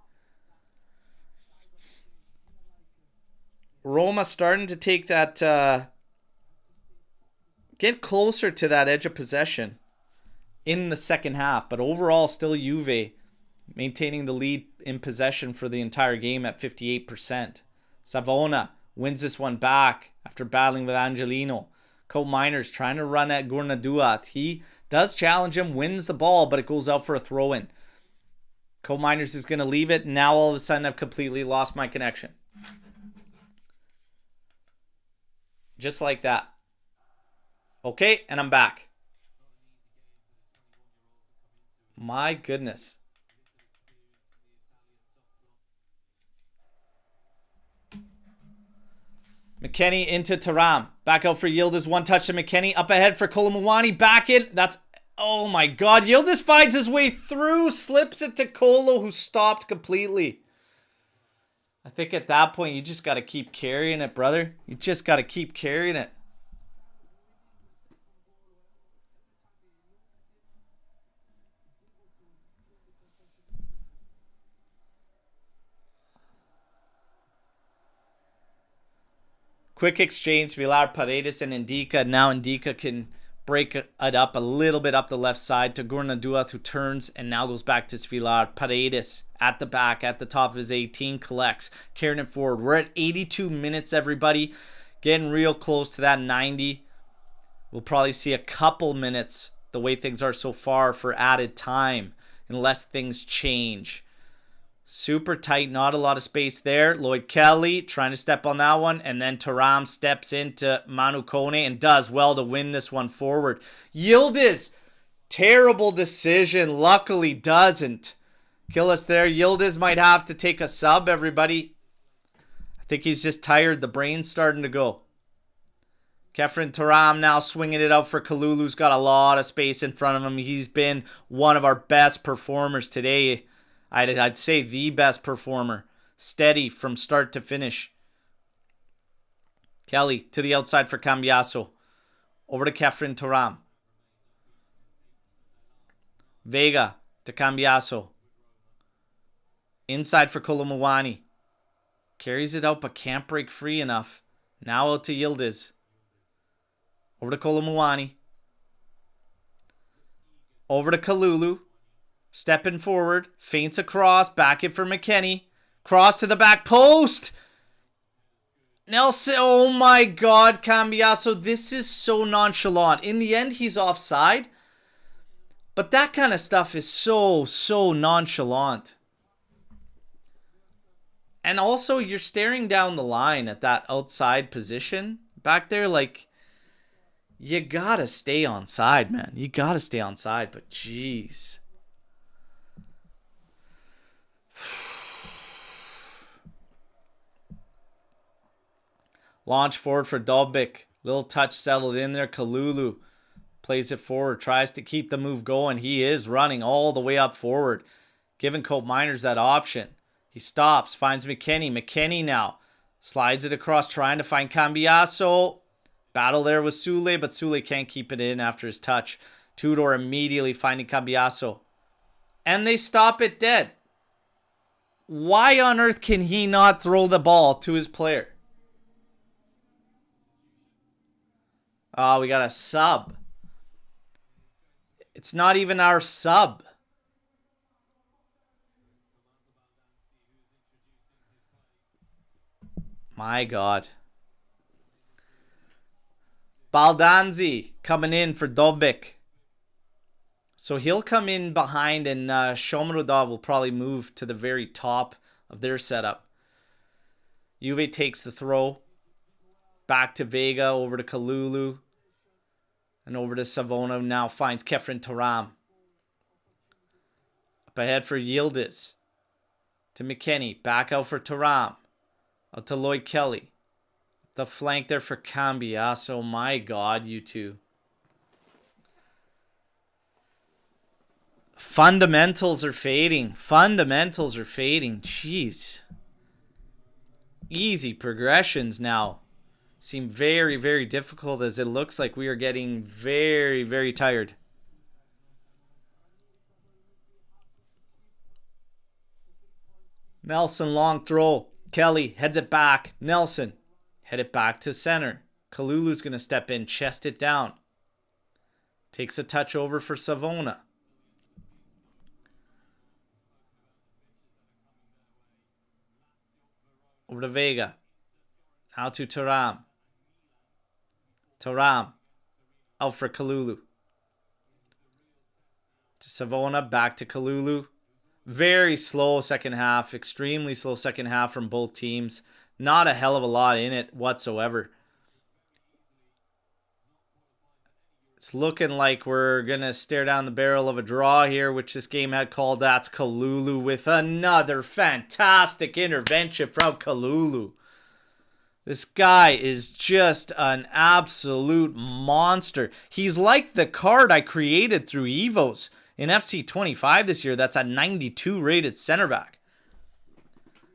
S1: Roma starting to take that, get closer to that edge of possession in the second half. But overall, still Juve maintaining the lead in possession for the entire game at 58%. Savona wins this one back after battling with Angelino. Coat Miners trying to run at Gurnadua. He does challenge him, wins the ball, but it goes out for a throw-in. Coat Miners is going to leave it. Now all of a sudden I've completely lost my connection. Just like that. Okay, and I'm back. My goodness. McKennie into Thuram. Back out for Yildiz. One touch to McKennie. Up ahead for Kolomwani. Back in. That's... Oh my god. Yildiz finds his way through. Slips it to Kolo, who stopped completely. I think at that point, you just got to keep carrying it, brother. You just got to keep carrying it. Quick exchange, Vilar, Paredes, and Indica. Now Indica can break it up a little bit up the left side to Gurnadua, who turns and now goes back to Vilar. Paredes at the back, at the top of his 18, collects, carrying it forward. We're at 82 minutes, everybody. Getting real close to that 90. We'll probably see a couple minutes, the way things are so far, for added time, unless things change. Super tight, not a lot of space there. Lloyd Kelly trying to step on that one. And then Thuram steps into Manu Kone and does well to win this one forward. Yildiz, terrible decision. Luckily doesn't kill us there. Yildiz might have to take a sub, everybody. I think he's just tired. The brain's starting to go. Kefren Thuram now swinging it out for Kalulu's got a lot of space in front of him. He's been one of our best performers today. I'd say the best performer. Steady from start to finish. Kelly to the outside for Cambiaso. Over to Kefren Thuram. Vega to Cambiaso. Inside for Kolomwani. Carries it out but can't break free enough. Now out to Yildiz. Over to Kolomwani. Over to Kalulu. Stepping forward, feints across, back in for McKennie. Cross to the back post. Nelson, oh my god, Cambiaso, this is so nonchalant. In the end, he's offside. But that kind of stuff is so nonchalant. And also, you're staring down the line at that outside position. Back there, like, you gotta stay onside, man. You gotta stay onside, but jeez. Launch forward for Dovbik. Little touch settled in there. Kalulu plays it forward. Tries to keep the move going. He is running all the way up forward. Giving Cope Miners that option. He stops. Finds McKennie. McKennie now slides it across. Trying to find Cambiaso. Battle there with Sule. But Sule can't keep it in after his touch. Tudor immediately finding Cambiaso. And they stop it dead. Why on earth can he not throw the ball to his player? Oh, we got a sub. It's not even our sub. My God. Baldanzi coming in for Dovbik. So he'll come in behind and Shomurodov will probably move to the very top of their setup. Juve takes the throw. Back to Vega, over to Kalulu. And over to Savona, now finds Kefren Thuram. Up ahead for Yildiz. To McKennie, back out for Thuram. Out to Lloyd Kelly. The flank there for Cambiaso. My God, you two. Fundamentals are fading. Fundamentals are fading. Jeez. Easy progressions now. seem very, very difficult as it looks like we are getting very, very tired. Nelson, long throw. Kelly heads it back. Nelson, head it back to center. Kalulu's going to step in, chest it down. Takes a touch over for Savona. Over to Vega. Out to Thuram. Thuram. Out for Kalulu. To Savona. Back to Kalulu. Very slow second half. Extremely slow second half from both teams. Not a hell of a lot in it whatsoever. It's looking like we're going to stare down the barrel of a draw here, which this game had called. That's Kalulu with another fantastic intervention from Kalulu. This guy is just an absolute monster. He's like the card I created through Evos in FC 25 this year. That's a 92 rated center back.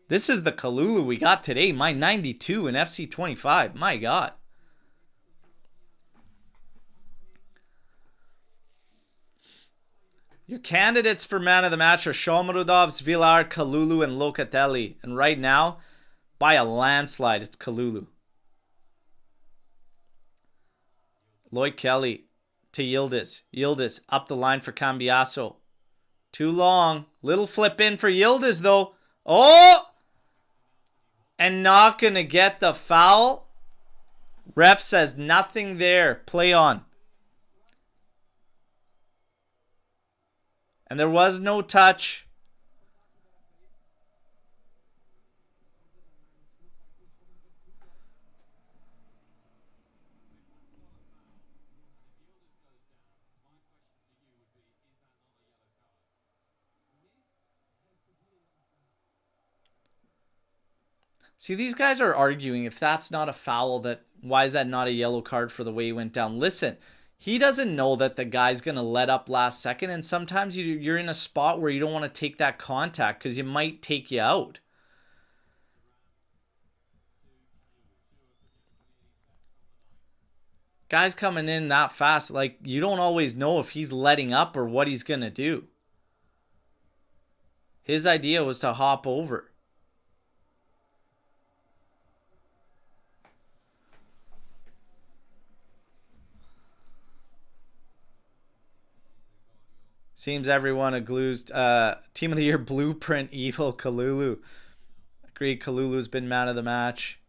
S1: This is the Kalulu we got today. My 92 in FC 25. My God. Your candidates for man of the match are Shomurodov, Villar, Kalulu, and Locatelli. And right now, by a landslide, it's Kalulu. Lloyd Kelly to Yildiz. Yildiz up the line for Cambiaso. Too long. Little flip in for Yildiz, though. Oh! And not going to get the foul. Ref says nothing there. Play on. And there was no touch. See, these guys are arguing if that's not a foul, that why is that not a yellow card for the way he went down? Listen, he doesn't know that the guy's going to let up last second, and sometimes you're in a spot where you don't want to take that contact because you might take you out. Guys coming in that fast, like, you don't always know if he's letting up or what he's going to do. His idea was to hop over. Seems everyone agrees. Team of the Year blueprint evil Kalulu. Agreed, Kalulu's been man of the match.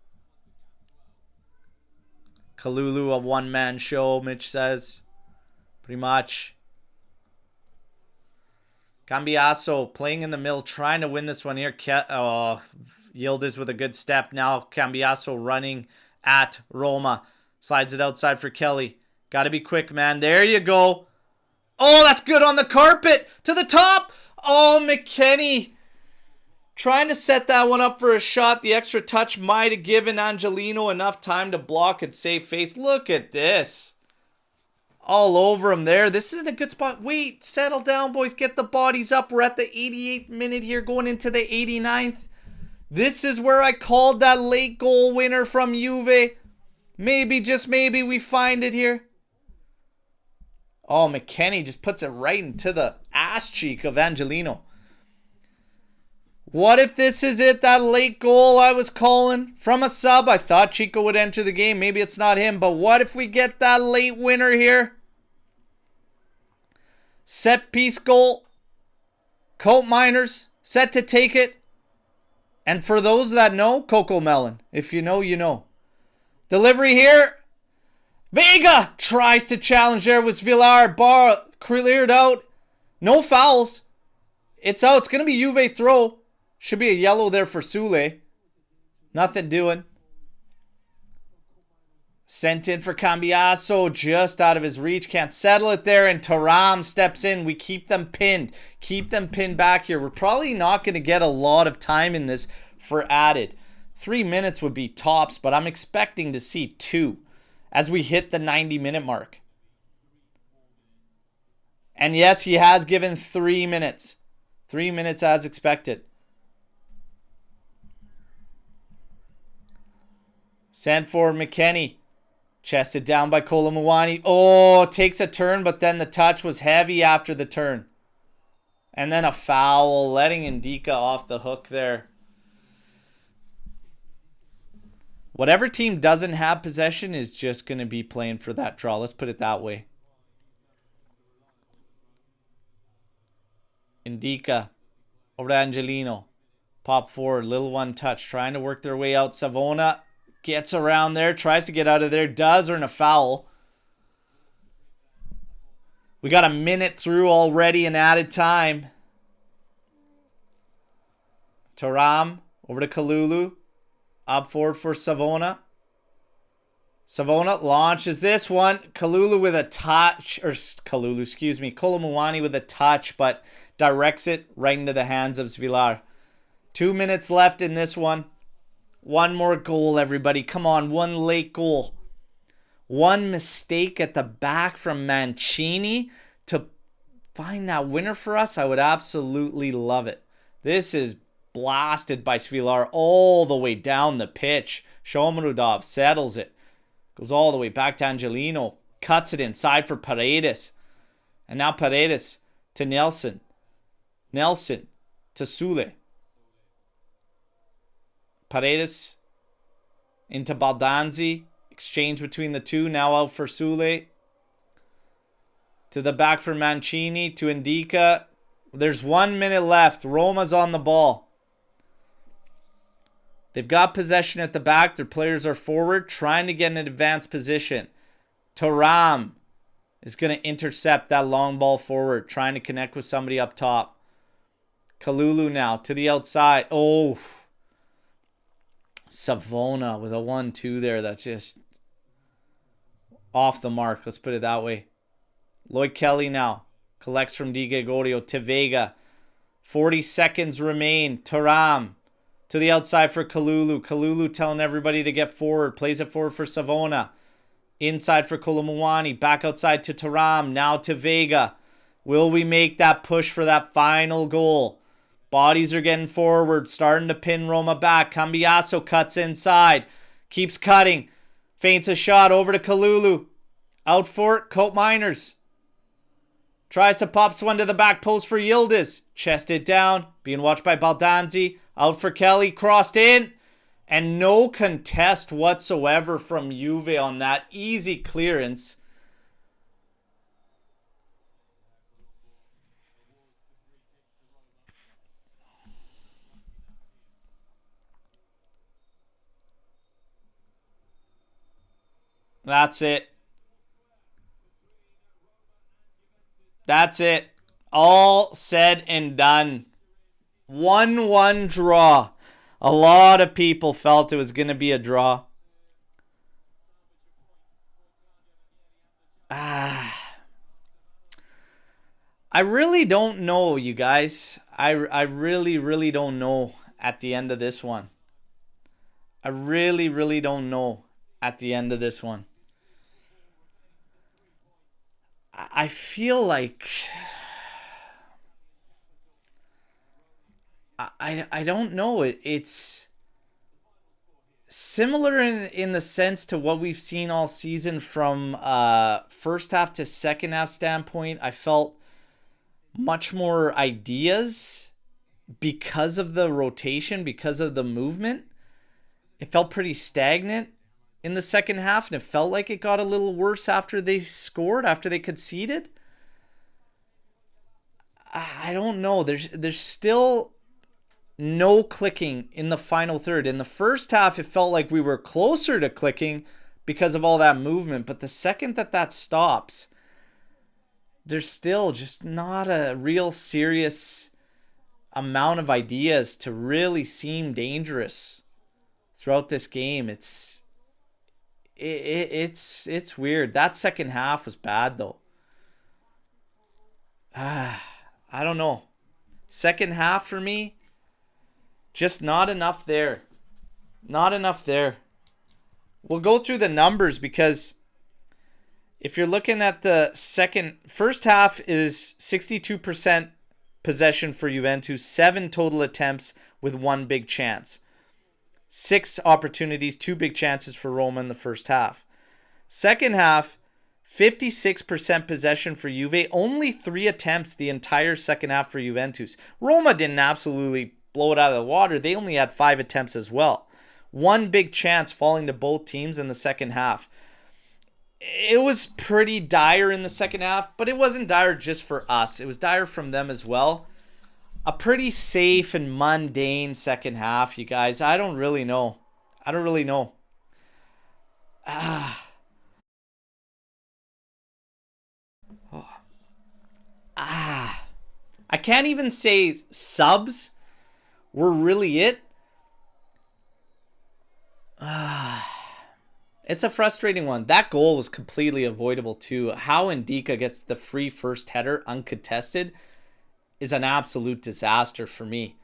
S1: Kalulu a one-man show, Mitch says. Pretty much. Cambiaso playing in the middle, trying to win this one here. Yildiz with a good step. Now Cambiaso running at Roma. Slides it outside for Kelly. Got to be quick, man. There you go. Oh, that's good on the carpet. To the top. Oh, McKennie. Trying to set that one up for a shot. The extra touch might have given Angelino enough time to block and save face. Look at this. All over him there. This isn't a good spot. Wait, settle down, boys. Get the bodies up. We're at the 88th minute here, going into the 89th. This is where I called that late goal winner from Juve. Maybe, just maybe, we find it here. Oh, McKennie just puts it right into the ass cheek of Angelino. What if this is it, that late goal I was calling? From a sub, I thought Chico would enter the game. Maybe it's not him, but what if we get that late winner here? Set piece goal. Coat Miners set to take it. And for those that know, Coco Melon. If you know, you know. Delivery here. Vega tries to challenge there with Villar. Bar cleared out. No fouls. It's out. It's going to be Juve throw. Should be a yellow there for Sule. Nothing doing. Sent in for Cambiaso. Just out of his reach. Can't settle it there. And Thuram steps in. We keep them pinned. Keep them pinned back here. We're probably not going to get a lot of time in this for added. 3 minutes would be tops, but I'm expecting to see 2 as we hit the 90-minute mark. And yes, he has given 3 minutes. 3 minutes as expected. Sent for McKennie. Chested down by Kolomuani. Oh, takes a turn, but then the touch was heavy after the turn. And then a foul, letting Ndika off the hook there. Whatever team doesn't have possession is just going to be playing for that draw. Let's put it that way. Ndika over to Angelino. Pop forward, little one touch. Trying to work their way out. Savona gets around there, tries to get out of there, does earn a foul. We got a minute through already in added time. Thuram over to Kalulu. Up forward for Savona. Savona launches this one. Kalulu with a touch, or Kalulu, excuse me. Kolomuani with a touch, but directs it right into the hands of Svilar. 2 minutes left in this one. One more goal, everybody. Come on, one late goal. One mistake at the back from Mancini to find that winner for us. I would absolutely love it. This is blasted by Svilar all the way down the pitch. Shomarudov settles it. Goes all the way back to Angelino. Cuts it inside for Paredes. And now Paredes to Nelson. Nelson to Sule. Paredes into Baldanzi. Exchange between the two. Now out for Sule. To the back for Mancini. To Ndika. There's 1 minute left. Roma's on the ball. They've got possession at the back. Their players are forward. Trying to get in an advanced position. Thuram is going to intercept that long ball forward. Trying to connect with somebody up top. Kalulu now to the outside. Oh. Savona with a 1-2 there. That's just off the mark. Let's put it that way. Lloyd Kelly now. Collects from Di Gregorio to Vega. 40 seconds remain. Thuram to the outside for Kalulu. Kalulu telling everybody to get forward. Plays it forward for Savona. Inside for Kolomuani. Back outside to Thuram. Now to Vega. Will we make that push for that final goal? Bodies are getting forward. Starting to pin Roma back. Cambiaso cuts inside. Keeps cutting. Feints a shot over to Kalulu. Out for it. Cope Miners. Tries to pop one to the back post for Yildiz. Chest it down. Being watched by Baldanzi. Out for Kelly. Crossed in. And no contest whatsoever from Juve on that easy clearance. That's it. That's it. All said and done. 1-1 draw. A lot of people felt it was going to be a draw. I really don't know, you guys. I really don't know at the end of this one. I really don't know at the end of this one. I feel like I don't know. It's similar in the sense to what we've seen all season from first half to second half standpoint. I felt much more ideas because of the rotation, because of the movement. It felt pretty stagnant in the second half, and it felt like it got a little worse after they scored, after they conceded. I don't know. There's still no clicking in the final third. In the first half, it felt like we were closer to clicking because of all that movement. But the second that stops, there's still just not a real serious amount of ideas to really seem dangerous throughout this game. It's weird. That second half was bad though. I don't know. Second half for me, just not enough there. Not enough there. We'll go through the numbers because if you're looking at the first half is 62% possession for Juventus, 7 total attempts with 1 big chance. 6 opportunities, 2 big chances for Roma in the first half. Second half, 56% possession for Juve. Only 3 attempts the entire second half for Juventus. Roma didn't absolutely blow it out of the water. They only had 5 attempts as well. 1 big chance falling to both teams in the second half. It was pretty dire in the second half, but it wasn't dire just for us. It was dire from them as well. A pretty safe and mundane second half, you guys. I don't really know. I can't even say subs were really it. It's a frustrating one. That goal was completely avoidable too. How Ndika gets the free first header uncontested is an absolute disaster for me.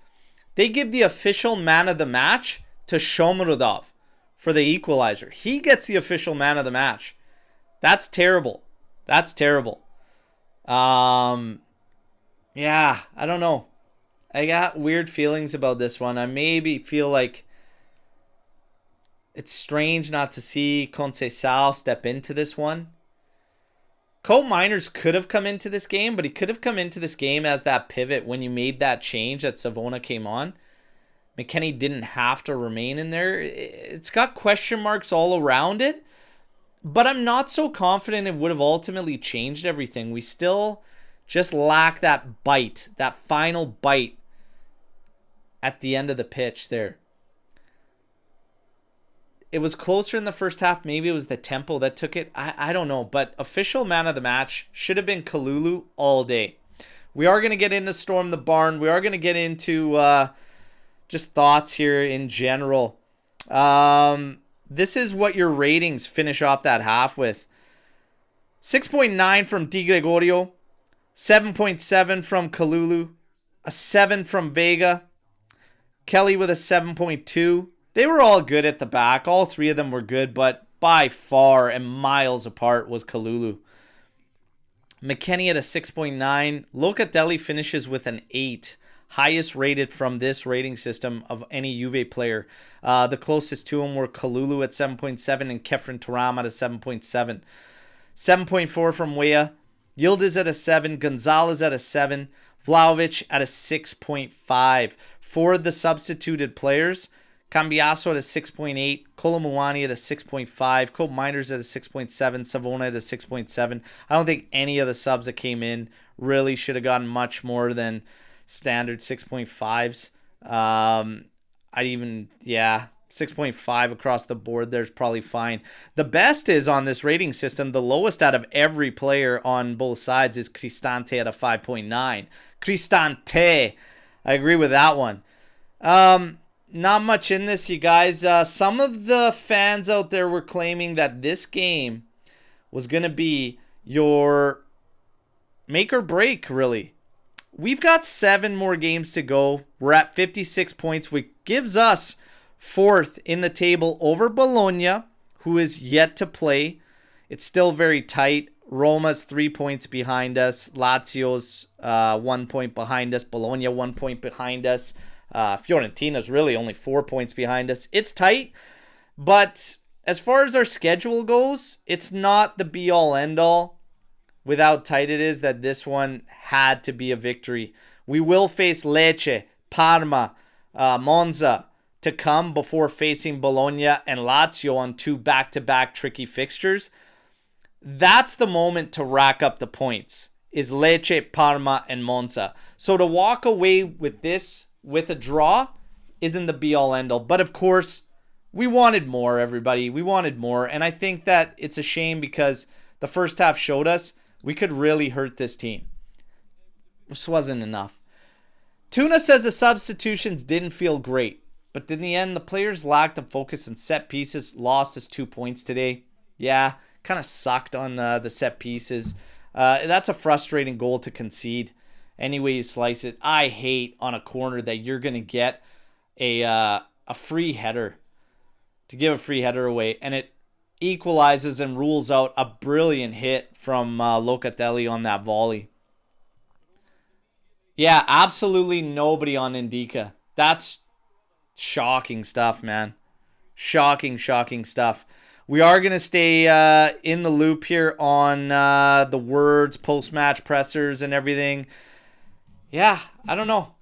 S1: They give the official man of the match to Shomurodov for the equalizer. He gets the official man of the match. That's terrible. That's terrible. Yeah, I don't know. I got weird feelings about this one. I maybe feel like it's strange not to see Conceição step into this one. Cole Miners could have come into this game, but he could have come into this game as that pivot when you made that change that Savona came on. McKennie didn't have to remain in there. It's got question marks all around it, but I'm not so confident it would have ultimately changed everything. We still just lack that bite, that final bite at the end of the pitch there. It was closer in the first half. Maybe it was the tempo that took it. I don't know. But official man of the match should have been Kalulu all day. We are going to get into Storm the Barn. We are going to get into just thoughts here in general. This is what your ratings finish off that half with. 6.9 from Di Gregorio. 7.7 from Kalulu. A 7 from Vega. Kelly with a 7.2. They were all good at the back. All 3 of them were good, but by far and miles apart was Kalulu. McKennie at a 6.9. Locatelli finishes with an 8. Highest rated from this rating system of any Juve player. The closest to him were Kalulu at 7.7 and Kefren Turam at a 7.7. 7.4 from Weah. Yildiz at a 7. Gonzalez at a 7. Vlahovic at a 6.5. For the substituted players, Cambiaso at a 6.8, Kolomuani at a 6.5, Cope Miners at a 6.7, Savona at a 6.7. I don't think any of the subs that came in really should have gotten much more than standard 6.5s. 6.5 across the board there's probably fine. The best is on this rating system, the lowest out of every player on both sides is Cristante at a 5.9. Cristante. I agree with that one. Not much in this, you guys. Some of the fans out there were claiming that this game was going to be your make or break, really. We've got 7 more games to go. We're at 56 points, which gives us 4th in the table over Bologna, who is yet to play. It's still very tight. Roma's 3 points behind us. Lazio's 1 point behind us. Bologna 1 point behind us. Fiorentina's really only 4 points behind us. It's tight, but as far as our schedule goes, it's not the be-all, end-all with how tight it is that this one had to be a victory. We will face Lecce, Parma, Monza to come before facing Bologna and Lazio on 2 back-to-back tricky fixtures. That's the moment to rack up the points, is Lecce, Parma, and Monza. So to walk away with this with a draw isn't the be-all, end-all. But of course, we wanted more, everybody. We wanted more. And I think that it's a shame because the first half showed us we could really hurt this team. This wasn't enough. Tuna says the substitutions didn't feel great. But in the end, the players lacked the focus and set pieces. Lost us 2 points today. Yeah, kind of sucked on the set pieces. That's a frustrating goal to concede. Any way you slice it. I hate on a corner that you're going to get a free header. To give a free header away. And it equalizes and rules out a brilliant hit from Locatelli on that volley. Yeah, absolutely nobody on Ndika. That's shocking stuff, man. Shocking, shocking stuff. We are going to stay in the loop here on the words, post-match pressers, and everything. Yeah, I don't know.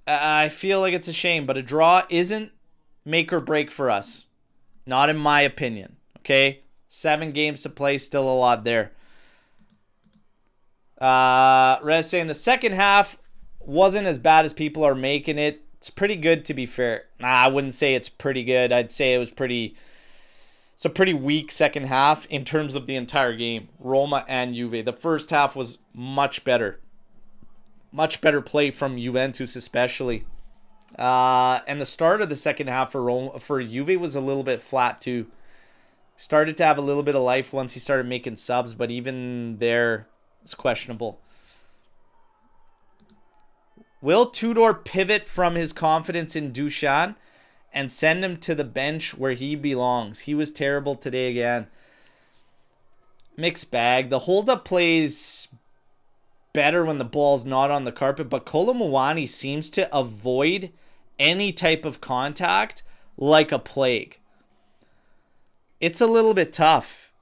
S1: I feel like it's a shame, but a draw isn't make or break for us. Not in my opinion. Okay? 7 games to play, still a lot there. Rez saying the second half wasn't as bad as people are making it. It's pretty good, to be fair. I wouldn't say it's pretty good. I'd say it's a pretty weak second half in terms of the entire game. Roma and Juve. The first half was much better. Much better play from Juventus especially. And the start of the second half for Juve was a little bit flat too. Started to have a little bit of life once he started making subs, but even there, it's questionable. Will Tudor pivot from his confidence in Dusan and send him to the bench where he belongs? He was terrible today again. Mixed bag. The hold-up plays better when the ball's not on the carpet, but Kolo Muani seems to avoid any type of contact like a plague. It's a little bit tough.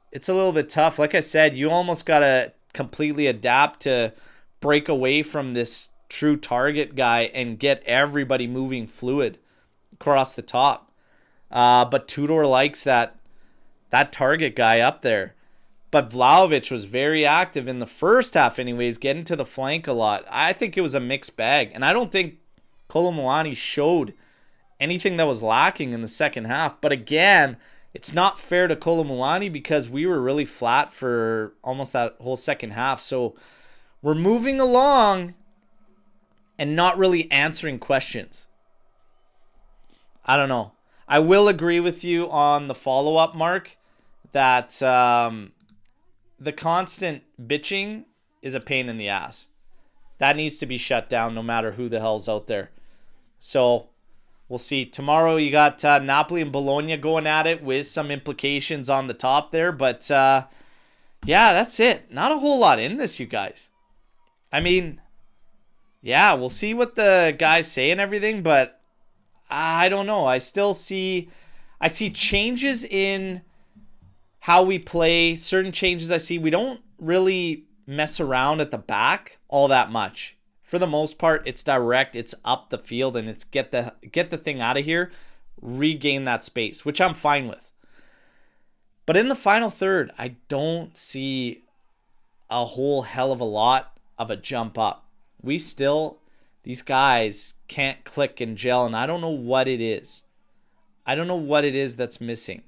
S1: Like I said, you almost got to completely adapt to break away from this true target guy and get everybody moving fluid across the top. But Tudor likes that target guy up there. But Vlahovic was very active in the first half anyways, getting to the flank a lot. I think it was a mixed bag. And I don't think Kolo Muani showed anything that was lacking in the second half. But again, it's not fair to Kolo Muani because we were really flat for almost that whole second half. So we're moving along and not really answering questions. I don't know. I will agree with you on the follow-up, Mark, that the constant bitching is a pain in the ass. That needs to be shut down no matter who the hell's out there. So we'll see. Tomorrow you got Napoli and Bologna going at it with some implications on the top there. But yeah, that's it. Not a whole lot in this, you guys. I mean, yeah, we'll see what the guys say and everything, but I don't know. I see changes in how we play, certain changes I see. We don't really mess around at the back all that much. For the most part, it's direct, it's up the field, and it's get the thing out of here, regain that space, which I'm fine with. But in the final third, I don't see a whole hell of a lot of a jump up. These guys can't click and gel, and I don't know what it is. I don't know what it is that's missing.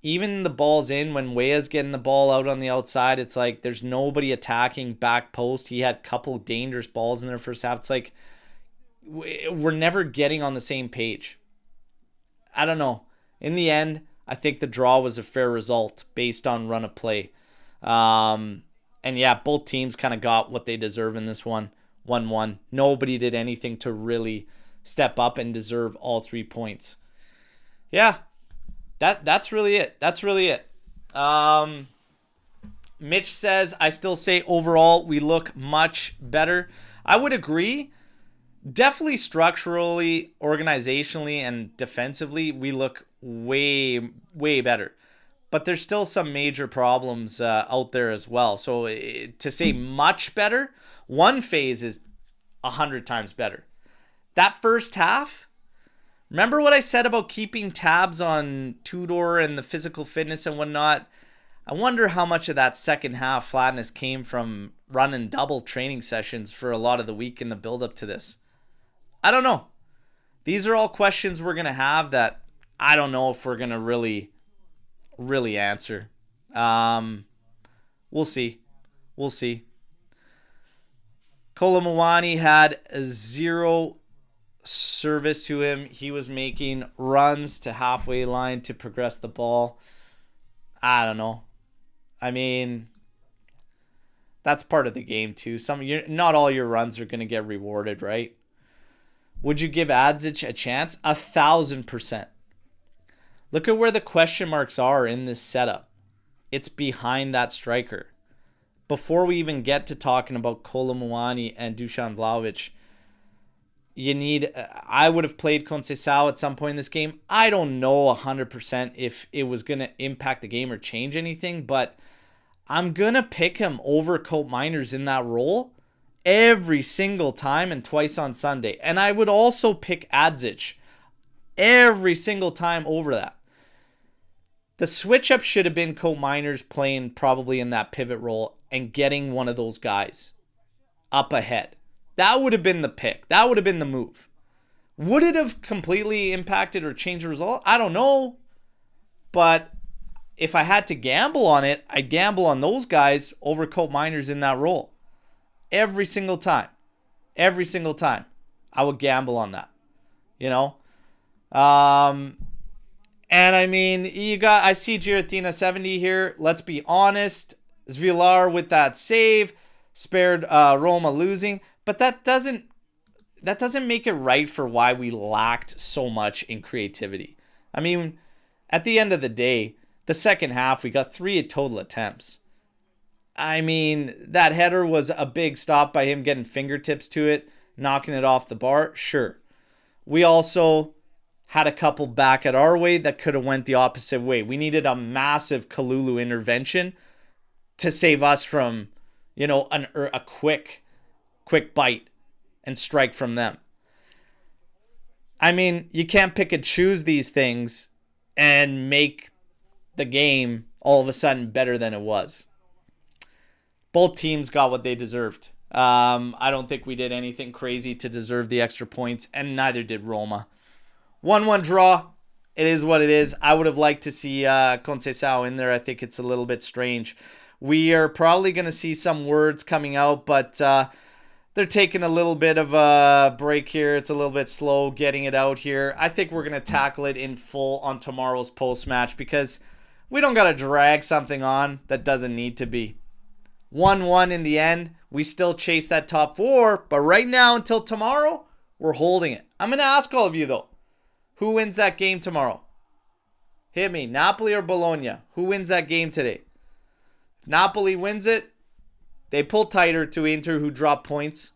S1: Even the ball's in, when Weah's getting the ball out on the outside, it's like there's nobody attacking back post. He had a couple dangerous balls in their first half. It's like we're never getting on the same page. I don't know. In the end, I think the draw was a fair result based on run of play. And yeah, both teams kind of got what they deserve in this one. 1-1. Nobody did anything to really step up and deserve all 3 points. Yeah, that's really it. Mitch says, I still say overall we look much better. I would agree. Definitely structurally, organizationally, and defensively, we look way, way better. But there's still some major problems out there as well. So to say much better, one phase is 100 times better. That first half, remember what I said about keeping tabs on Tudor and the physical fitness and whatnot? I wonder how much of that second half flatness came from running double training sessions for a lot of the week in the build-up to this. I don't know. These are all questions we're going to have that I don't know if we're going to really answer. We'll see. Kolo Muani had 0 service to him. He was making runs to halfway line to progress the ball. I don't know. I mean, that's part of the game too. Not all your runs are going to get rewarded, right? Would you give Adzic a chance? 1,000%. Look at where the question marks are in this setup. It's behind that striker. Before we even get to talking about Kolo Muani and Dusan Vlahovic, you need, I would have played Conceição at some point in this game. I don't know 100% if it was going to impact the game or change anything, but I'm going to pick him over Cope Miners in that role every single time and twice on Sunday. And I would also pick Adzic every single time over that. The switch up should have been Cope Miners playing probably in that pivot role and getting one of those guys up ahead. That would have been the pick. That would have been the move. Would it have completely impacted or changed the result? I don't know. But if I had to gamble on it, I'd gamble on those guys over Cope Miners in that role. Every single time. Every single time. I would gamble on that. You know? And I mean, I see Giratina 70 here. Let's be honest. Zvilar with that save spared Roma losing, but that doesn't make it right for why we lacked so much in creativity. I mean, at the end of the day, the second half we got 3 total attempts. I mean, that header was a big stop by him getting fingertips to it, knocking it off the bar. Sure. We also had a couple back at our way that could have went the opposite way. We needed a massive Kalulu intervention to save us from, a quick bite and strike from them. I mean, you can't pick and choose these things and make the game all of a sudden better than it was. Both teams got what they deserved. I don't think we did anything crazy to deserve the extra points, and neither did Roma. 1-1 draw. It is what it is. I would have liked to see Conceição in there. I think it's a little bit strange. We are probably going to see some words coming out, but they're taking a little bit of a break here. It's a little bit slow getting it out here. I think we're going to tackle it in full on tomorrow's post-match because we don't got to drag something on that doesn't need to be. 1-1 in the end. We still chase that top 4, but right now until tomorrow, we're holding it. I'm going to ask all of you, though. Who wins that game tomorrow? Hit me. Napoli or Bologna? Who wins that game today? If Napoli wins it, they pull tighter to Inter, who drop points.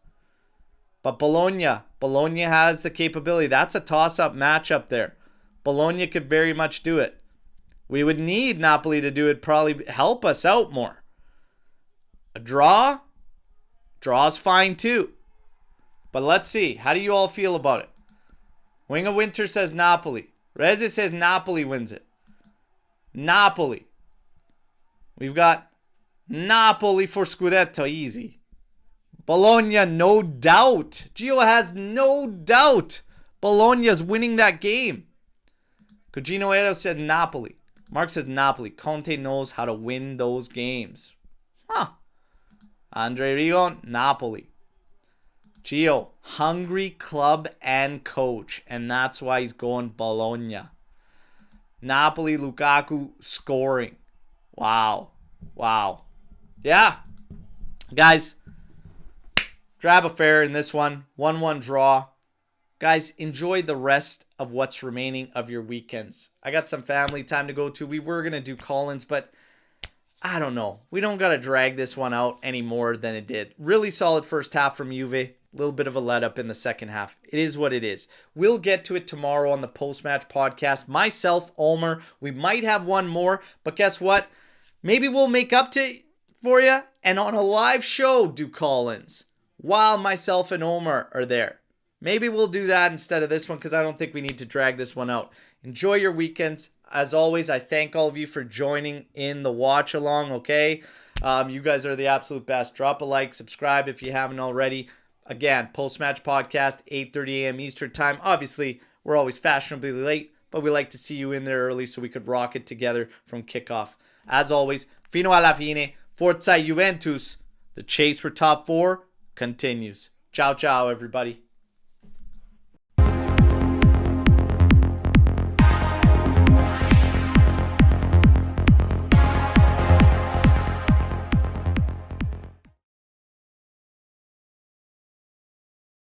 S1: But Bologna has the capability. That's a toss-up matchup there. Bologna could very much do it. We would need Napoli to do it, probably help us out more. A draw? Draw's fine too. But let's see. How do you all feel about it? Wing of Winter says Napoli. Reze says Napoli wins it. Napoli. We've got Napoli for Scudetto. Easy. Bologna, no doubt. Gio has no doubt. Bologna's winning that game. Cugino Edo says Napoli. Mark says Napoli. Conte knows how to win those games. Huh. Andre Rigon, Napoli. Gio, hungry club and coach, and that's why he's going Bologna. Napoli, Lukaku scoring. Wow. Yeah. Guys, drab affair in this one. 1-1 draw. Guys, enjoy the rest of what's remaining of your weekends. I got some family time to go to. We were going to do call-ins, but I don't know. We don't got to drag this one out any more than it did. Really solid first half from Juve. A little bit of a let-up in the second half. It is what it is. We'll get to it tomorrow on the post-match podcast. Myself, Omer, we might have one more, but guess what? Maybe we'll make up for you and on a live show do call-ins while myself and Omer are there. Maybe we'll do that instead of this one because I don't think we need to drag this one out. Enjoy your weekends. As always, I thank all of you for joining in the watch along, okay? You guys are the absolute best. Drop a like, subscribe if you haven't already. Again, post-match podcast, 8:30 a.m. Eastern time. Obviously, we're always fashionably late, but we like to see you in there early so we could rock it together from kickoff. As always, fino alla fine, Forza Juventus. The chase for top 4 continues. Ciao, ciao, everybody.